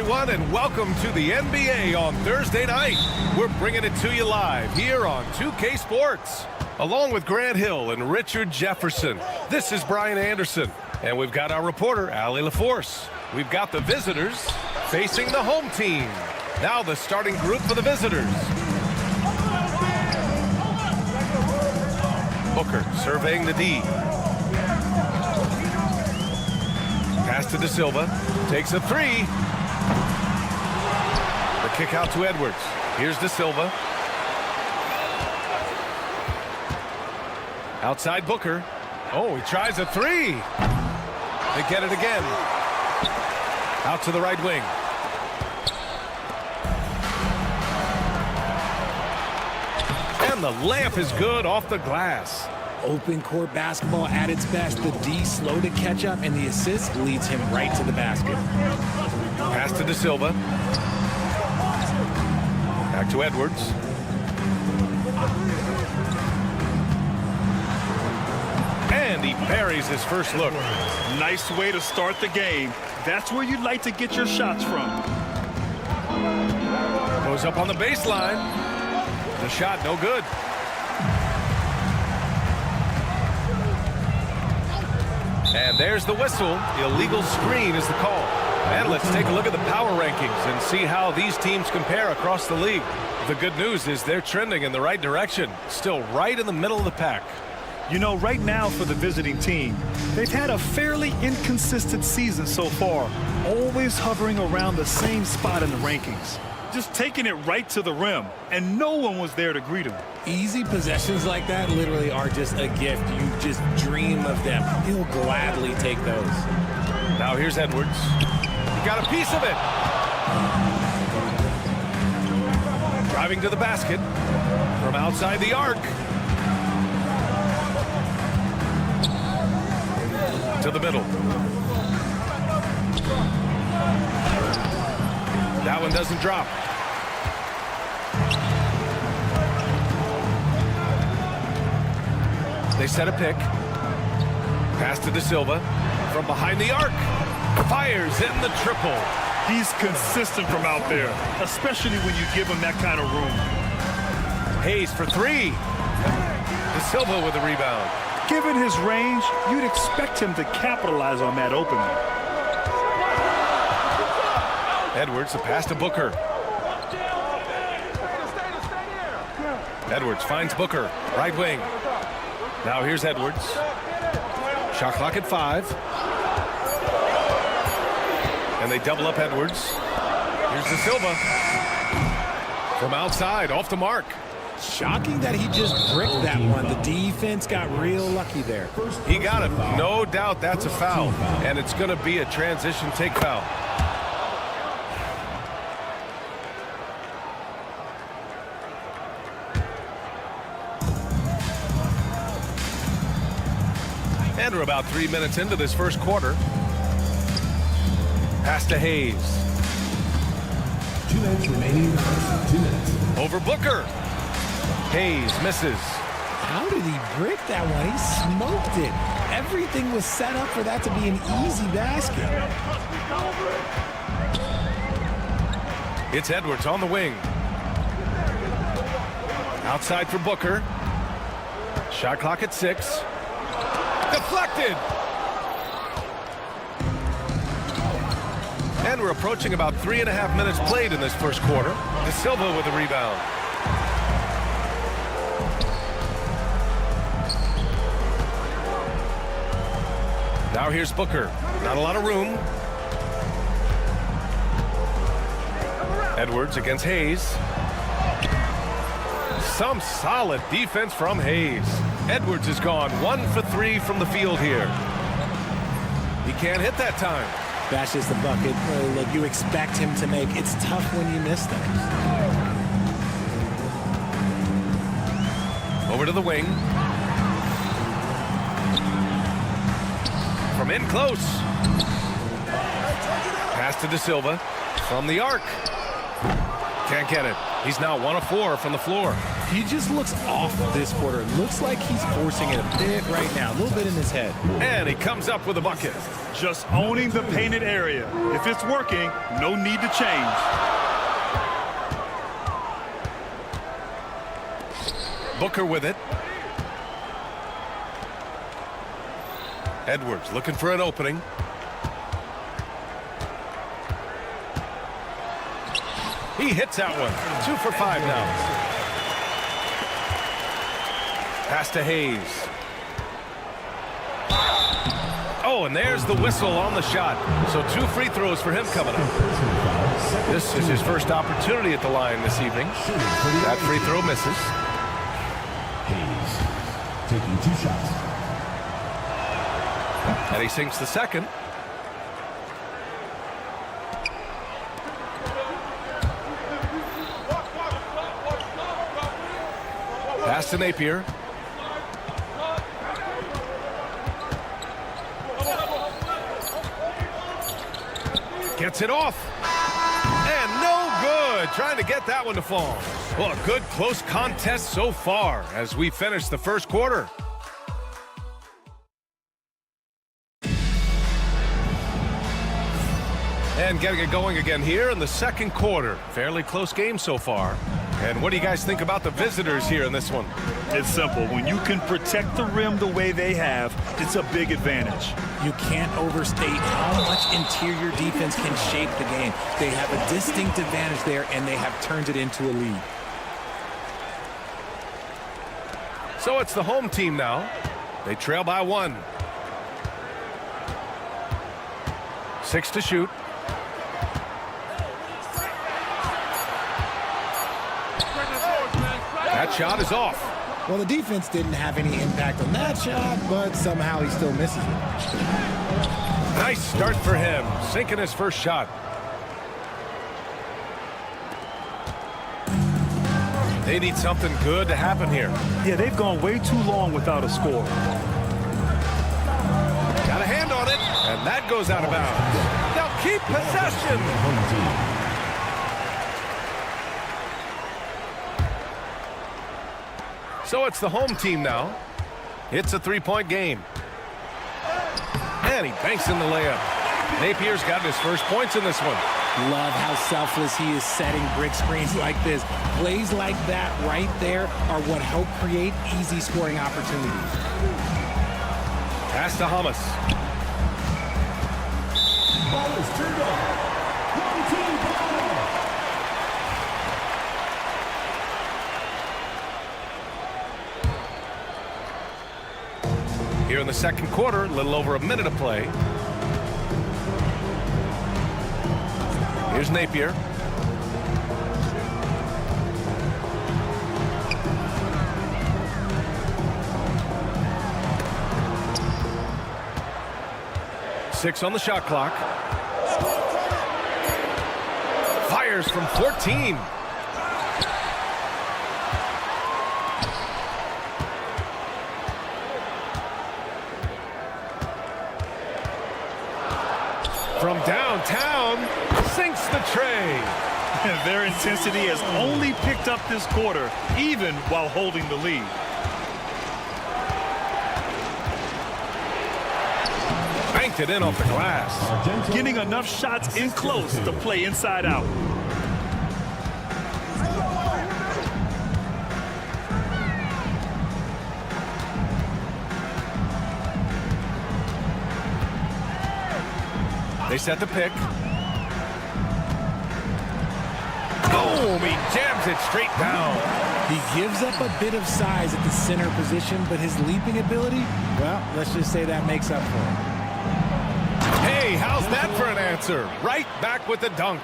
everyone, and welcome to the NBA on Thursday night. We're bringing it to you live here on 2K Sports. Along with Grant Hill and Richard Jefferson, this is Brian Anderson. And we've got our reporter, Allie LaForce. We've got the visitors facing the home team. Now the starting group for the visitors. Booker surveying the D. Pass to De Silva. Takes a three. The kick out to Edwards. Here's De Silva. Outside Booker. Oh, he tries a three. They get it again. Out to the right wing. And the layup is good off the glass. Open court basketball at its best. The D slow to catch up, and the assist leads him right to the basket. Pass to De Silva. Back to Edwards. And he buries his first look. Nice way to start the game. That's where you'd like to get your shots from. Goes up on the baseline. The shot no good. And there's the whistle. Illegal screen is the call. And let's take a look at the power rankings and see how these teams compare across the league. The good news is they're trending in the right direction. Still right in the middle of the pack. You know, right now for the visiting team, they've had a fairly inconsistent season so far, always hovering around the same spot in the rankings. Just taking it right to the rim, and no one was there to greet him. Easy possessions like that literally are just a gift. You just dream of them. He'll gladly take those. Now here's Edwards. He got a piece of it. Driving to the basket from outside the arc. To the middle. That one doesn't drop. They set a pick. Pass to De Silva. From behind the arc. Fires in the triple. He's consistent from out there, especially when you give him that kind of room. Hayes for three. De Silva with a rebound. Given his range, you'd expect him to capitalize on that opening. Edwards, the pass to Booker. Edwards finds Booker, right wing. Now here's Edwards. Shot clock at 5. And they double up Edwards. Here's De Silva. From outside, off the mark. Shocking that he just bricked that one. The defense got real lucky there. He got it. No doubt that's a foul. And it's going to be a transition take foul. And we're about 3 minutes into this first quarter. Pass to Hayes. 2 minutes remaining. 2 minutes. Over Booker. Hayes misses. How did he brick that one? He smoked it. Everything was set up for that to be an easy basket. It's Edwards on the wing. Outside for Booker. Shot clock at 6. Deflected. And we're approaching about 3.5 minutes played in this first quarter. De Silva with a rebound. Now here's Booker. Not a lot of room. Edwards against Hayes. Some solid defense from Hayes. Edwards is gone 1 for 3 from the field here. He can't hit that time. That's just the bucket. Look, you expect him to make. It's tough when you miss those. Over to the wing. From in close. Pass to De Silva. From the arc. Can't get it. He's now 1 of 4 from the floor. He just looks off this quarter. It looks like he's forcing it a bit right now, a little bit in his head. And he comes up with a bucket. Just owning the painted area. If it's working, no need to change. Booker with it. Edwards looking for an opening. He hits that one. 2 for 5 now. Pass to Hayes. Oh, and there's the whistle on the shot. So 2 free throws for him coming up. This is his first opportunity at the line this evening. That free throw misses. Hayes taking 2 shots. And he sinks the second. Pass to Napier. Gets it off. And no good. Trying to get that one to fall. Well, a good close contest so far as we finish the first quarter. And getting it going again here in the second quarter. Fairly close game so far. And what do you guys think about the visitors here in this one? It's simple. When you can protect the rim the way they have, it's a big advantage. You can't overstate how much interior defense can shape the game. They have a distinct advantage there, and they have turned it into a lead. So it's the home team now. They trail by 1. 6 to shoot. That shot is off. Well, the defense didn't have any impact on that shot, but somehow he still misses it. Nice start for him, sinking his first shot. They need something good to happen here. Yeah, they've gone way too long without a score. Got a hand on it, and that goes out of bounds. They'll keep possession. So it's the home team now. It's a 3-point game. And he banks in the layup. Napier's got his first points in this one. Love how selfless he is setting brick screens like this. Plays like that right there are what help create easy scoring opportunities. Pass to Hamas. Ball is turned over. Home team ball. Here in the second quarter, a little over a minute of play. Here's Napier. Six on the shot clock. Fires from 14. From downtown, sinks the tray. And their intensity has only picked up this quarter, even while holding the lead. Banked it in off the glass. Getting enough shots in close to play inside out. They set the pick. Boom! He jams it straight down. He gives up a bit of size at the center position, but his leaping ability, well, let's just say that makes up for it. Hey, how's that for an answer? Right back with the dunk.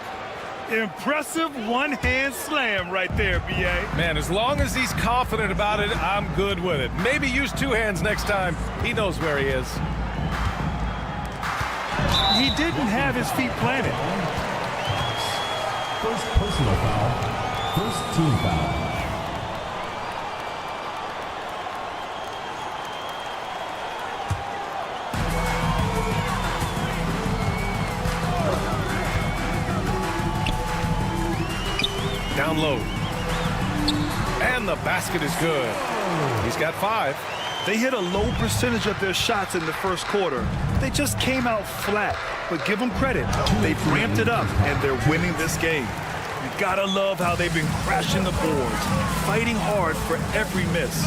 Impressive one-hand slam right there, B.A. Man, as long as he's confident about it, I'm good with it. Maybe use 2 hands next time. He knows where he is. He didn't have his feet planted. First personal foul. First team foul. Down low. And the basket is good. He's got 5. They hit a low percentage of their shots in the first quarter. They just came out flat, but give them credit. They've ramped it up, and they're winning this game. You gotta love how they've been crashing the boards, fighting hard for every miss.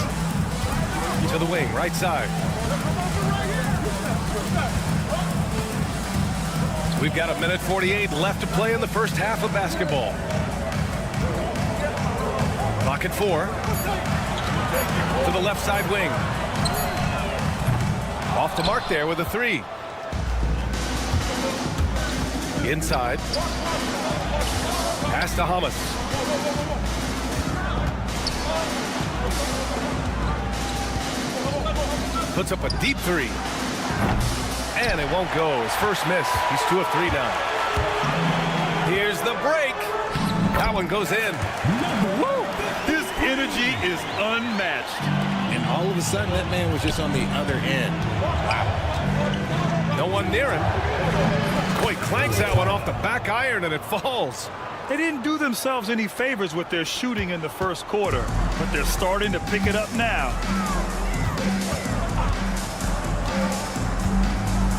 To the wing, right side. We've got 1:48 left to play in the first half of basketball. Clock at 4. To the left side wing. Off the mark there with a 3. Inside. Pass to Hamas. Puts up a deep 3. And it won't go. His first miss. He's 2 of 3 now. Here's the break. That one goes in. Woo! His energy is unmatched. And all of a sudden, that man was just on the other end. Wow. No one near him. Boy, clanks that one off the back iron and it falls. They didn't do themselves any favors with their shooting in the first quarter, but they're starting to pick it up now.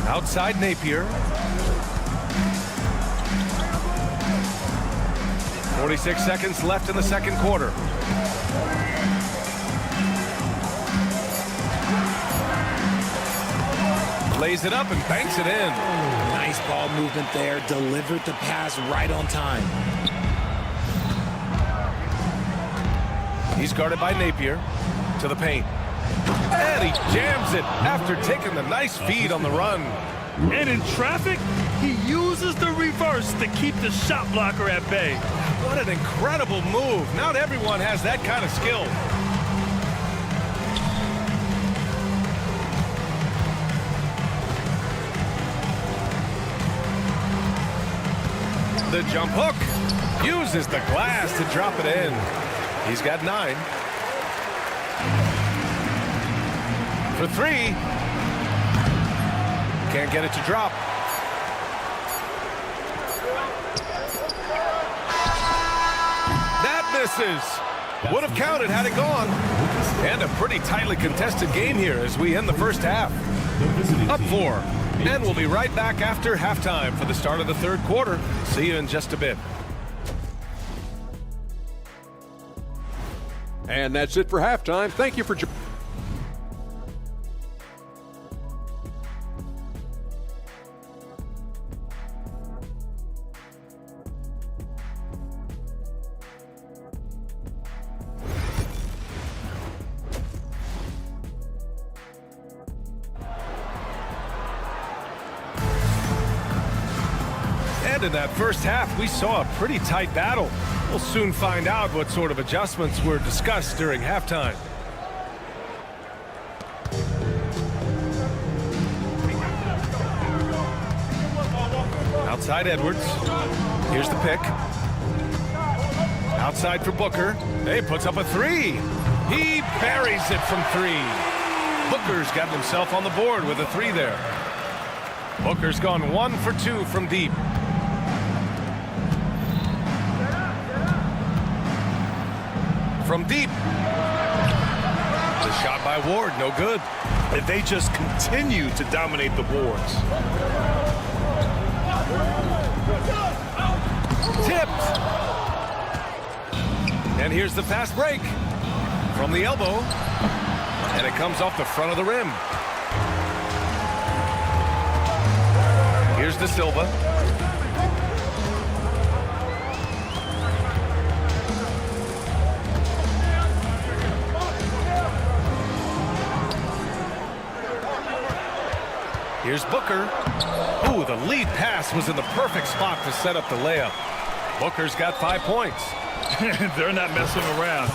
Outside Napier. 46 seconds left in the second quarter. Lays it up and banks it in. Nice ball movement there. Delivered the pass right on time. He's guarded by Napier. To the paint. And he jams it after taking the nice feed on the run. And in traffic, he uses the reverse to keep the shot blocker at bay. What an incredible move. Not everyone has that kind of skill. The jump hook. Uses the glass to drop it in. He's got 9. For 3. Can't get it to drop. That misses. Would have counted had it gone. And a pretty tightly contested game here as we end the first half. Up 4. And we'll be right back after halftime for the start of the third quarter. See you in just a bit. And that's it for halftime. Thank you for joining. In that first half, we saw a pretty tight battle. We'll soon find out what sort of adjustments were discussed during halftime. Outside Edwards. Here's the pick. Outside for Booker. He puts up a 3. He buries it from 3. Booker's gotten himself on the board with a 3 there. Booker's gone 1 for 2 from deep. From deep. The shot by Ward, no good. And they just continue to dominate the boards. Tipped. And here's the fast break. From the elbow. And it comes off the front of the rim. Here's De Silva. Here's Booker. Ooh, the lead pass was in the perfect spot to set up the layup. Booker's got 5 points. They're not messing around.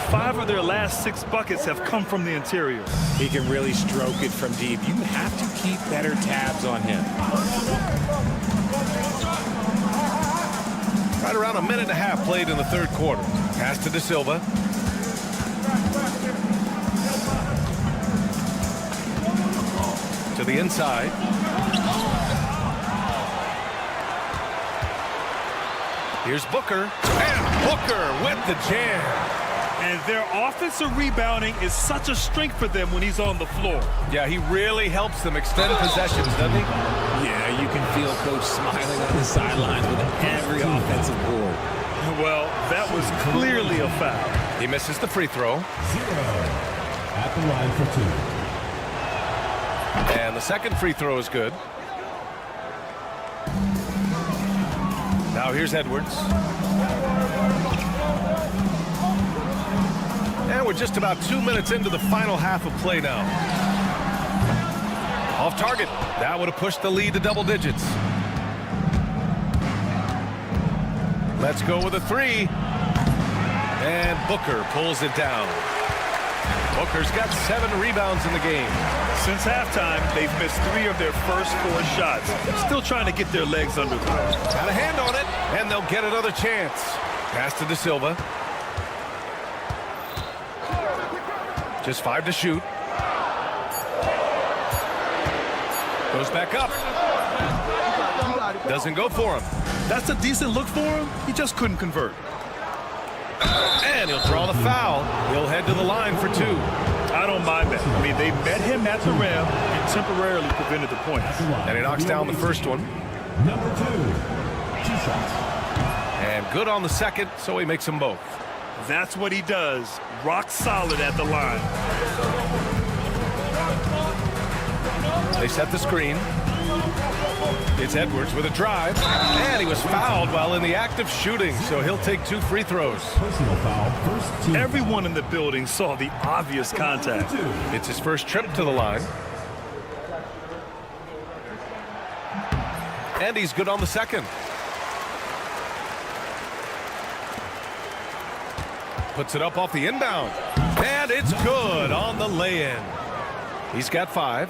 5 of their last 6 buckets have come from the interior. He can really stroke it from deep. You have to keep better tabs on him. Right around a minute and a half played in the third quarter. Pass to De Silva. To the inside. Here's Booker. And Booker with the jam. And their offensive rebounding is such a strength for them when he's on the floor. Yeah, he really helps them extend possessions, doesn't he? Yeah, you can feel Coach smiling on the sidelines with every offensive board. Well, that was clearly a foul. He misses the free throw. 0 at the line for 2. And the second free throw is good. Now here's Edwards. And we're just about 2 minutes into the final half of play now. Off target. That would have pushed the lead to double digits. Let's go with a three. And Booker pulls it down. Booker's got 7 rebounds in the game. Since halftime, they've missed 3 of their first 4 shots. Still trying to get their legs under them. Got a hand on it, and they'll get another chance. Pass to De Silva. Just 5 to shoot. Goes back up. Doesn't go for him. That's a decent look for him. He just couldn't convert. And he'll draw the foul. He'll head to the line for 2. I don't mind that. I mean, they met him at the rim and temporarily prevented the points. And he knocks down the first one. Number 2. 2 shots. And good on the second, so he makes them both. That's what he does. Rock solid at the line. They set the screen. It's Edwards with a drive. And he was fouled while in the act of shooting, so he'll take 2 free throws. Personal foul, first team. Everyone in the building saw the obvious contact. It's his first trip to the line. And he's good on the second. Puts it up off the inbound. And it's good on the lay-in. He's got 5.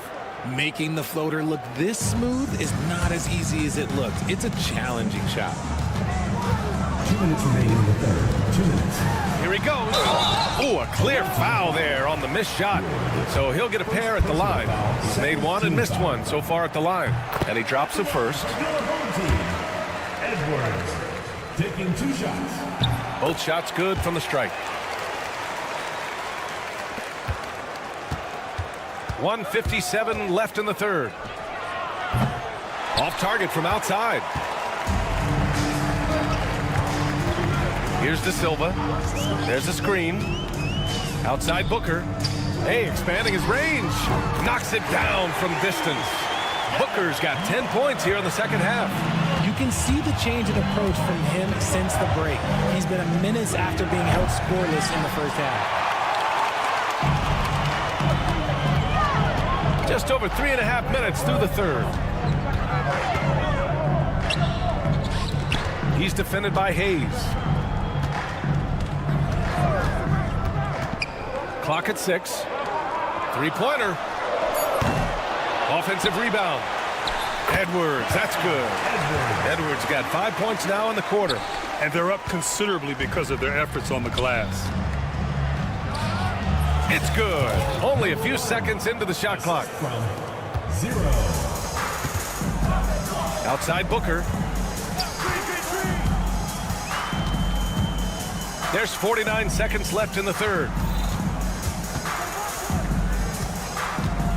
Making the floater look this smooth is not as easy as it looks. It's a challenging shot. 2 minutes remaining in the third. 2 minutes. Here he goes. Oh, a clear foul there on the missed shot. So he'll get a pair at the line. He's made 1 and missed 1 so far at the line. And he drops it first. Edwards taking 2 shots. Both shots good from the strike. 1:57 left in the third. Off target from outside. Here's De Silva. There's a screen. Outside Booker. Hey, expanding his range. Knocks it down from distance. Booker's got 10 points here in the second half. You can see the change in approach from him since the break. He's been a minute after being held scoreless in the first half. Just over 3.5 minutes through the third. He's defended by Hayes. Clock at 6. 3-pointer. Offensive rebound. Edwards, that's good. Edwards got 5 points now in the quarter. And they're up considerably because of their efforts on the glass. It's good. Only a few seconds into the shot clock. From 0. Outside Booker. There's 49 seconds left in the third.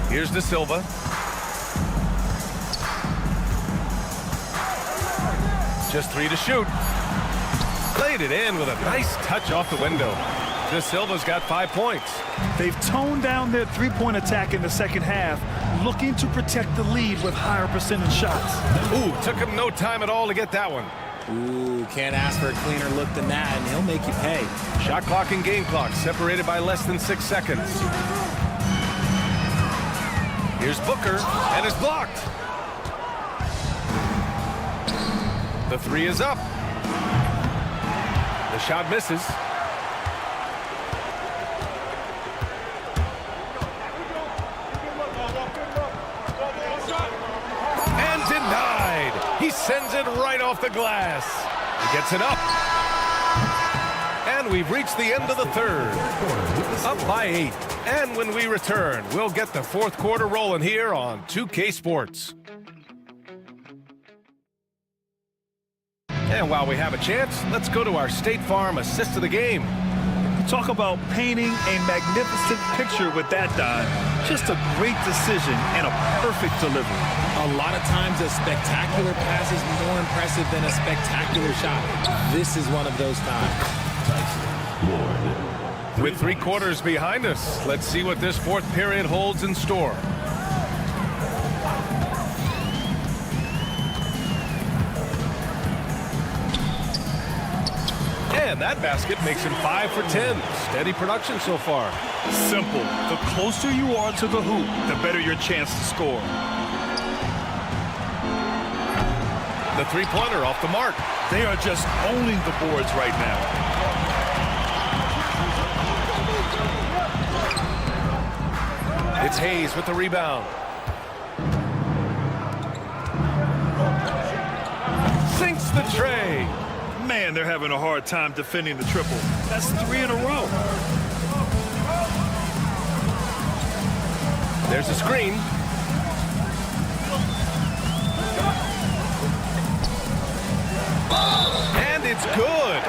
Here's De Silva. Just 3 to shoot. Played it in with a nice touch off the window. De Silva's got 5 points. They've toned down their three-point attack in the second half, looking to protect the lead with higher percentage shots. Ooh, took him no time at all to get that one. Ooh, can't ask for a cleaner look than that, and he'll make you pay. Shot clock and game clock separated by less than 6 seconds. Here's Booker, and it's blocked. The 3 is up. The shot misses. And denied. He sends it right off the glass. He gets it up. And we've reached the end of the third. Up by 8. And when we return, we'll get the fourth quarter rolling here on 2K Sports. And while we have a chance, let's go to our State Farm assist of the game. Talk about painting a magnificent picture with that dime. Just a great decision and a perfect delivery. A lot of times a spectacular pass is more impressive than a spectacular shot. This is one of those times. With 3 quarters behind us, let's see what this 4th period holds in store. And that basket makes him 5 for 10. Steady production so far. Simple. The closer you are to the hoop, the better your chance to score. The 3-pointer off the mark. They are just owning the boards right now. It's Hayes with the rebound. Sinks the tray. Man, they're having a hard time defending the triple. That's 3 in a row. There's a screen. And it's good.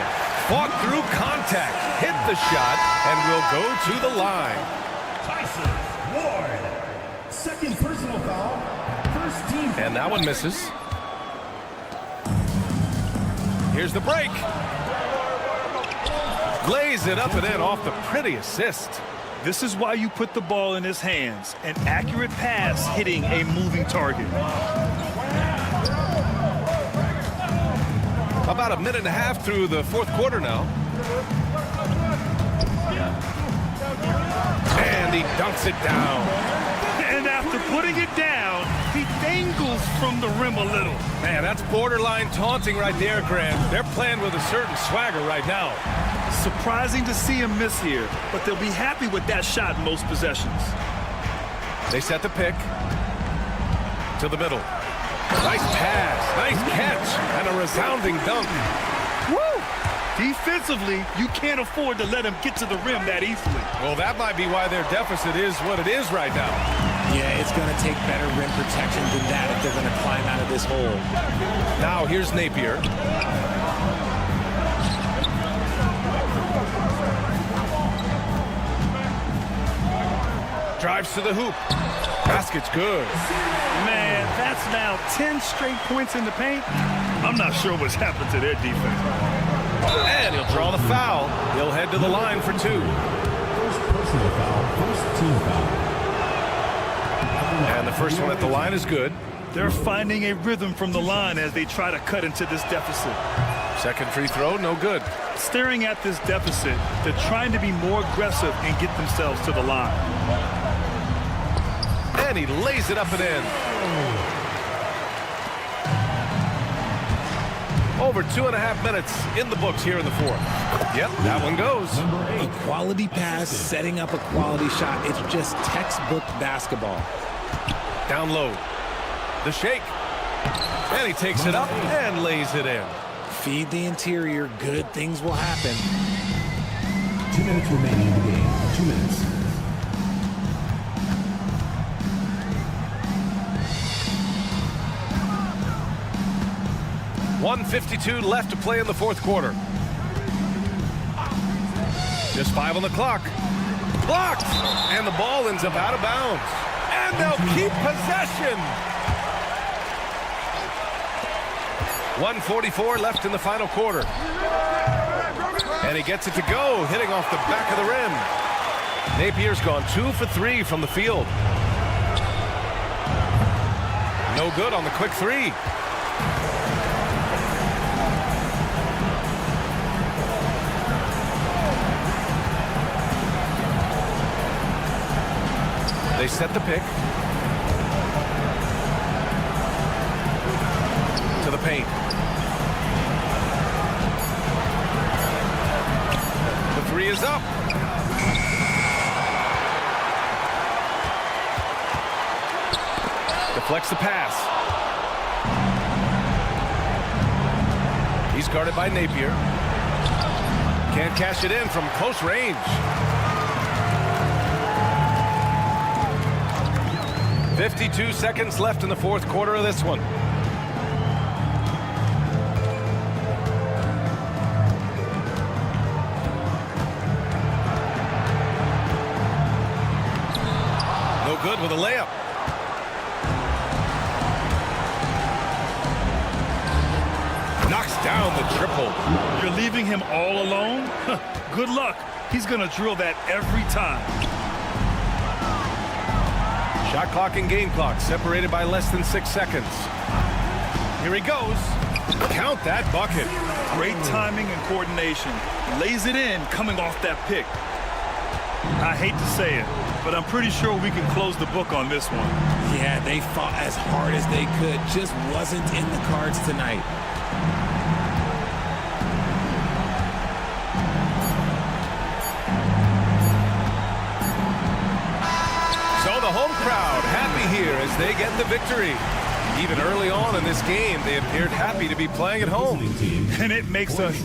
Fought through contact, hit the shot, and will go to the line. Tyson Ward. Second personal foul. First team. And that one misses. Here's the break. Lays it up and in off the pretty assist. This is why you put the ball in his hands. An accurate pass hitting a moving target. About a minute and a half through the 4th quarter now. And he dunks it down. And after putting it down, he dangles from the rim a little. Man, that's borderline taunting right there, Grant. They're playing with a certain swagger right now. Surprising to see him miss here, but they'll be happy with that shot in most possessions. They set the pick to the middle. Nice pass, nice catch, and a resounding dunk. Woo! Defensively, you can't afford to let him get to the rim that easily. Well, that might be why their deficit is what it is right now. Yeah, it's going to take better rim protection than that if they're going to climb out of this hole. Now here's Napier. Drives to the hoop. Basket's good. Man, that's now 10 straight points in the paint. I'm not sure what's happened to their defense. And he'll draw the foul. He'll head to the line for 2. First personal foul. First team foul. And the first one at the line is good. They're finding a rhythm from the line as they try to cut into this deficit. Second free throw, no good. Staring at this deficit, they're trying to be more aggressive and get themselves to the line. And he lays it up and in. Over 2.5 minutes in the books here in the 4th. Yep, that one goes. A quality pass, setting up a quality shot. It's just textbook basketball. Down low. The shake. And he takes it up and lays it in. Feed the interior. Good things will happen. 2 minutes remaining in the game. 2 minutes. .152 left to play in the 4th quarter. Just 5 on the clock. Blocked! And the ball ends up out of bounds. And they'll keep possession. 1:44 left in the final quarter. And he gets it to go, hitting off the back of the rim. Napier's gone 2 for 3 from the field. No good on the quick 3. They set the pick. To the paint. The 3 is up. Deflects the pass. He's guarded by Napier. Can't cash it in from close range. 52 seconds left in the 4th quarter of this one. No good with a layup. Knocks down the triple. You're leaving him all alone? Good luck. He's going to drill that every time. Shot clock and game clock separated by less than 6 seconds. Here he goes. Count that bucket. Great timing and coordination. Lays it in coming off that pick. I hate to say it, but I'm pretty sure we can close the book on this one. Yeah, they fought as hard as they could. Just wasn't in the cards tonight. So the home crowd happy here as they get the victory. Even early on in this game, they appeared happy to be playing at home. And it makes us...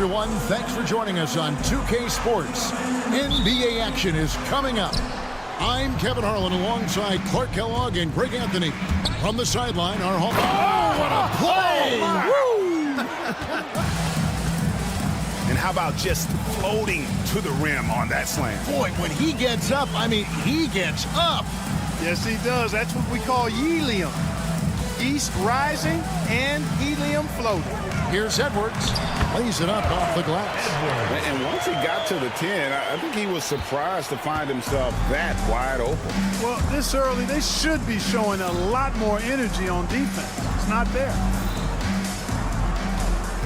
everyone. Thanks for joining us on 2K Sports. NBA action is coming up. I'm Kevin Harlan alongside Clark Kellogg and Greg Anthony. From the sideline, our home. Oh, what a play! And how about just floating to the rim on that slam? Boy, when he gets up, I mean, he gets up. Yes, he does. That's what we call helium. East rising and helium floating. Here's Edwards. Lays it up off the glass. And once he got to the 10, I think he was surprised to find himself that wide open. Well, this early, they should be showing a lot more energy on defense. It's not there.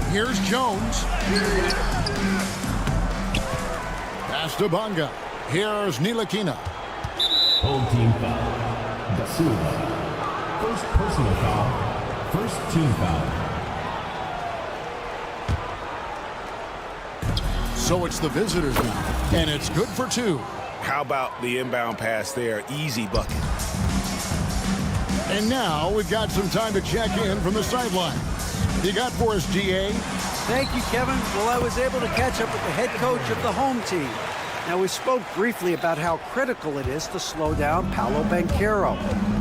Here's Jones. Pass to Bonga. Here's Ntilikina. Home team foul. Da Silva. First personal foul. First team foul. So it's the visitors now, and it's good for 2. How about the inbound pass there? Easy bucket. And now we've got some time to check in from the sideline. You got for us, GA? Thank you, Kevin. Well, I was able to catch up with the head coach of the home team. Now, we spoke briefly about how critical it is to slow down Paolo Banchero.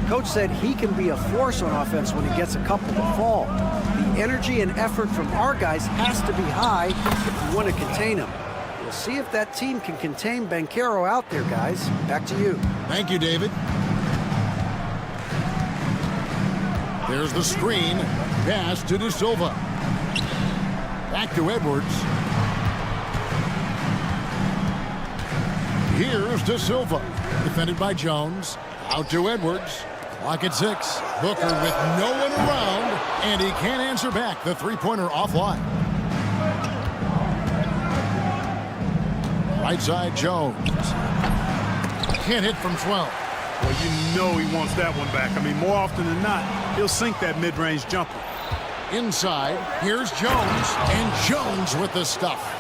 Coach said he can be a force on offense when he gets a couple to fall. The energy and effort from our guys has to be high if we want to contain him. We'll see if that team can contain Banchero out there, guys. Back to you. Thank you, David. There's the screen. Pass to De Silva. Back to Edwards. Here's De Silva. Defended by Jones. Out to Edwards. Clock at 6. Booker with no one around. And he can't answer back. The three-pointer offline. Right side, Jones. Can't hit from 12. Well, you know he wants that one back. I mean, more often than not, he'll sink that mid-range jumper. Inside, here's Jones. And Jones with the stuff.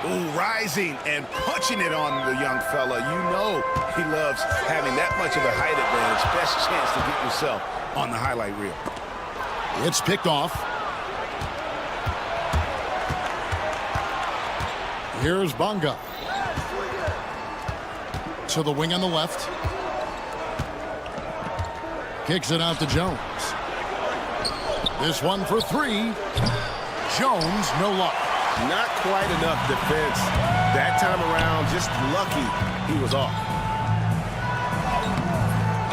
Ooh, rising and punching it on the young fella. You know he loves having that much of a height advantage. Best chance to get yourself on the highlight reel. It's picked off. Here's Bonga. To the wing on the left. Kicks it out to Jones. This one for 3. Jones, no luck. Not quite enough defense. That time around, just lucky he was off.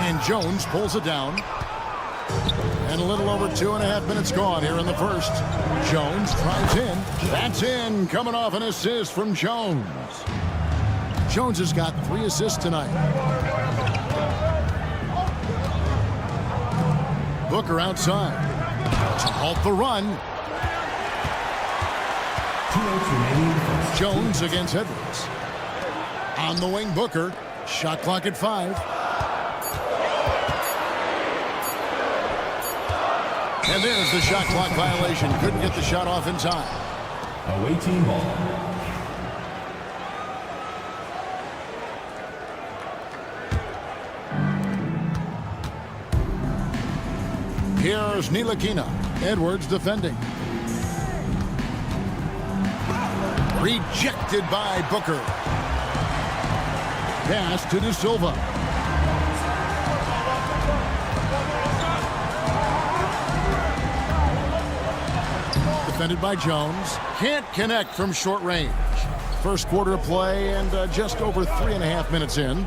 And Jones pulls it down. And a little over 2.5 minutes gone here in the first. Jones tries in. That's in. Coming off an assist from Jones. Jones has got 3 assists tonight. Booker outside. To halt the run. Jones against Edwards. On the wing, Booker. Shot clock at 5. And there's the shot clock violation. Couldn't get the shot off in time. Away team ball. Here's Ntilikina. Edwards defending. Rejected by Booker. Pass to De Silva. Defended by Jones. Can't connect from short range. First quarter of play and just over 3.5 minutes in.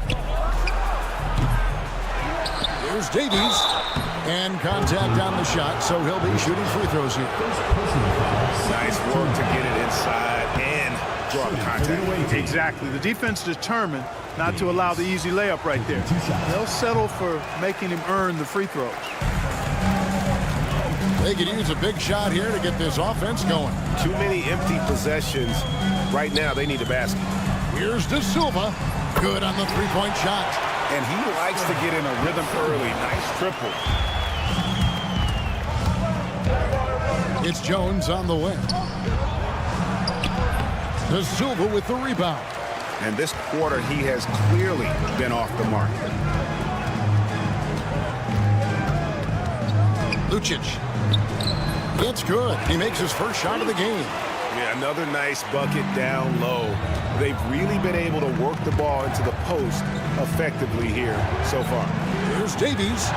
Here's Davies. And contact on the shot, so he'll be shooting free throws here. Nice work to get it inside and draw the contact. Exactly. The defense determined not to allow the easy layup right there. They'll settle for making him earn the free throws. They could use a big shot here to get this offense going. Too many empty possessions. Right now, they need a basket. Here's De Silva. Good on the three-point shot. And he likes to get in a rhythm early. Nice triple. It's Jones on the wing. De Silva with the rebound. And this quarter, he has clearly been off the mark. Lucic. It's good. He makes his first shot of the game. Yeah, another nice bucket down low. They've really been able to work the ball into the post effectively here so far. Here's Davies.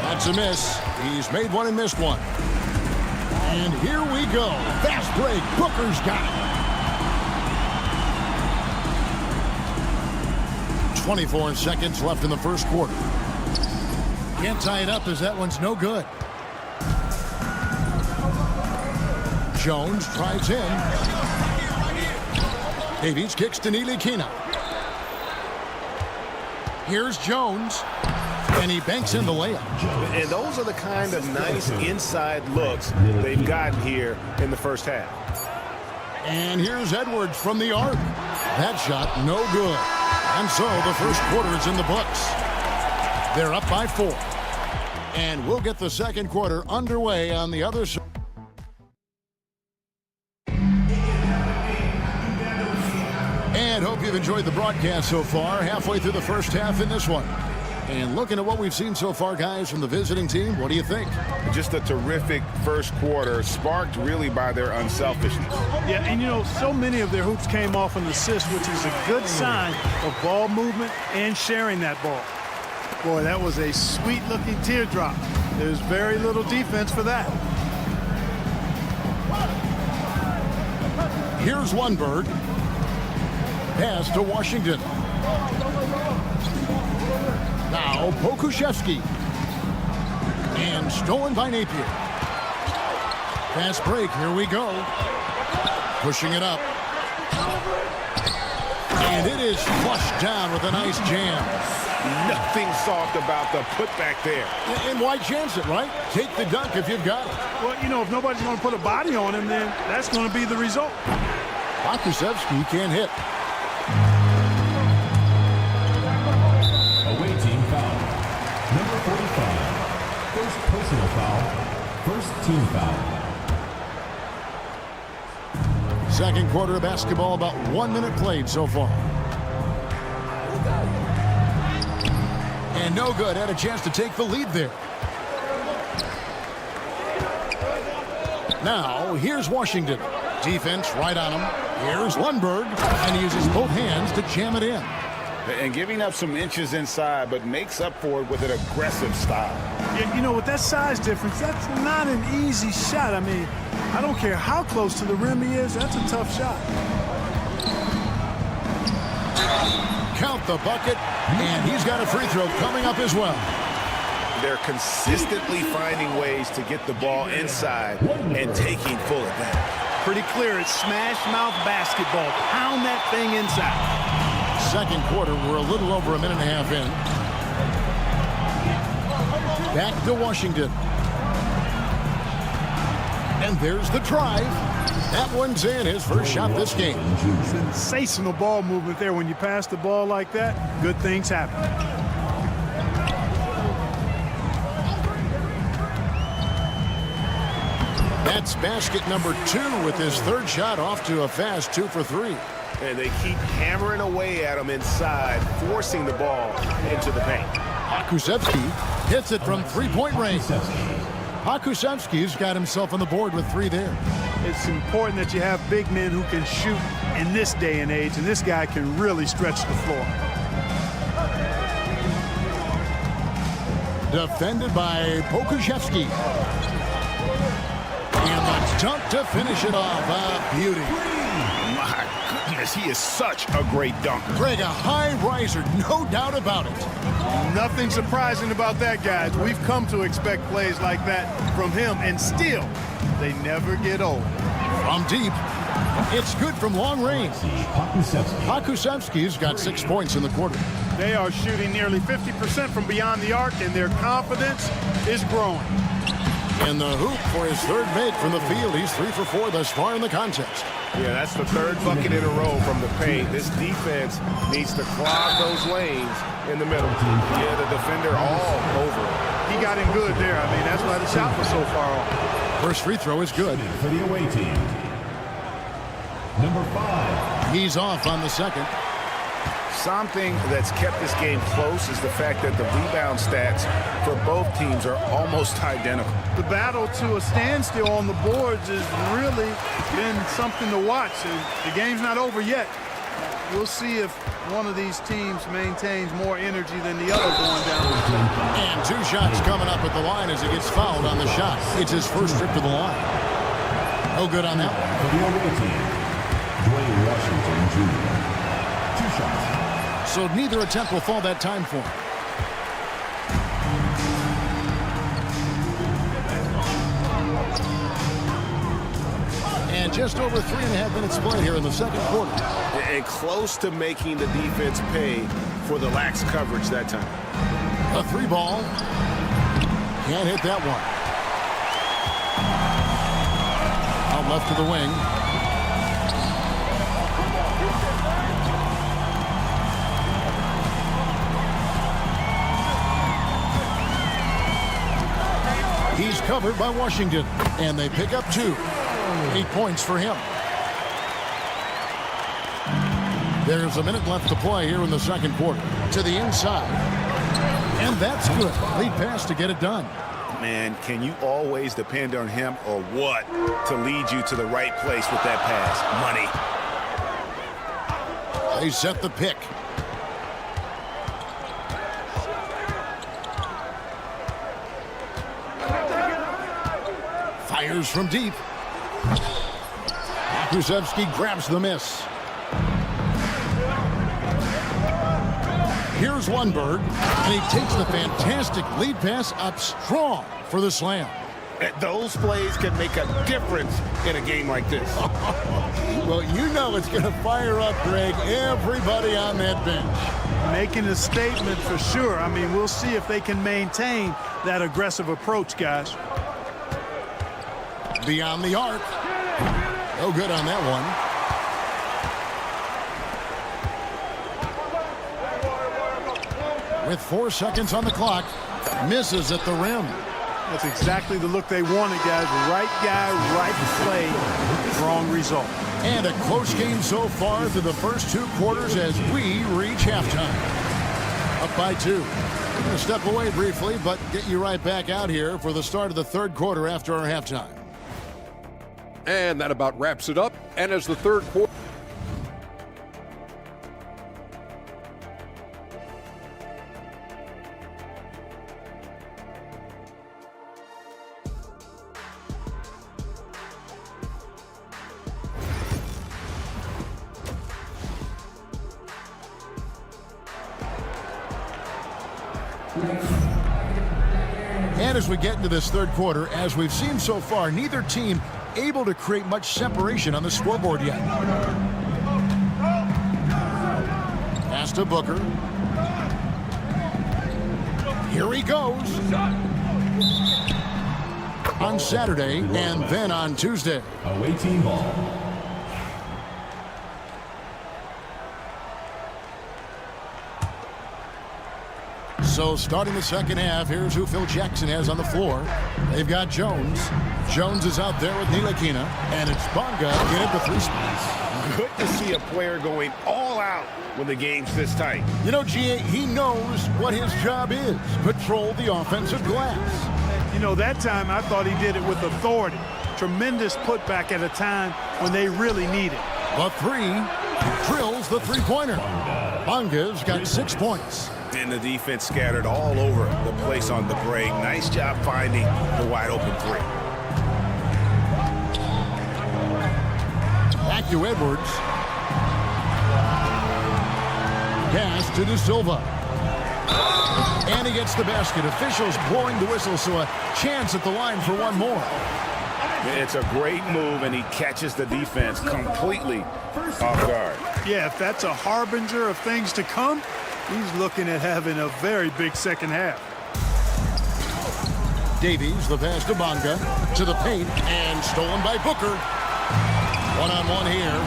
That's a miss. He's made one and missed one. And here we go. Fast break. Booker's got it. 24 seconds left in the first quarter. Can't tie it up as that one's no good. Jones tries in. Davies kicks to Ntilikina. Here's Jones. And he banks in the layup. And those are the kind of nice inside looks they've gotten here in the first half. And here's Edwards from the arc. That shot no good. And so the first quarter is in the books. They're up by 4. And we'll get the second quarter underway on the other side. you've enjoyed the broadcast so far. Halfway through the first half in this one. And looking at what we've seen so far, guys, from the visiting team, what do you think? Just a terrific first quarter, sparked really by their unselfishness. Yeah, and you know, so many of their hoops came off an assist, which is a good sign of ball movement and sharing that ball. Boy, that was a sweet-looking teardrop. There's very little defense for that. Here's Lundberg. Pass to Washington. Now Pokuševski. And stolen by Napier. Fast break. Here we go. Pushing it up. And it is flushed down with a nice jam. Nothing soft about the putback there. And why chance it, right? Take the dunk if you've got it. Well, you know, if nobody's going to put a body on him, then that's going to be the result. Pokuševski can't hit. Away team foul. Number 45. First personal foul. First team foul. Second quarter of basketball, about 1 minute played so far. And no good. Had a chance to take the lead there. Now, here's Washington. Defense right on him. Here's Lundberg. And he uses both hands to jam it in. And giving up some inches inside, but makes up for it with an aggressive style. Yeah, you know, with that size difference, that's not an easy shot. I mean, I don't care how close to the rim he is. That's a tough shot. Count the bucket, and he's got a free throw coming up as well. They're consistently finding ways to get the ball inside and taking full advantage. Pretty clear. It's smash mouth basketball. Pound that thing inside. Second quarter, we're a little over a minute and a half in. Back to Washington. And there's the drive. That one's in, his first shot this game. Sensational ball movement there. When you pass the ball like that, good things happen. That's basket number 2 with his third shot off to a fast 2 for 3. And they keep hammering away at him inside, forcing the ball into the paint. Pokuševski hits it from three-point range. Pokuševski's got himself on the board with 3 there. It's important that you have big men who can shoot in this day and age, and this guy can really stretch the floor. Defended by Pokuševski. And the dunk to finish it off. A beauty. My goodness, he is such a great dunker. Greg, a high riser, no doubt about it. Nothing surprising about that, guys. We've come to expect plays like that from him, and still, they never get old. From deep, it's good from long range. Pokuševski's got 6 points in the quarter. They are shooting nearly 50% from beyond the arc, and their confidence is growing. And the hoop for his third make from the field. He's 3 for 4 thus far in the contest. Yeah, that's the third bucket in a row from the paint. This defense needs to clog those lanes in the middle. Yeah, the defender all over it. He got in good there. I mean, that's why the shot was so far off. First free throw is good. For the away team. Number 5. He's off on the second. Something that's kept this game close is the fact that the rebound stats for both teams are almost identical. The battle to a standstill on the boards has really been something to watch. The game's not over yet. We'll see if one of these teams maintains more energy than the other going down. And 2 shots coming up at the line as he gets fouled on the shot. It's his first trip to the line. No good on that one. For the away team, Dwayne Washington Jr. 2 shots. So neither attempt will fall that time for him. And just over 3.5 minutes play here in the second quarter. And close to making the defense pay for the lax coverage that time. A 3 ball. Can't hit that one. Out left to the wing. He's covered by Washington, and they pick up 2. 8 points for him. There's a minute left to play here in the second quarter. To the inside. And that's good. Lead pass to get it done. Man, can you always depend on him or what to lead you to the right place with that pass? Money. They set the pick. Fires from deep. Krzyzewski grabs the miss. Here's Lundberg, and he takes the fantastic lead pass up strong for the slam. Those plays can make a difference in a game like this. Well, you know it's going to fire up, Greg, everybody on that bench. Making a statement for sure. I mean, we'll see if they can maintain that aggressive approach, guys. Beyond the arc. No good on that one. With 4 seconds on the clock, misses at the rim. That's exactly the look they wanted, guys. Right guy, right play, wrong result. And a close game so far through the first 2 quarters as we reach halftime. Up by 2. We're going to step away briefly, but get you right back out here for the start of the third quarter after our halftime. And that about wraps it up. And as the third quarter. And as we get into this third quarter, as we've seen so far, neither team able to create much separation on the scoreboard yet. Pass to Booker. Here he goes. On Saturday and then on Tuesday. Away team ball. So starting the second half, here's who Phil Jackson has on the floor. They've got Jones. Jones is out there with Ntilikina, and it's Bonga in at the 3 spots. Good to see a player going all out when the game's this tight. You know, G.A., he knows what his job is. Patrol the offensive glass. You know, that time I thought he did it with authority. Tremendous putback at a time when they really need it. The 3 drills the 3-pointer. Bonga's got 6 points. And the defense scattered all over the place on the break. Nice job finding the wide open 3. Back to Edwards. Pass to De Silva. And he gets the basket. Officials blowing the whistle, so a chance at the line for one more. It's a great move, and he catches the defense completely off guard. Yeah, if that's a harbinger of things to come, he's looking at having a very big second half. Davies, the pass to Bonga, to the paint, and stolen by Booker. One-on-one here.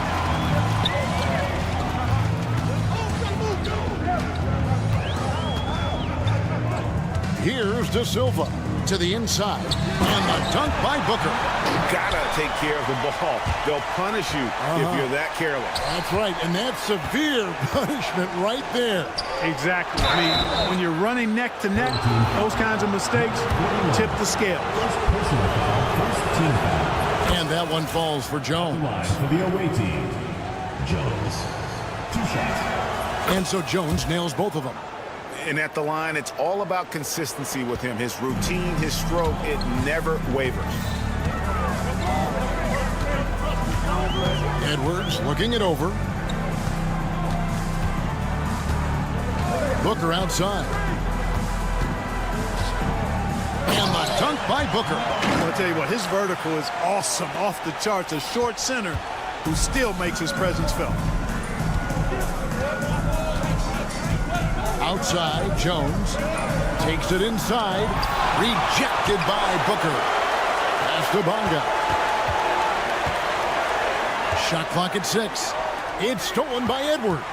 Here's De Silva to the inside, and the dunk by Booker. Gotta take care of the ball. They'll punish you if you're that careless. That's right, and that's severe punishment right there. Exactly. I mean, when you're running neck to neck, those kinds of mistakes tip the scale. And that one falls for Jones. For the away team, Jones. 2 shots. And so Jones nails both of them. And at the line, it's all about consistency with him. His routine, his stroke, it never wavers. Edwards looking it over. Booker outside. And the dunk by Booker. I'll tell you what, his vertical is awesome, off the charts. A short center who still makes his presence felt. Outside, Jones takes it inside. Rejected by Booker. Pass to Bonga. Shot clock at 6. It's stolen by Edwards.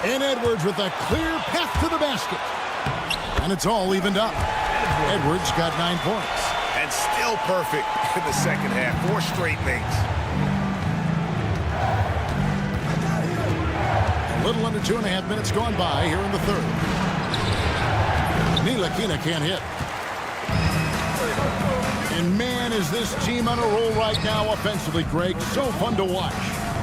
And Edwards with a clear path to the basket. And it's all evened up. Edwards got 9 points. And still perfect in the second half. 4 straight things. Little under 2.5 minutes gone by here in the third. Ntilikina can't hit. And man, is this team on a roll right now offensively, Greg. So fun to watch.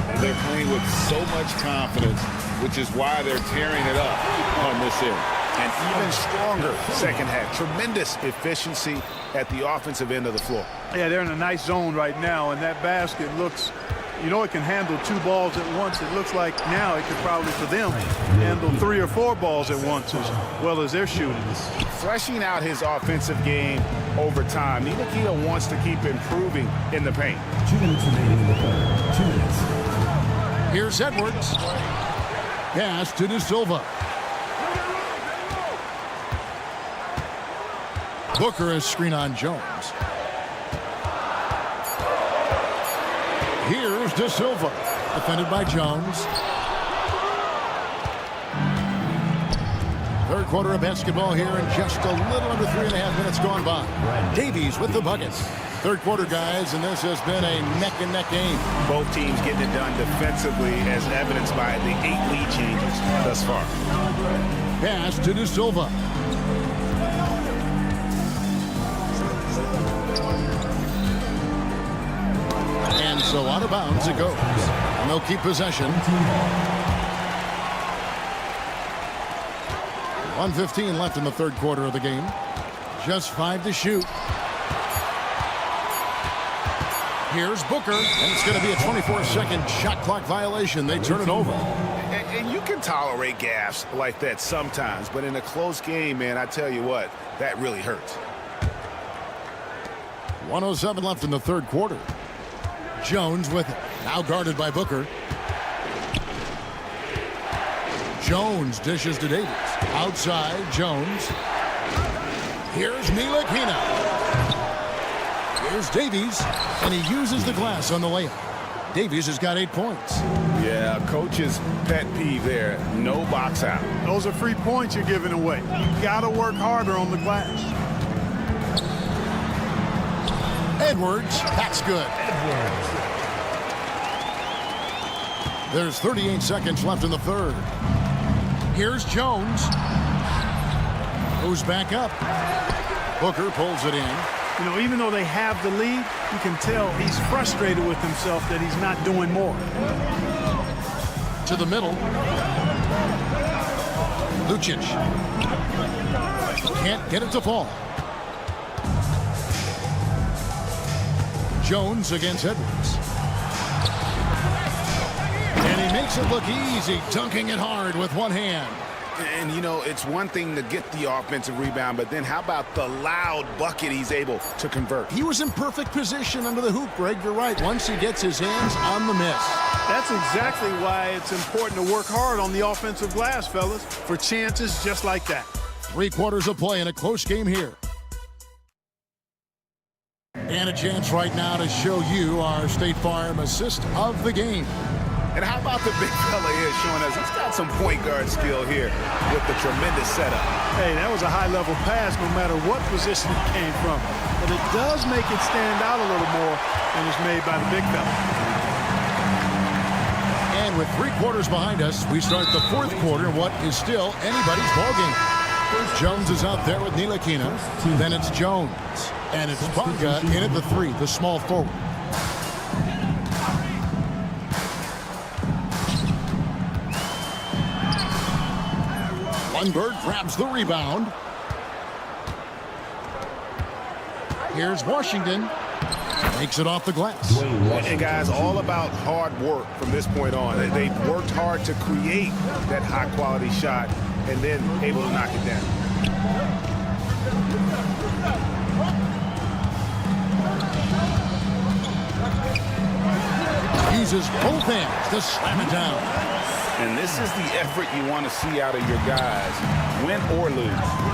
And they're playing with so much confidence, which is why they're tearing it up on this end. And even stronger second half. Tremendous efficiency at the offensive end of the floor. Yeah, they're in a nice zone right now, and that basket looks, you know, it can handle 2 balls at once. It looks like now it could probably, for them, handle 3 or 4 balls at once as well as they're shooting. Fleshing out his offensive game over time. Ntilikina wants to keep improving in the paint. 2 minutes remaining in the third. 2 minutes. Here's Edwards. Pass to De Silva. Booker is screen on Jones. Here's De Silva. Defended by Jones. Third quarter of basketball here, and just a little under 3.5 minutes gone by. Davies with the buckets. Third quarter, guys, and this has been a neck-and-neck game. Both teams getting it done defensively, as evidenced by the 8 lead changes thus far. Pass to De Silva. And so out of bounds it goes. And they'll keep possession. 1:15 left in the third quarter of the game. Just 5 to shoot. Here's Booker, and it's going to be a 24-second shot clock violation. They turn it over. And you can tolerate gaffes like that sometimes, but in a close game, man, I tell you what, that really hurts. 1:07 left in the third quarter. Jones with it. Now guarded by Booker. Jones dishes to Davies. Outside, Jones. Here's Ntilikina. Here's Davies, and he uses the glass on the layup. Davies has got 8 points. Yeah, coach's pet peeve there. No box out. Those are free points you're giving away. You got to work harder on the glass. Edwards, that's good. There's 38 seconds left in the third. Here's Jones. Goes back up. Booker pulls it in. You know, even though they have the lead, you can tell he's frustrated with himself that he's not doing more. To the middle. Lucic. Can't get it to fall. Jones against Edwards. And he makes it look easy, dunking it hard with one hand. And, you know, it's one thing to get the offensive rebound, but then how about the loud bucket he's able to convert? He was in perfect position under the hoop, Greg. You're right. Once he gets his hands on the miss. That's exactly why it's important to work hard on the offensive glass, fellas, for chances just like that. 3 quarters of play in a close game here. And a chance right now to show you our State Farm assist of the game. And how about the big fella here showing us he's got some point guard skill here with the tremendous setup. Hey, that was a high-level pass no matter what position it came from. But it does make it stand out a little more than was made by the big fella. And with 3 quarters behind us, we start the fourth quarter in what is still anybody's ballgame. Jones is out there with Ntilikina. Then it's Jones. And it's Bonga in at the 3, the small forward. Lundberg grabs the rebound. Here's Washington. Makes it off the glass. And guys, all about hard work from this point on. They've worked hard to create that high-quality shot and then able to knock it down. Uses both hands to slam it down. And this is the effort you want to see out of your guys, win or lose.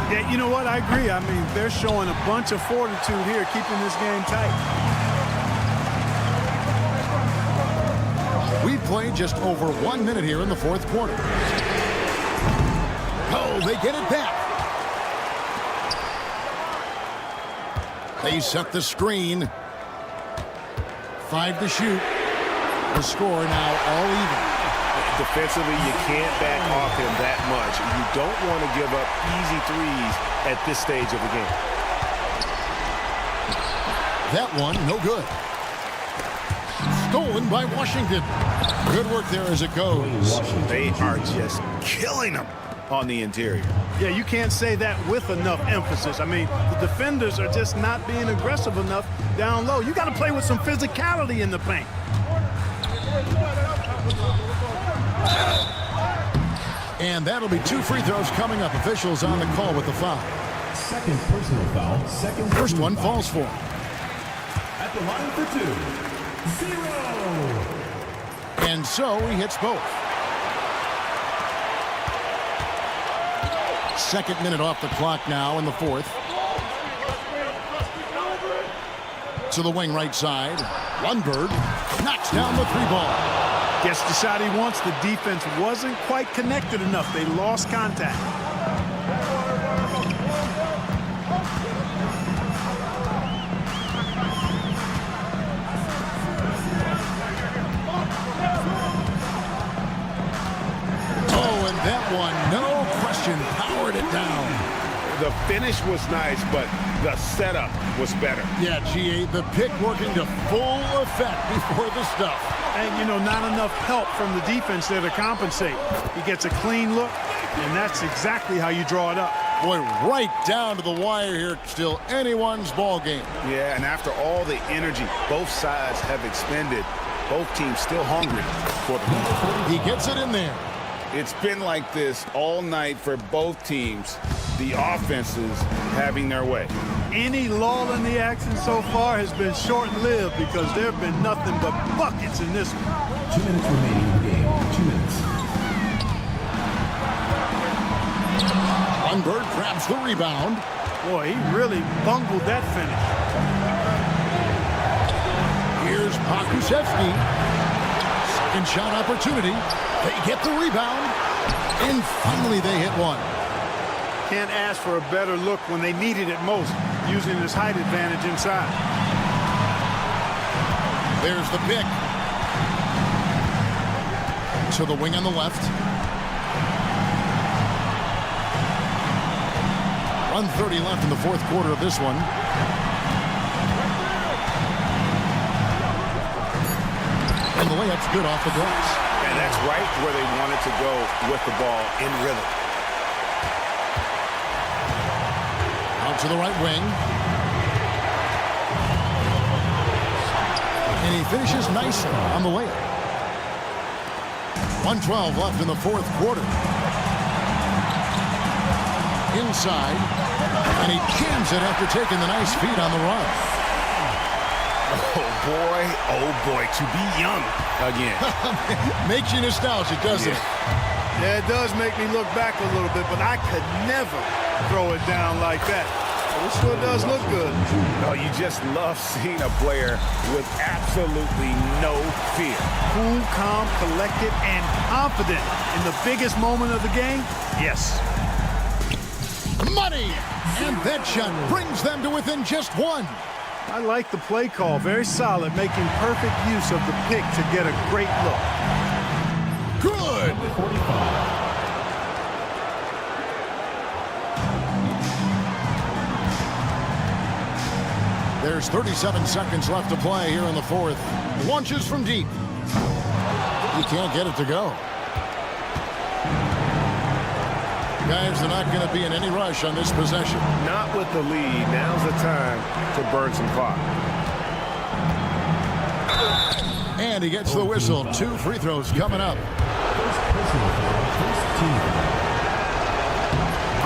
Yeah, you know what? I agree. I mean, they're showing a bunch of fortitude here, keeping this game tight. We played just over 1 minute here in the fourth quarter. Oh, they get it back. They set the screen. 5 to shoot. The score now all even. Defensively, you can't back off him that much. You don't want to give up easy threes at this stage of the game. That one, no good. Stolen by Washington. Good work there as it goes. They are just killing them on the interior. Yeah, you can't say that with enough emphasis. I mean, the defenders are just not being aggressive enough down low. You got to play with some physicality in the paint. And that'll be 2 free throws coming up. Officials on the call with the foul. Second personal foul. Second First one foul. falls for. At the line for 2. 0. And so he hits both. Second minute off the clock now in the fourth. To the wing right side. Lundberg knocks down the 3-ball. Gets the shot he wants. The defense wasn't quite connected enough. They lost contact. Oh, and that one, no question, powered it down. The finish was nice, but the setup was better. Yeah, GA, the pick working to full effect before the stuff. And, you know, not enough help from the defense there to compensate. He gets a clean look, and that's exactly how you draw it up. Boy, right down to the wire here. Still anyone's ball game. Yeah, and after all the energy both sides have expended, both teams still hungry for the lead. He gets it in there. It's been like this all night for both teams. The offenses having their way. Any lull in the action so far has been short-lived because there have been nothing but buckets in this one. 2 minutes remaining in the game. 2 minutes. Lundberg grabs the rebound. Boy, he really bungled that finish. Here's Pokusevski. Second shot opportunity. They get the rebound. And finally they hit one. Can't ask for a better look when they needed it most, using his height advantage inside. There's the pick. To the wing on the left. 1:30 left in the fourth quarter of this one. And the layup's good off the glass. And that's right where they wanted to go with the ball in rhythm. Out to the right wing. And he finishes nicely on the layup. 1:12 left in the fourth quarter. Inside. And he jams it after taking the nice feed on the run. Oh boy, to be young again. Makes you nostalgic, doesn't it? Yeah, it does make me look back a little bit, but I could never throw it down like that. It sure does look good. No, you just love seeing a player with absolutely no fear. Cool, calm, collected, and confident in the biggest moment of the game. Yes. Money! And that shot brings them to within just one. I like the play call. Very solid, making perfect use of the pick to get a great look. Good! There's 37 seconds left to play here in the fourth. Launches from deep. He can't get it to go. Guys, they're not going to be in any rush on this possession. Not with the lead. Now's the time to burn some clock. And he gets the whistle. 2 free throws coming up.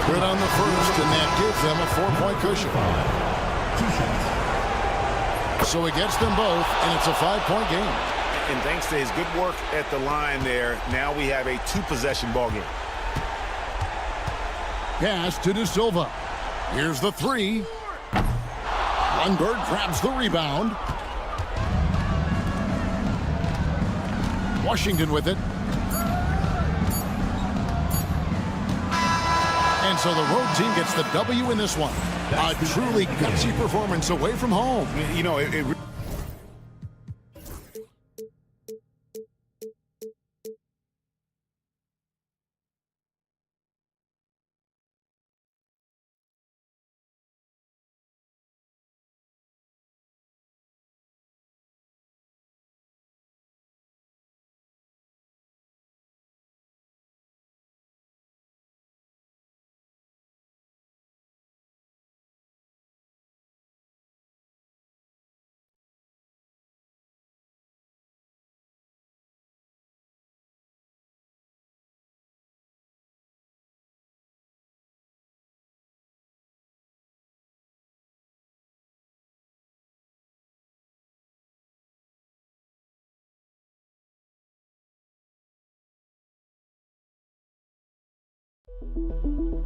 Good on the first, and that gives them a 4-point cushion. So he gets them both, and it's a 5-point game. And thanks to his good work at the line there, now we have a 2-possession ball game. Pass to De Silva. Here's the 3. Lundberg grabs the rebound. Washington with it. And so the road team gets the W in this one. A truly gutsy performance away from home. You know, it Foul.